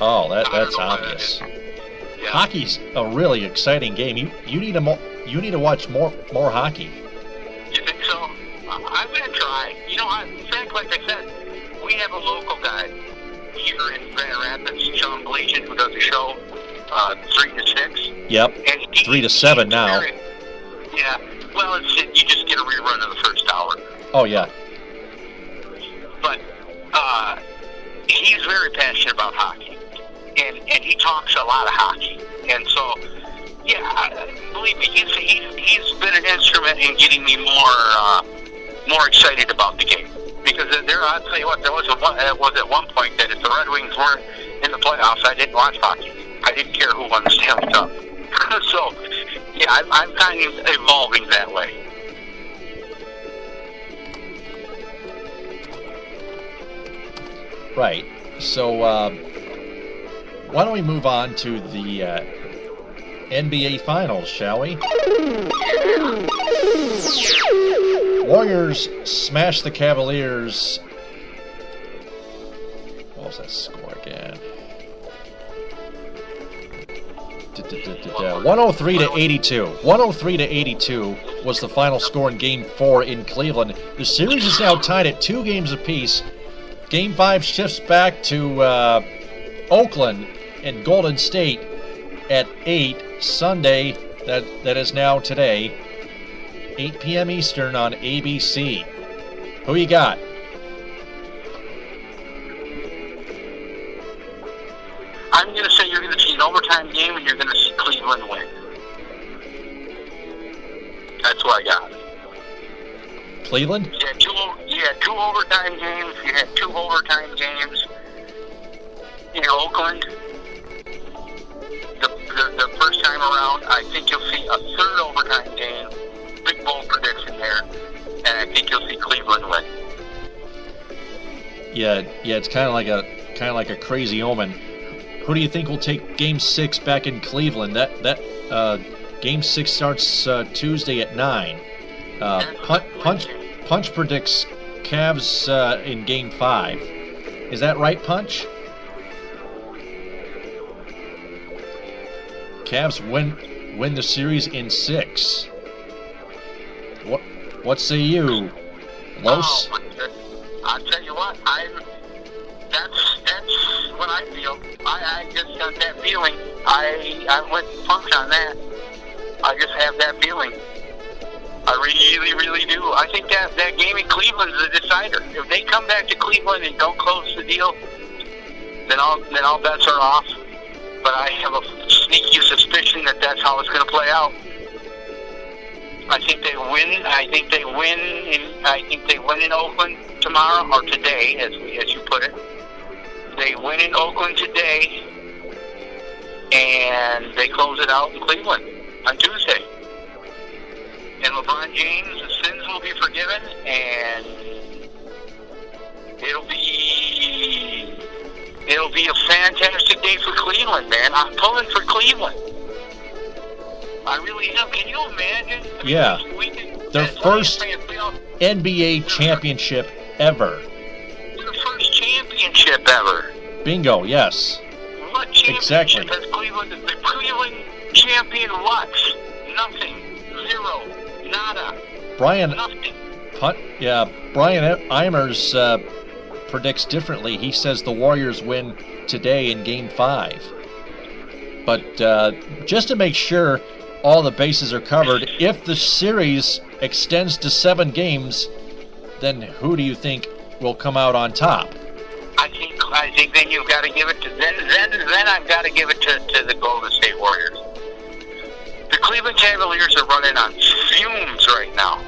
Oh, that's obvious. Yeah. Hockey's a really exciting game. You need to watch more hockey. You think so? I'm going to try. You know, Frank, like I said, we have a local guy here in Grand Rapids, Sean Bleachin, who does a show 3 to 6. Yep, and 3 to 7 now. Yeah, well, you just get a rerun of the first hour. Oh, yeah. But he's very passionate about hockey, and he talks a lot of hockey. And so, yeah, believe me, he's been an instrument in getting me more excited about the game. Because I'll tell you what, there was at one point that if the Red Wings weren't in the playoffs, I didn't watch hockey. I didn't care who won the Stanley Cup. So, yeah, I'm kind of evolving that way. Right. So, why don't we move on to the NBA Finals, shall we? Warriors smashed the Cavaliers. What was that score again? 103 to 82. 103 to 82 was the final score in Game 4 in Cleveland. The series is now tied at 2 games apiece. Game 5 shifts back to Oakland and Golden State at 8 Sunday. That is now today, 8 p.m. Eastern on ABC. Who you got? I'm going to say you're going to see an overtime game and you're going to see Cleveland win. That's what I got. Cleveland? You had two overtime games. You had 2 overtime games in Oakland. The first time around, I think you'll see a 3rd overtime game. Big bold prediction there, and I think you'll see Cleveland win. Yeah, it's kind of like a crazy omen. Who do you think will take Game 6 back in Cleveland? That Game 6 starts Tuesday at 9. Punch predicts Cavs in Game 5. Is that right, Punch? Cavs win the series in 6. What say you, Los? I'll tell you what, that's what I feel. I just got that feeling. I went Punch on that. I just have that feeling. I really, really do. I think that game in Cleveland is a decider. If they come back to Cleveland and don't close the deal, then all bets are off. But I have a sneaky suspicion that that's how it's going to play out. I think they win. I think they win in Oakland tomorrow, or today, as you put it. They win in Oakland today, and they close it out in Cleveland on Tuesday. And LeBron James' sins will be forgiven, and it'll be a fantastic day for Cleveland, man. I'm pulling for Cleveland. I really am. Can you imagine? Yeah. Their first NBA championship ever. Their first championship ever. Bingo, yes. What championship has Cleveland? The Cleveland champion what? Nothing. 0. Nada. Brian Nothing. Brian Eimers predicts differently. He says the Warriors win today in Game 5. But just to make sure all the bases are covered, if the series extends to 7 games, then who do you think will come out on top? I think then you've got to give it to then I've got to give it to the Golden State Warriors. The Cleveland Cavaliers are running on fumes right now.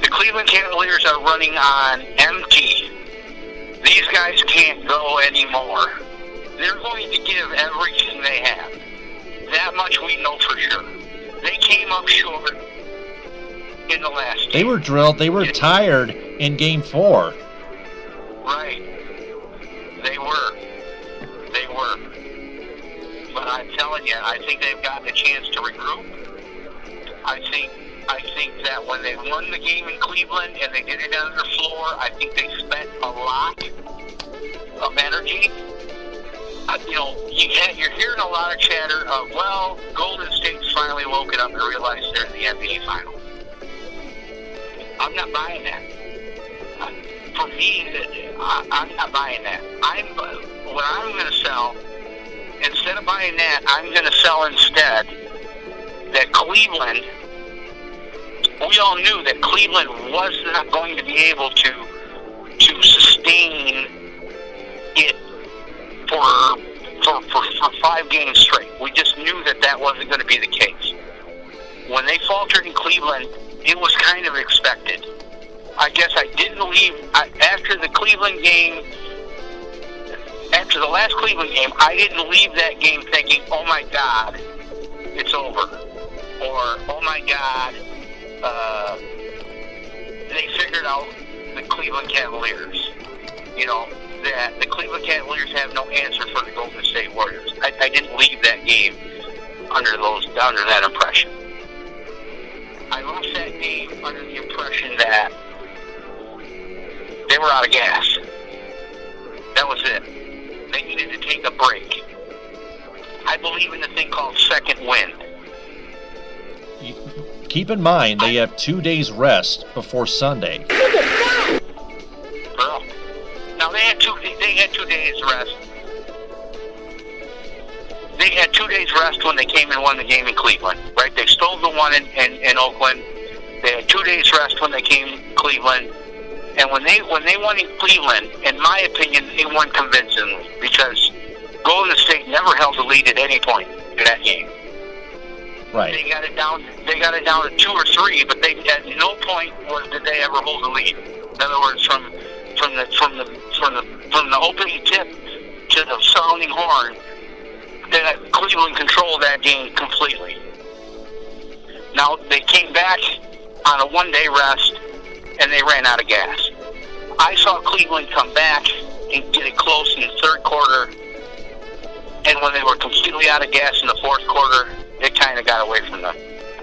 The Cleveland Cavaliers are running on empty. These guys can't go anymore. They're going to give everything they have. That much we know for sure. They came up short in the last game. They were drilled. They were tired in Game 4. Right. They were. But I'm telling you, I think they've gotten a chance to regroup. I think that when they won the game in Cleveland and they did it on their floor, I think they spent a lot of energy. You're hearing a lot of chatter of, well, Golden State's finally woken up and realized they're in the NBA final. I'm not buying that. For me, I'm not buying that. What I'm going to sell, instead of buying that, I'm going to sell instead that Cleveland, we all knew that Cleveland was not going to be able to sustain it for 5 games straight. We just knew that wasn't going to be the case. When they faltered in Cleveland, it was kind of expected. I guess I didn't leave after the Cleveland game. After the last Cleveland game, I didn't leave that game thinking, "Oh my God, it's over," or "Oh my God, they figured out the Cleveland Cavaliers." That the Cleveland Cavaliers have no answer for the Golden State Warriors. I didn't leave that game under that impression. I left that game under the impression that they were out of gas. That was it. They needed to take a break. I believe in the thing called second wind. Keep in mind, they have 2 days rest before Sunday. Well, now they had 2 days rest. They had 2 days rest when they came and won the game in Cleveland, right? They stole the one in Oakland. They had 2 days rest when they came to Cleveland. And when they won in Cleveland, in my opinion, they won convincingly because Golden State never held the lead at any point in that game. Right. They got it down to 2 or 3, but they at no point did they ever hold the lead. In other words, from the opening tip to the sounding horn, that Cleveland controlled that game completely. Now they came back on a 1-day rest and they ran out of gas. I saw Cleveland come back and get it close in the third quarter, and when they were completely out of gas in the fourth quarter, it kind of got away from them.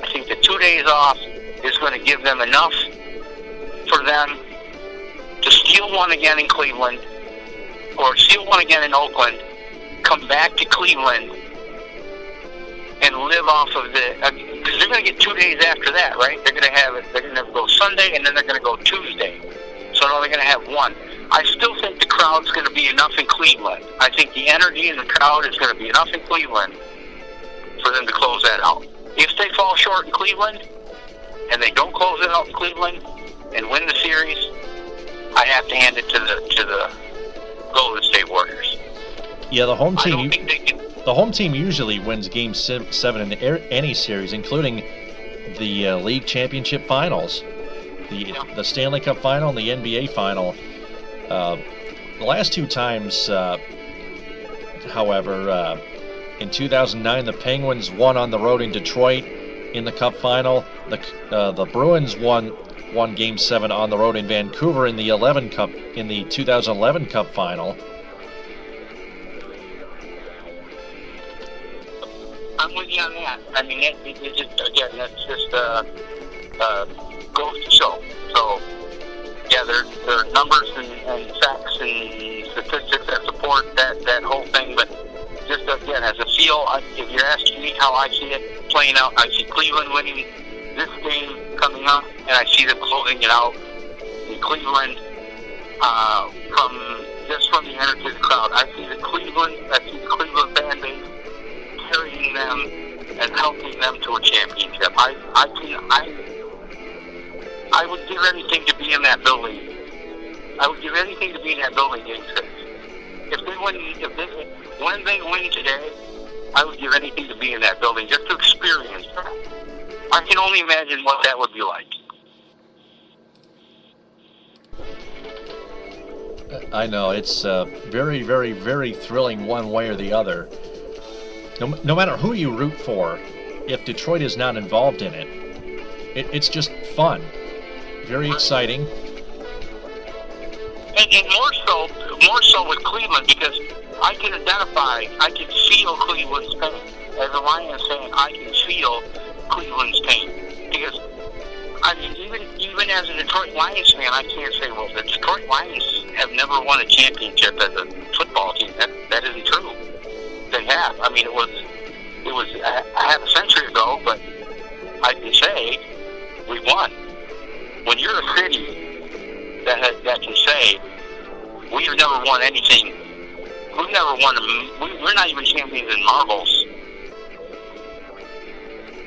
I think the 2 days off is going to give them enough for them to steal one again in Cleveland or steal one again in Oakland, come back to Cleveland, and live off of because they're going to get 2 days after that, right? They're going to go Sunday, and then they're going to go Tuesday. So now they're going to have one. I still think the crowd's going to be enough in Cleveland. I think the energy in the crowd is going to be enough in Cleveland for them to close that out. If they fall short in Cleveland, and they don't close it out in Cleveland and win the series, I have to hand it to the Golden State Warriors. Yeah, the home team. I don't think they can. The home team usually wins Game 7 in any series, including the league championship finals, the Stanley Cup final and the NBA final. The last 2 times, however, in 2009, the Penguins won on the road in Detroit in the Cup final. The Bruins won Game 7 on the road in Vancouver in the 2011 Cup final. I'm with you on that. I mean, that's just goes to show. So, yeah, there are numbers and facts and statistics that support that whole thing. But just again, as a feel, if you're asking me how I see it playing out, I see Cleveland winning this game coming up, and I see them closing it out in Cleveland from the energy of the crowd. I see the Cleveland fan base carrying them and helping them to a championship. I would give anything to be in that building. I would give anything to be in that building Game 6. When they win today, I would give anything to be in that building just to experience that. I can only imagine what that would be like. I know, it's very, very, very thrilling one way or the other. No matter who you root for, if Detroit is not involved in it, it's just fun. Very exciting. And more so with Cleveland, because I can feel Cleveland's pain. As a Lions fan, I can feel Cleveland's pain. Because, I mean, even as a Detroit Lions fan, I can't say, well, the Detroit Lions have never won a championship as a football team. That isn't true. They have. I mean, it was a half a century ago, but I can say we won. When you're a city that can say we've never won anything, we're not even champions in marbles.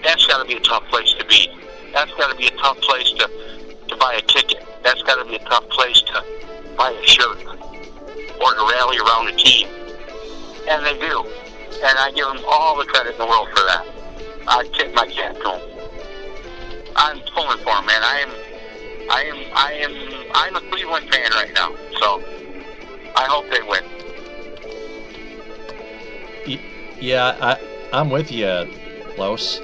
That's got to be a tough place to be. That's got to be a tough place to buy a ticket. That's got to be a tough place to buy a shirt or to rally around a team. And they do. And I give them all the credit in the world for that. I tip my cap to them. I'm pulling for them, man. I'm a Cleveland fan right now, so I hope they win. Yeah, I'm with you, Los.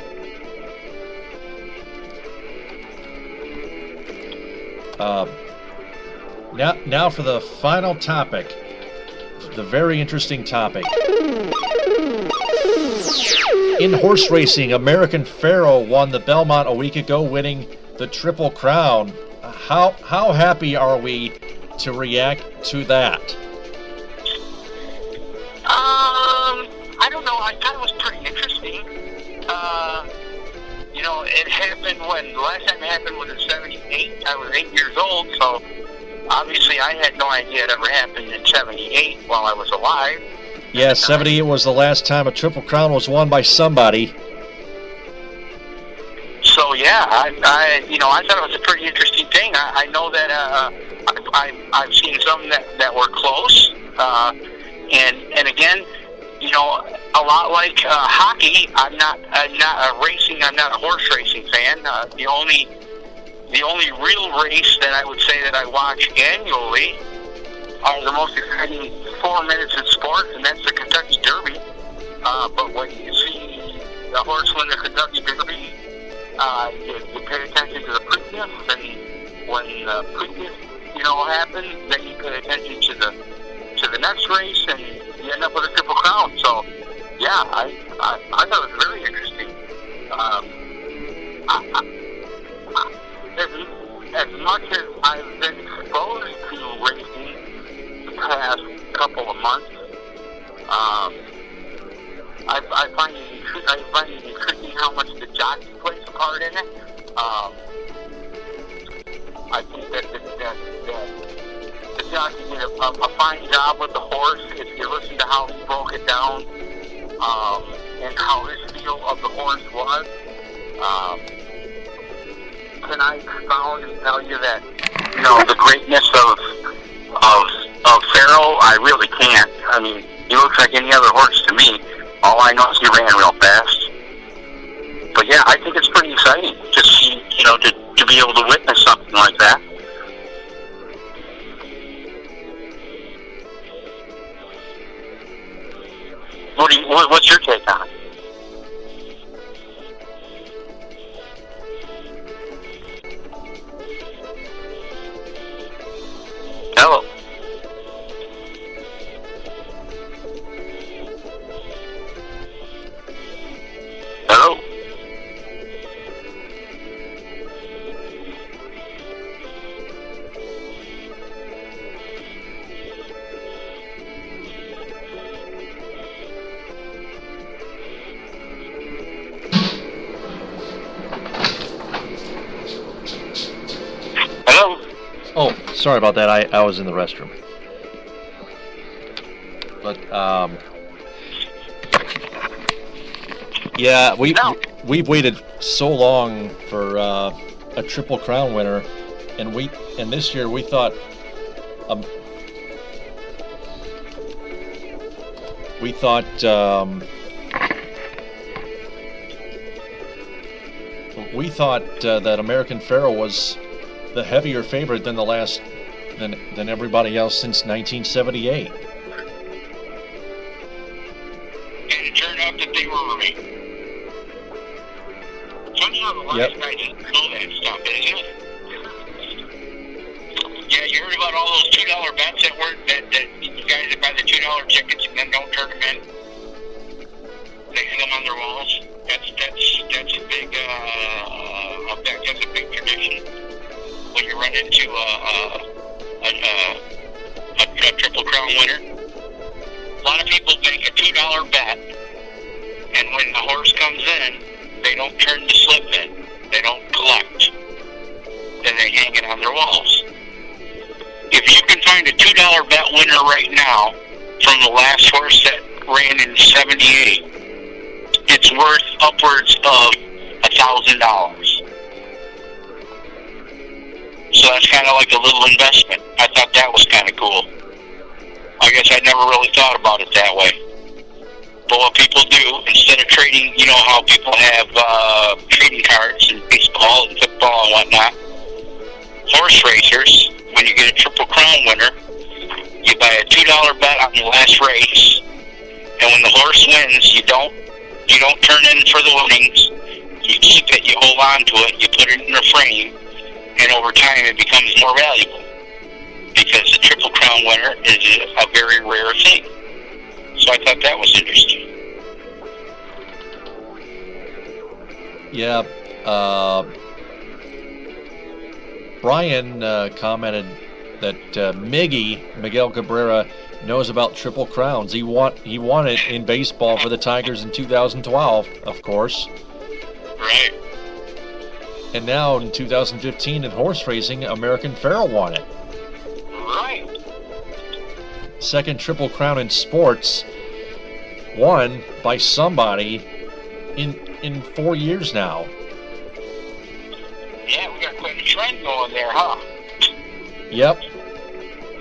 Now for the final topic, the very interesting topic. In horse racing, American Pharaoh won the Belmont a week ago, winning the Triple Crown. How happy are we to react to that? I don't know I thought it was pretty interesting. It happened the last time it happened was in 78. I was 8 years old, so obviously I had no idea it ever happened in 78 while I was alive. Yeah, 78 was the last time a Triple Crown was won by somebody. So yeah, I thought it was a pretty interesting thing. I know that I've seen some that were close, and again, a lot like hockey, I'm not a horse racing fan. The only real race that I would say that I watch annually are the most exciting 4 minutes in sports, and that's the Kentucky Derby. But when you see the horse win the Kentucky Derby, you pay attention to the Preakness, and when the Preakness, happens, then you pay attention to the next race, and you end up with a Triple Crown. So, yeah, I thought it was very interesting. As much as I've been exposed to racing the past couple of months, I find it intriguing how much the jockey plays a part in it. I think that the jockey did a fine job with the horse. If you listen to how he broke it down, and how his feel of the horse was, can I expound and tell you that, the greatness of Pharaoh? I really can't. I mean, he looks like any other horse to me. All I know is he ran real fast. But yeah, I think it's pretty exciting to see, to be able to witness something like that. What's your take on it? Hello. Hello. Hello. Oh, sorry about that. I was in the restroom. But yeah, we've waited so long for a Triple Crown winner, and this year we thought that American Pharaoh was the heavier favorite than than everybody else since 1978. And it turned out that they were right. Somehow the last guy didn't know that stuff, isn't it? Yeah, you heard about all those $2 bets that you guys that buy the $2 tickets and then don't turn them in. They hang them on their walls. That's a big that's a big tradition. When you run into a Triple Crown winner, a lot of people make a $2 bet, and when the horse comes in, they don't turn the slip in. They don't collect. Then they hang it on their walls. If you can find a $2 bet winner right now from the last horse that ran in 78, it's worth upwards of $1,000. So that's kind of like a little investment. I thought that was kind of cool. I guess I never really thought about it that way. But what people do, instead of trading, how people have trading cards in baseball and football and whatnot, horse racers, when you get a Triple Crown winner, you buy a $2 bet on the last race, and when the horse wins, you don't turn in for the winnings. You keep it, you hold on to it, you put it in a frame, and over time it becomes more valuable, because the Triple Crown winner is a very rare thing. So I thought that was interesting. Yeah, Brian commented that Miguel Cabrera knows about Triple Crowns. He won it in baseball for the Tigers in 2012, of course. Right. And now in 2015 in horse racing, American Pharaoh won it. Right. Second Triple Crown in sports, won by somebody in 4 years now. Yeah, we got quite a trend going there, huh? Yep.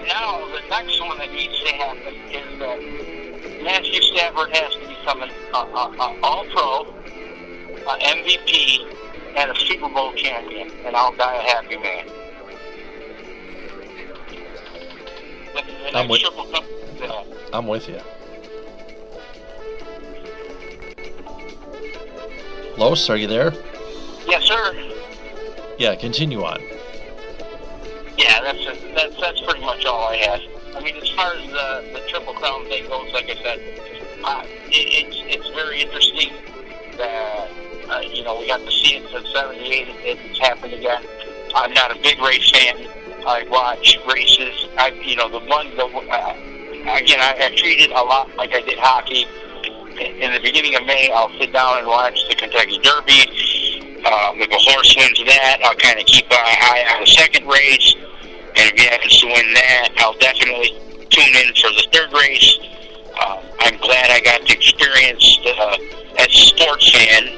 Now, the next one that needs to happen is that Matthew Stafford has to become an All-Pro, MVP, and a Super Bowl champion, and I'll die a happy man. I'm with you. Los, are you there? Yes, sir. Yeah, continue on. Yeah, that's pretty much all I had. I mean, as far as the Triple Crown thing goes, like I said, it's very interesting that we got to see it since '78. It's happened again. I'm not a big race fan. I watch races. I treat it a lot like I did hockey. In the beginning of May, I'll sit down and watch the Kentucky Derby. If a horse wins that, I'll kind of keep an eye on the second race. And if he happens to win that, I'll definitely tune in for the third race. I'm glad I got to experience as a sports fan,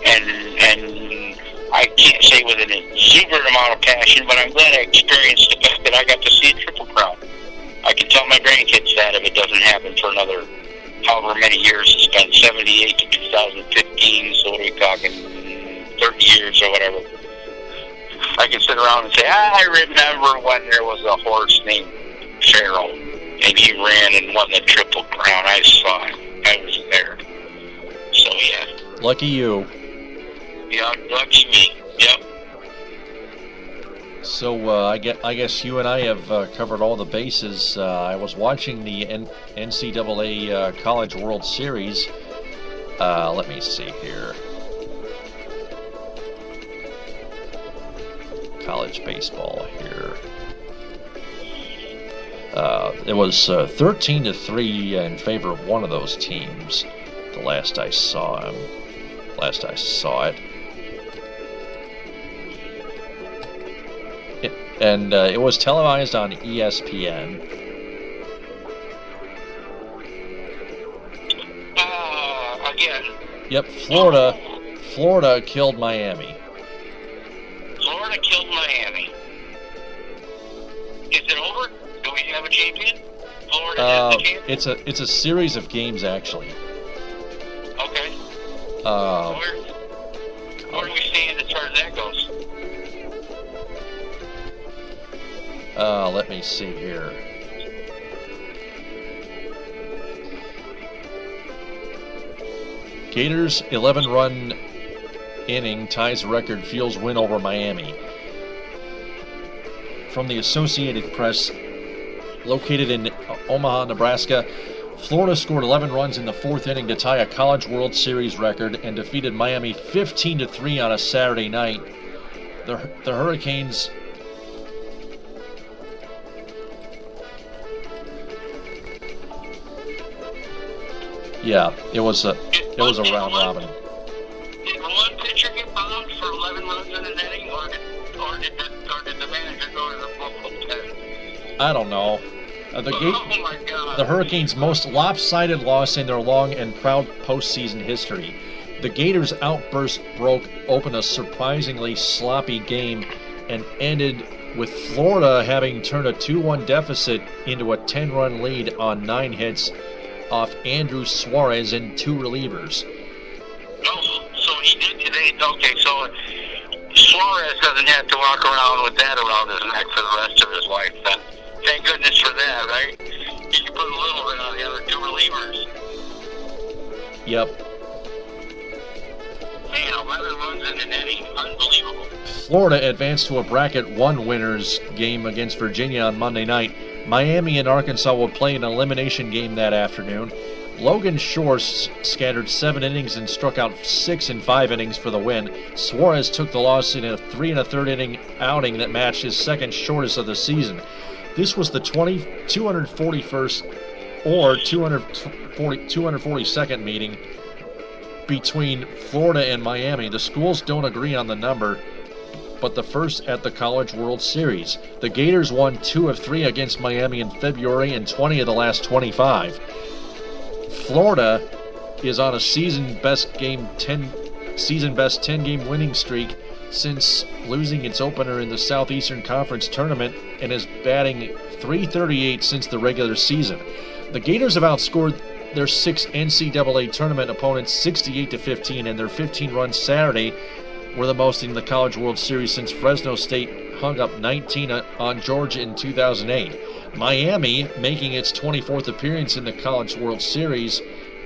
and I can't say with an exuberant amount of passion, but I'm glad I experienced the fact that I got to see a Triple Crown. I can tell my grandkids that if it doesn't happen for another however many years. It's been 78 to 2015, so what are we talking, 30 years or whatever. I can sit around and say, I remember when there was a horse named Pharaoh, and he ran and won the Triple Crown. I saw him. I was there. So, yeah. Lucky you. Yeah, lucky me. Yep. So, I guess you and I have covered all the bases. I was watching the NCAA College World Series. Let me see here. College baseball here. It was 13-3 in favor of one of those teams. The last I saw it. And it was televised on ESPN. Again. Yep, Florida killed Miami. Florida killed Miami. Is it over? Do we have a champion? Florida is the champion? It's a series of games, actually. Okay. Where do we stand as far as that goes? Let me see here. Gators' 11-run inning ties record Fields win over Miami. From the Associated Press, located in Omaha, Nebraska, Florida scored 11 runs in the fourth inning to tie a College World Series record and defeated Miami 15-3 on a Saturday night. The Hurricanes Yeah, it was a round robin. Did one pitcher get bombed for 11 runs in an inning, or did the manager go to the bullpen? I don't know. Oh my God. The Hurricanes' most lopsided loss in their long and proud postseason history. The Gators' outburst broke open a surprisingly sloppy game and ended with Florida having turned a 2-1 deficit into a 10-run lead on 9 hits off Andrew Suarez and 2 relievers. Oh, so he did today. Okay, so Suarez doesn't have to walk around with that around his neck for the rest of his life then. Thank goodness for that, right? You can put a little bit on the other 2 relievers. Yep. Man, 11 runs in an inning. Unbelievable. Florida advanced to a bracket 1 winners game against Virginia on Monday night. Miami and Arkansas will play an elimination game that afternoon. Logan Shore scattered 7 innings and struck out 6 in 5 innings for the win. Suarez took the loss in a 3 1/3 inning outing that matched his second shortest of the season. This was the 241st or 242nd meeting between Florida and Miami. The schools don't agree on the number, but the first at the College World Series. The Gators won 2 of 3 against Miami in February and 20 of the last 25. Florida is on a season best 10-game winning streak since losing its opener in the Southeastern Conference tournament and is batting .338 since the regular season. The Gators have outscored their 6 NCAA tournament opponents 68-15, and their 15 runs Saturday were the most in the College World Series since Fresno State hung up 19 on Georgia in 2008. Miami, making its 24th appearance in the College World Series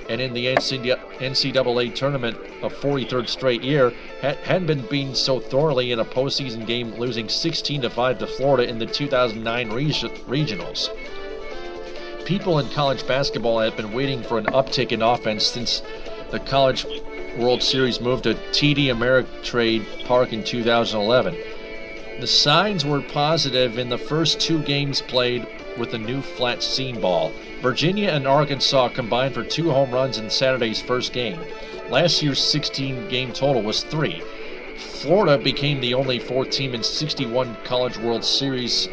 and in the NCAA tournament a 43rd straight year, hadn't been beaten so thoroughly in a postseason game, losing 16-5 to Florida in the 2009 regionals. People in college basketball have been waiting for an uptick in offense since the College World Series moved to TD Ameritrade Park in 2011. The signs were positive in the first 2 games played with the new flat seam ball. Virginia and Arkansas combined for 2 home runs in Saturday's first game. Last year's 16-game total was 3. Florida became the only 4th team in 61 College World Series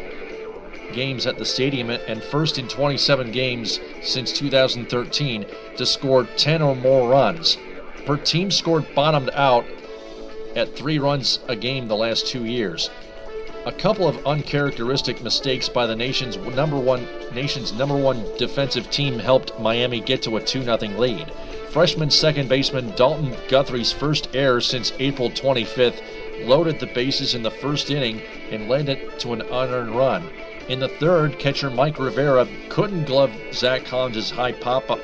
games at the stadium and first in 27 games since 2013 to score 10 or more runs. Per team scored bottomed out at 3 runs a game the last 2 years. A couple of uncharacteristic mistakes by the nation's number one defensive team helped Miami get to a 2-0 lead. Freshman second baseman Dalton Guthrie's first error since April 25th loaded the bases in the first inning and led it to an unearned run. In the third, catcher Mike Rivera couldn't glove Zach Collins' high pop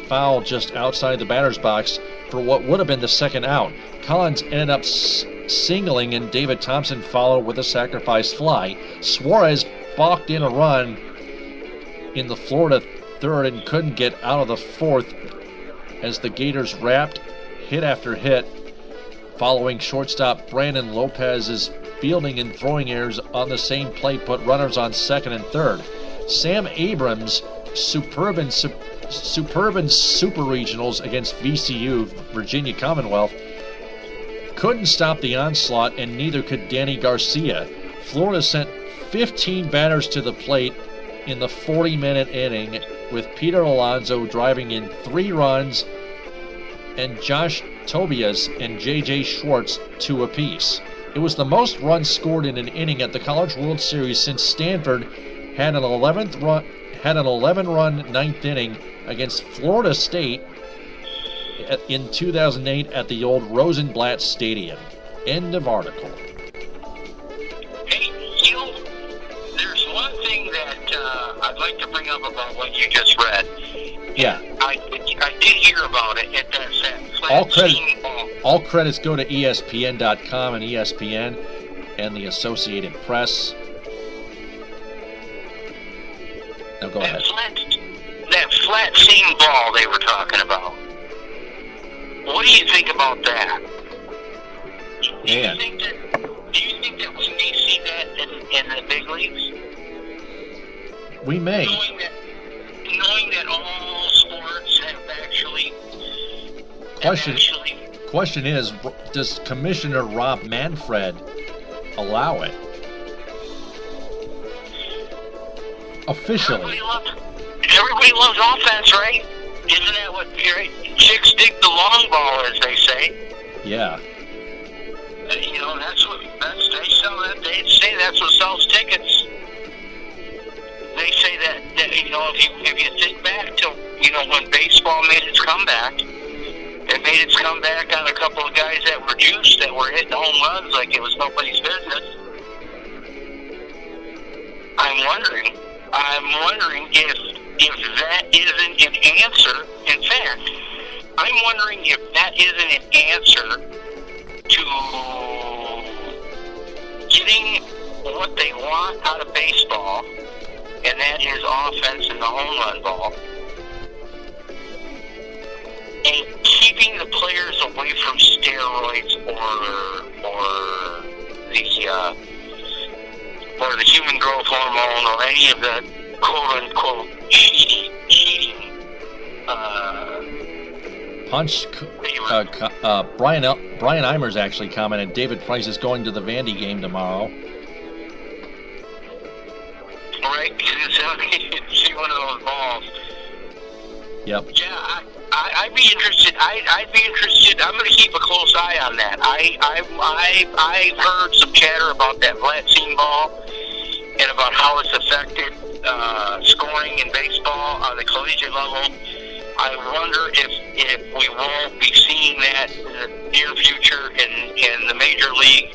foul just outside the batter's box for what would have been the second out. Collins ended up singling, and David Thompson followed with a sacrifice fly. Suarez balked in a run in the Florida third and couldn't get out of the fourth as the Gators wrapped hit after hit, following shortstop Brandon Lopez's fielding and throwing errors on the same play put runners on second and third. Sam Abrams' superb super regionals against VCU, Virginia Commonwealth, couldn't stop the onslaught, and neither could Danny Garcia. Florida sent 15 batters to the plate in the 40-minute inning, with Peter Alonso driving in 3 runs and Josh Tobias and J.J. Schwartz 2 apiece. It was the most runs scored in an inning at the College World Series since Stanford had an 11-run ninth inning against Florida State in 2008 at the old Rosenblatt Stadium. End of article. Hey, there's one thing that I'd like to bring up about what you just read. Yeah. I did hear about it. That's that flat seam ball. All credits go to ESPN.com and ESPN and the Associated Press. Now go ahead. That flat seam ball they were talking about. What do you think about that? Do you think that we may see that in the big leagues? We may. Knowing that all sports have actually... Question is, does Commissioner Rob Manfred allow it? Officially. Everybody loves offense, right? Isn't that what chicks dig the long ball, as they say? Yeah. That's what they sell. That they say that's what sells tickets. They say that if you think back to when baseball made its comeback, it made its comeback on a couple of guys that were juiced, that were hitting home runs like it was nobody's business. I'm wondering if that isn't an answer. In fact, I'm wondering if that isn't an answer to getting what they want out of baseball, and that is offense and the home run ball, and keeping the players away from steroids or the human growth hormone or any of the quote-unquote cheating Punch, Brian Eimers actually commented, David Price is going to the Vandy game tomorrow. Right, see one of those balls. Yep. Yeah, I'd be interested. I'd be interested. I'm going to keep a close eye on that. I've heard some chatter about that flat seam ball and about how it's affected scoring in baseball on the collegiate level. I wonder if we won't be seeing that in the near future in the major league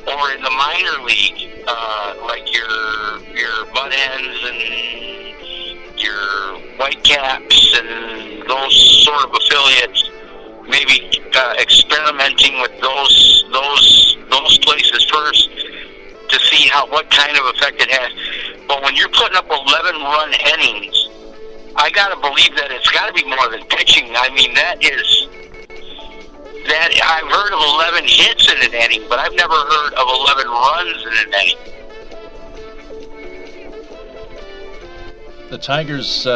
or in the minor league, like your butt ends and your Whitecaps and those sort of affiliates, maybe experimenting with those places first to see what kind of effect it has. But when you're putting up 11-run innings, I gotta believe that it's gotta be more than pitching. I mean, that I've heard of 11 hits in an inning, but I've never heard of 11 runs in an inning. The Tigers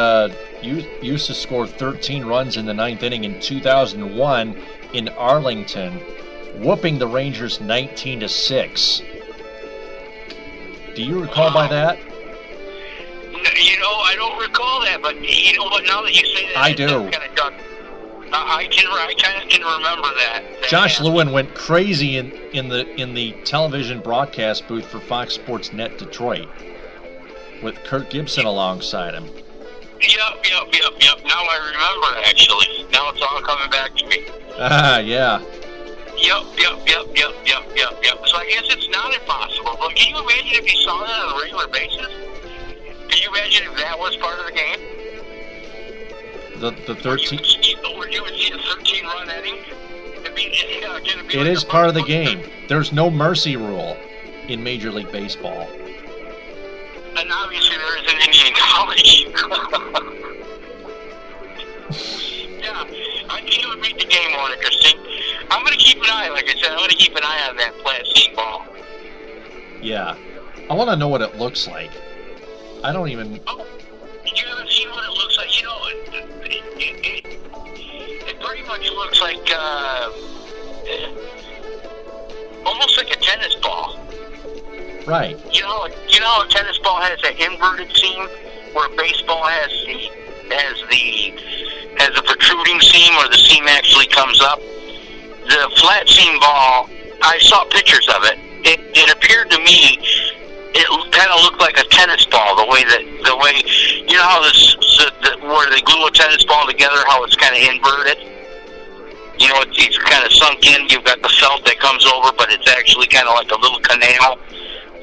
used to score 13 runs in the 9th inning in 2001 in Arlington, whooping the Rangers 19-6. Do you recall by that? You know, I don't recall that, but you know what? Now that you say that, I do. I kind of can remember that. Josh Lewin went crazy in the television broadcast booth for Fox Sports Net Detroit, with Kurt Gibson alongside him. Yep. Now I remember, actually. Now it's all coming back to me. Yeah. Yep. So I guess it's not impossible. But can you imagine if you saw that on a regular basis? Can you imagine if that was part of the game? The 13... You would see a 13-run inning? It is part of the game. There's no mercy rule in Major League Baseball. And obviously there isn't any in college. Yeah, I think it would make the game more interesting. I'm going to keep an eye, like I said, I'm going to keep an eye on that flat seam ball. Yeah. I want to know what it looks like. I don't even... Oh, you haven't seen what it looks like? You know, it pretty much looks like, almost like a tennis ball. Right. You know how a tennis ball has that inverted seam, where a baseball has a protruding seam, where the seam actually comes up. The flat seam ball, I saw pictures of it. It appeared to me, it kind of looked like a tennis ball. The way you know how where they glue a tennis ball together, how it's kind of inverted. You know, it's kind of sunk in. You've got the felt that comes over, but it's actually kind of like a little canal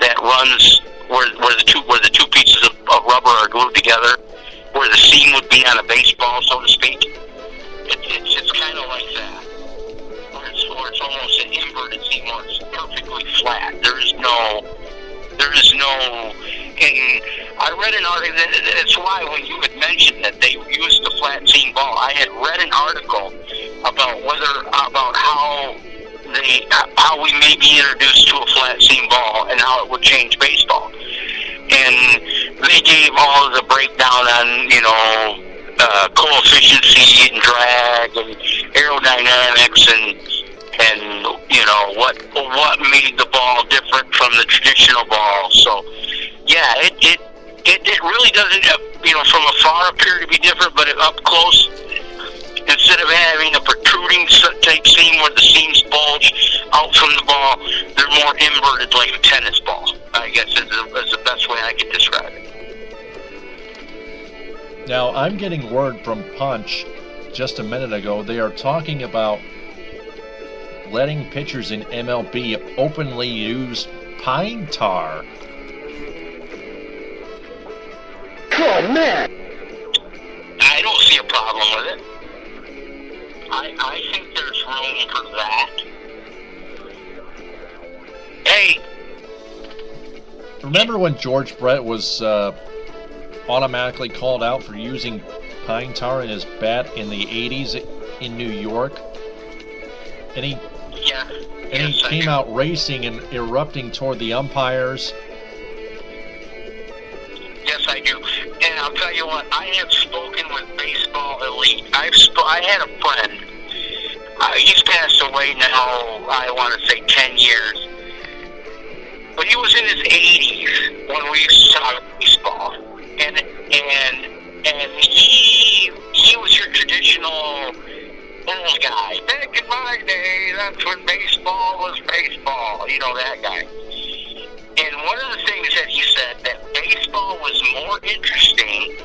that runs where the two pieces of rubber are glued together, where the seam would be on a baseball, so to speak. It's kind of like that, where it's almost an inverted seam, where it's perfectly flat. There is no. And I read an article. That's why when you had mentioned that they used the flat seam ball, I had read an article about how we may be introduced to a flat seam ball and how it would change baseball. And they gave all of the breakdown on, coefficiency and drag and aerodynamics and what made the ball different from the traditional ball. So yeah, it really doesn't, from afar appear to be different, but up close, instead of having a protruding type seam where the seams bulge out from the ball, they're more inverted like a tennis ball, I guess is the best way I could describe it. Now, I'm getting word from Punch just a minute ago. They are talking about letting pitchers in MLB openly use pine tar. Oh, man! I don't see a problem with it. I think there's room for that. Hey! Remember when George Brett was automatically called out for using pine tar in his bat in the 80s in New York? And he came out racing and erupting toward the umpires. Yes, I do. And I'll tell you what, I have spoken with baseball elite. I had a friend. He's passed away now, I want to say 10 years. But he was in his 80s when we used to talk baseball. And he was your traditional old guy. Back in my day, that's when baseball was baseball. You know, that guy. And one of the things that he said, that baseball was more interesting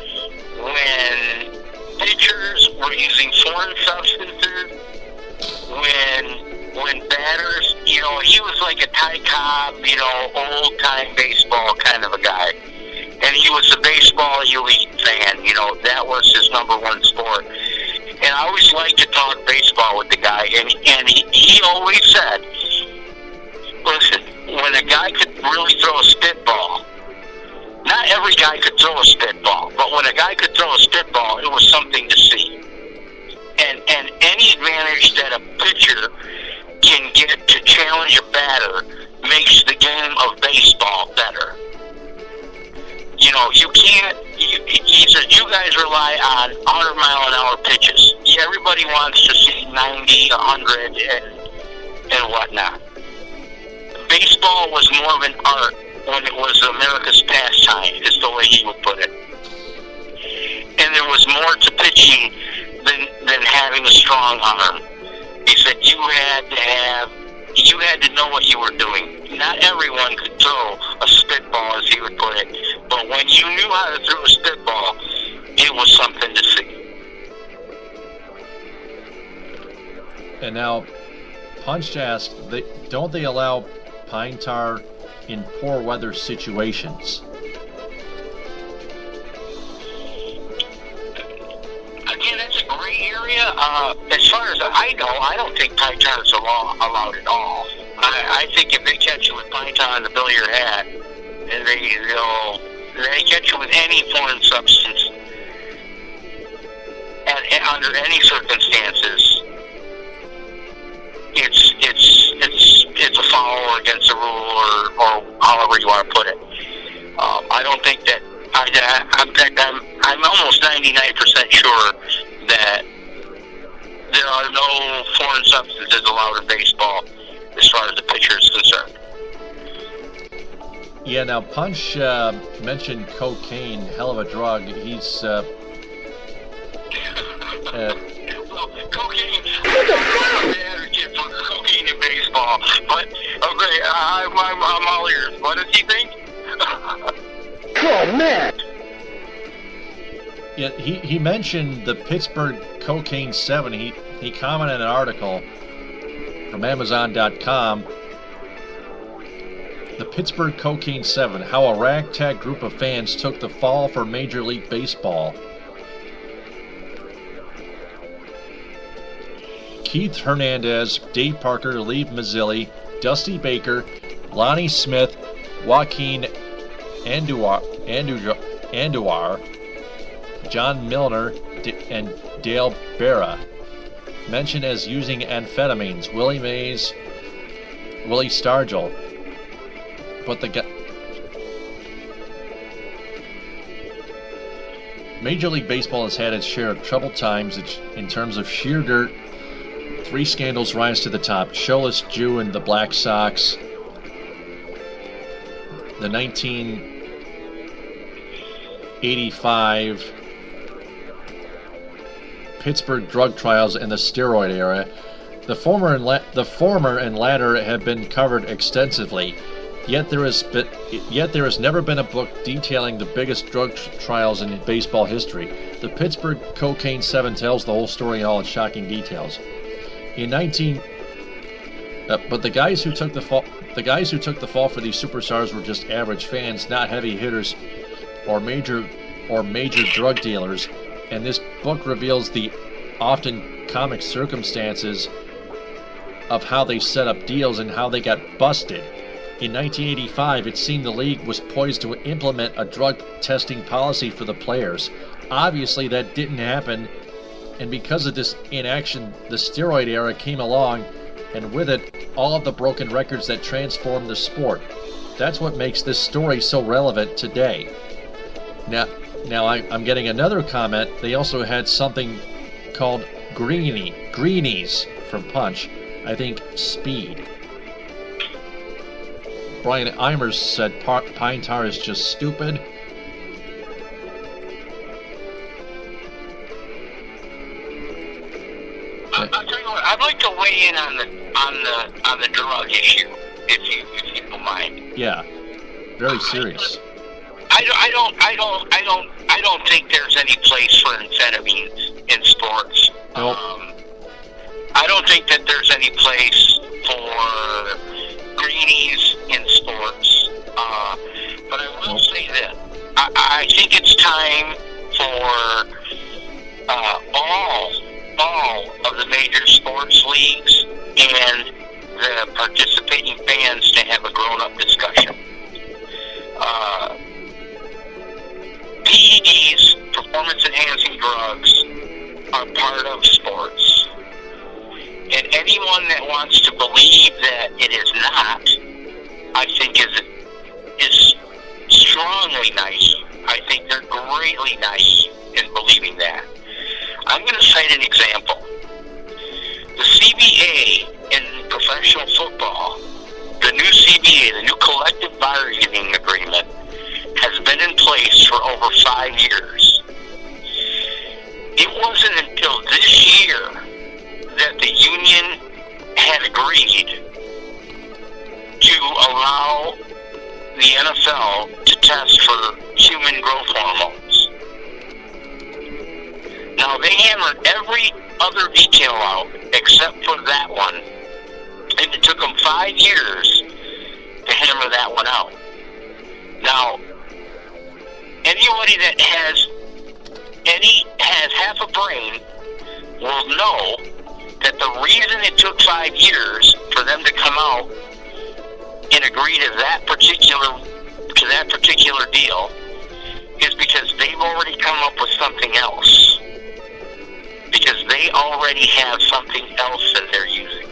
when pitchers were using foreign substances, when batters, you know, he was like a Ty Cobb, you know, old-time baseball kind of a guy. And he was a baseball elite fan, you know, that was his number one sport. And I always liked to talk baseball with the guy, and he always said, listen, when a guy could really throw a spitball, not every guy could throw a spitball, but when a guy could throw a spitball, it was something to see. And any advantage that a pitcher can get to challenge a batter makes the game of baseball better. You know, you can't, he says, you guys rely on 100-mile-an-hour pitches. Everybody wants to see 90, 100, and whatnot. Baseball was more of an art when it was America's pastime, is the way he would put it. And there was more to pitching than having a strong arm. He said you had to know what you were doing. Not everyone could throw a spitball, as he would put it, but when you knew how to throw a spitball, it was something to see. And now, Punch asked, don't they allow pine tar in poor weather situations? Again, that's a gray area. As far as I know, I don't think pine tar is allowed at all. I think if they catch you with pine tar on the bill of your hat, and they catch you with any foreign substance, and under any circumstances, it's a foul or against the rule, or however you want to put it. I don't think that. I'm almost 99% sure that there are no foreign substances allowed in baseball as far as the pitcher is concerned. Yeah, now Punch mentioned cocaine, hell of a drug. He's cocaine. I'm an advocate for cocaine in baseball, but okay, I'm all ears. What does he think? Oh, man! Yeah, he mentioned the Pittsburgh Cocaine 7. He commented in an article from Amazon.com. The Pittsburgh Cocaine 7, how a ragtag group of fans took the fall for Major League Baseball. Keith Hernandez, Dave Parker, Lee Mazzilli, Dusty Baker, Lonnie Smith, Joaquin Andujar, John Milner, and Dale Berra. Mentioned as using amphetamines, Willie Mays, Willie Stargell. But Major League Baseball has had its share of troubled times in terms of sheer dirt. 3 scandals rise to the top. Shoeless Jew and the Black Sox. The 1985 Pittsburgh drug trials and the steroid era. The former and latter have been covered extensively. Yet there has never been a book detailing the biggest drug trials in baseball history. The Pittsburgh Cocaine 7 tells the whole story in all its shocking details. But the guys who took the fall for these superstars were just average fans, not heavy hitters or major drug dealers. And this book reveals the often comic circumstances of how they set up deals and how they got busted. In 1985, it seemed the league was poised to implement a drug testing policy for the players. Obviously, that didn't happen, and because of this inaction, the steroid era came along, and with it, all of the broken records that transformed the sport. That's what makes this story so relevant today. Now I'm getting another comment. They also had something called greenies from Punch. I think speed. Brian Eimers said pine tar is just stupid. I'll tell you what, I'd like to weigh in on the drug issue, if you don't mind. Yeah, very serious. I don't think there's any place for amphetamines in sports. Nope. I don't think that there's any place for greenies in sports. But I will say this: I think it's time for all of the major sports leagues and the participating fans to have a grown-up discussion. PEDs, performance-enhancing drugs, are part of sports. And anyone that wants to believe that it is not, I think is strongly naive. I think they're greatly naive in believing that. I'm going to cite an example. The CBA in professional football, the new CBA, the new collective bargaining agreement, has been in place for over 5 years. It wasn't until this year that the union had agreed to allow the NFL to test for human growth hormones. Now, they hammered every other detail out except for that one, and it took them 5 years to hammer that one out. Now, anybody that has half a brain will know that the reason it took 5 years for them to come out and agree to that particular deal is because they've already come up with something else. Because they already have something else that they're using.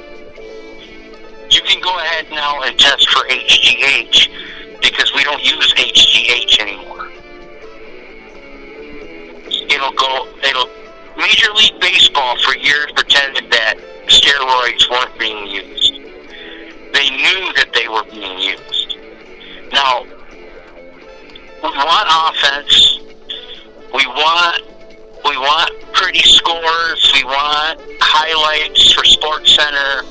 You can go ahead now and test for HGH because we don't use HGH anymore. Major League Baseball for years pretended that steroids weren't being used. They knew that they were being used. Now, we want offense. We want pretty scores. We want highlights for SportsCenter.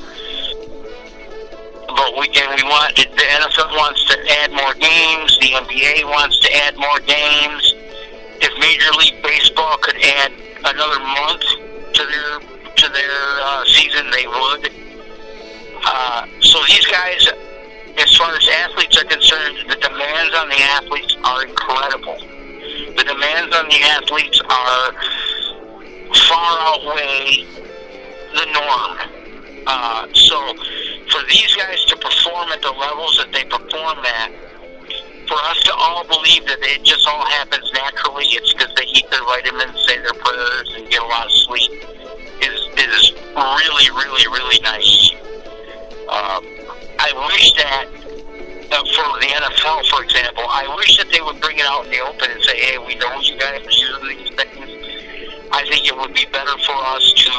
But the NFL wants to add more games. The NBA wants to add more games. If Major League Baseball could add another month to their season, they would. So these guys, as far as athletes are concerned, the demands on the athletes are incredible. The demands on the athletes are far outweigh the norm. So for these guys to perform at the levels that they perform at, for us to all believe that it just all happens naturally, it's because they eat their vitamins, say their prayers, and get a lot of sleep, is really, really, really naive. I wish that for the NFL, for example, I wish that they would bring it out in the open and say, hey, we know you guys are using these things. I think it would be better for us to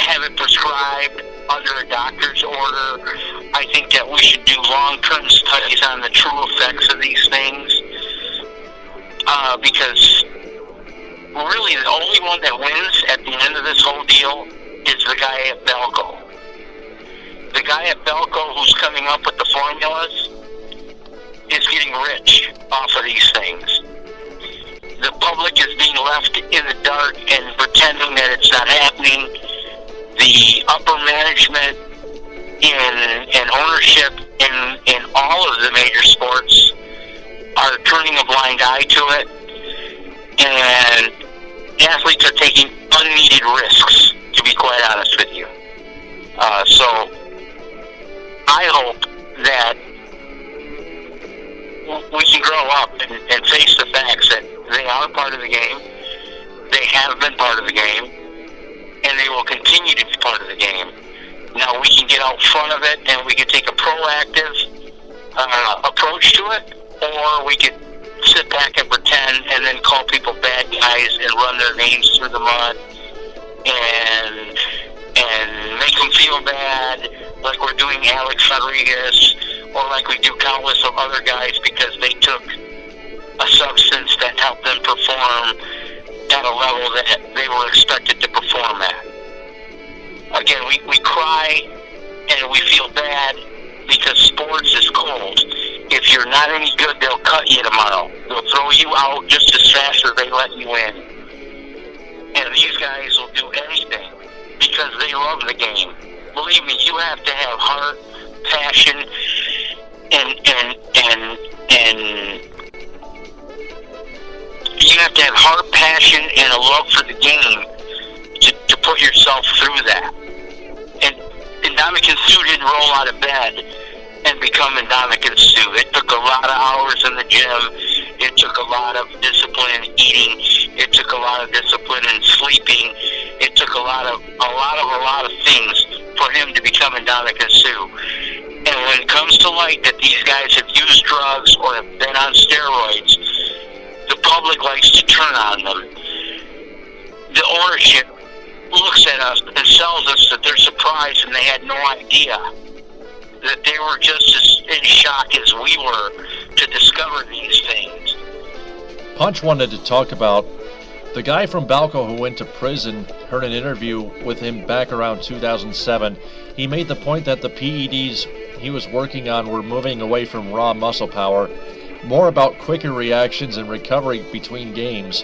have it prescribed under a doctor's order. I think that we should do long-term studies on the true effects of these things, because really the only one that wins at the end of this whole deal is the guy at Belco. The guy at Belco who's coming up with the formulas is getting rich off of these things. The public is being left in the dark and pretending that it's not happening. The upper management and ownership in all of the major sports are turning a blind eye to it, and athletes are taking unneeded risks, to be quite honest with you. So I hope that we can grow up and face the facts that they are part of the game, they have been part of the game, and they will continue to be part of the game. Now we can get out front of it and we can take a proactive approach to it, or we could sit back and pretend and then call people bad guys and run their names through the mud and make them feel bad, like we're doing Alex Rodriguez, or like we do countless of other guys because they took a substance that helped them perform at a level that they were expected to perform at. Again, we cry and we feel bad because sports is cold. If you're not any good, they'll cut you tomorrow. They'll throw you out just as fast as they let you in. And these guys will do anything because they love the game. Believe me, you have to have heart, passion, and you have to have heart, passion, and a love for the game to put yourself through that. And Ndamukong Suh didn't roll out of bed and become Ndamukong Suh. It took a lot of hours in the gym. It took a lot of discipline in eating. It took a lot of discipline in sleeping. It took a lot of things for him to become Ndamukong Suh. And when it comes to light that these guys have used drugs or have been on steroids, the public likes to turn on them. The ownership looks at us and tells us that they're surprised and they had no idea, that they were just as in shock as we were to discover these things. Punch wanted to talk about the guy from Balco who went to prison. Heard an interview with him back around 2007. He made the point that the PEDs he was working on were moving away from raw muscle power, more about quicker reactions and recovery between games.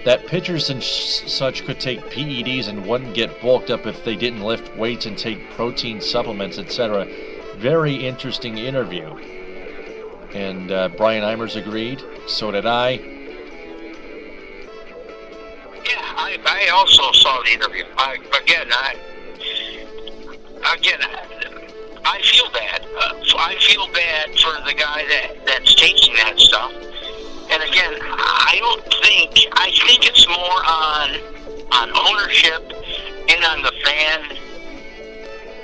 That pitchers and such could take PEDs and wouldn't get bulked up if they didn't lift weights and take protein supplements, etc. Very interesting interview. And Brian Eimers agreed. So did I. Yeah, I also saw the interview. I feel bad. I feel bad for the guy that's taking that stuff. And again, I think it's more on ownership and on the fan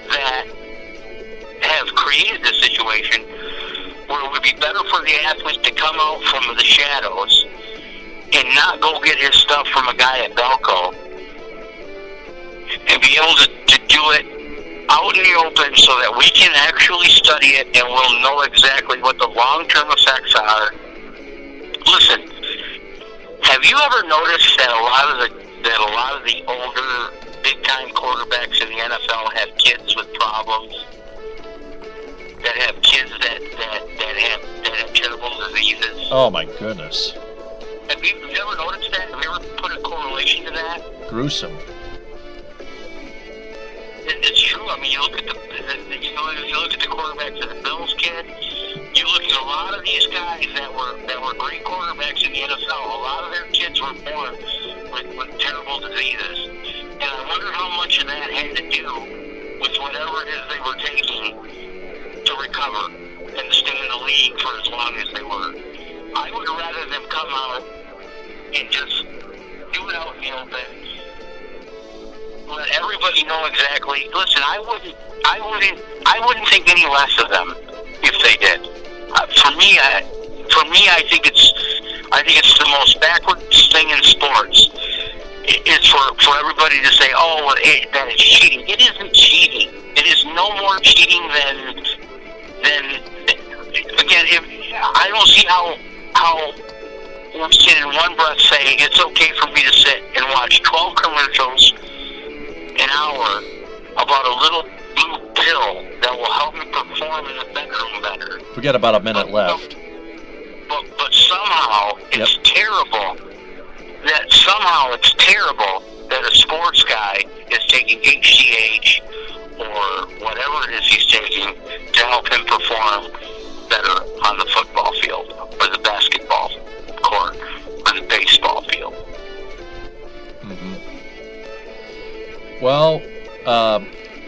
that have created the situation where it would be better for the athlete to come out from the shadows and not go get his stuff from a guy at Balco and be able to do it out in the open so that we can actually study it and we'll know exactly what the long-term effects are. Listen, have you ever noticed that a lot of the older big-time quarterbacks in the NFL have kids with problems? That have kids that have terrible diseases? Oh my goodness. Have you ever noticed that? Have you ever put a correlation to that? Gruesome. It's true. I mean, you look at the quarterbacks of the Bills kid. You look at a lot of these guys that were great quarterbacks in the NFL. A lot of their kids were born with terrible diseases, and I wonder how much of that had to do with whatever it is they were taking to recover and to stay in the league for as long as they were. I would rather them come out and just do it out in the open. Let everybody know exactly. Listen, I wouldn't think any less of them if they did. For me, I think it's the most backwards thing in sports. It's for everybody to say, "Oh, well, that is cheating." It isn't cheating. It is no more cheating than again. I don't see how we can in one breath say it's okay for me to sit and watch 12 commercials an hour about a little blue pill that will help me perform in the bedroom better. Forget about a minute left. But somehow it's terrible that a sports guy is taking HGH or whatever it is he's taking to help him perform better on the football field or the basketball court or the baseball field. Mm-hmm. Well,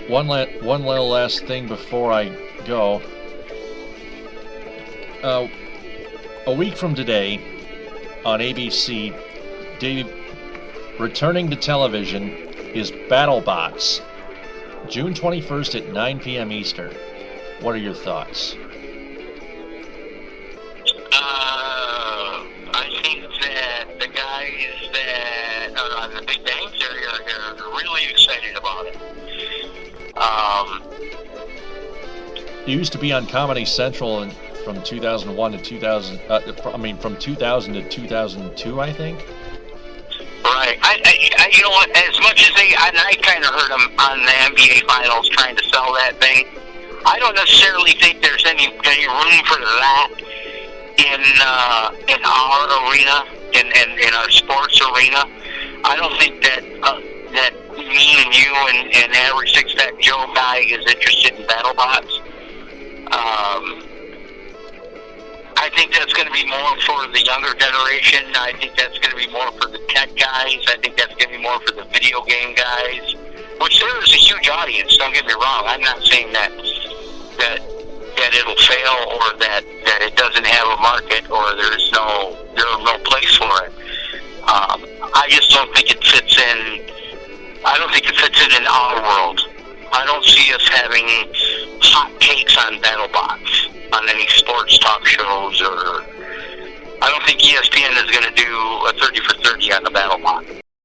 one little last thing before I go. A week from today, on ABC, returning to television is BattleBots, June 21st at 9 p.m. Eastern. What are your thoughts? they're really excited about it. It used to be on Comedy Central from 2001 to 2000. From 2000 to 2002, I think. Right. I you know what? As much as I kind of heard them on the NBA Finals trying to sell that thing. I don't necessarily think there's any room for that in our arena, in our sports arena. I don't think that me and you and average six-pack Joe guy is interested in BattleBots. I think that's going to be more for the younger generation. I think that's going to be more for the tech guys. I think that's going to be more for the video game guys, which there is a huge audience. Don't get me wrong. I'm not saying that it'll fail or that it doesn't have a market or there's no place for it. I just don't think it fits in. I don't think it fits in our world. I don't see us having hot takes on BattleBots on any sports talk shows, or I don't think ESPN is going to do a 30 for 30 on the BattleBot.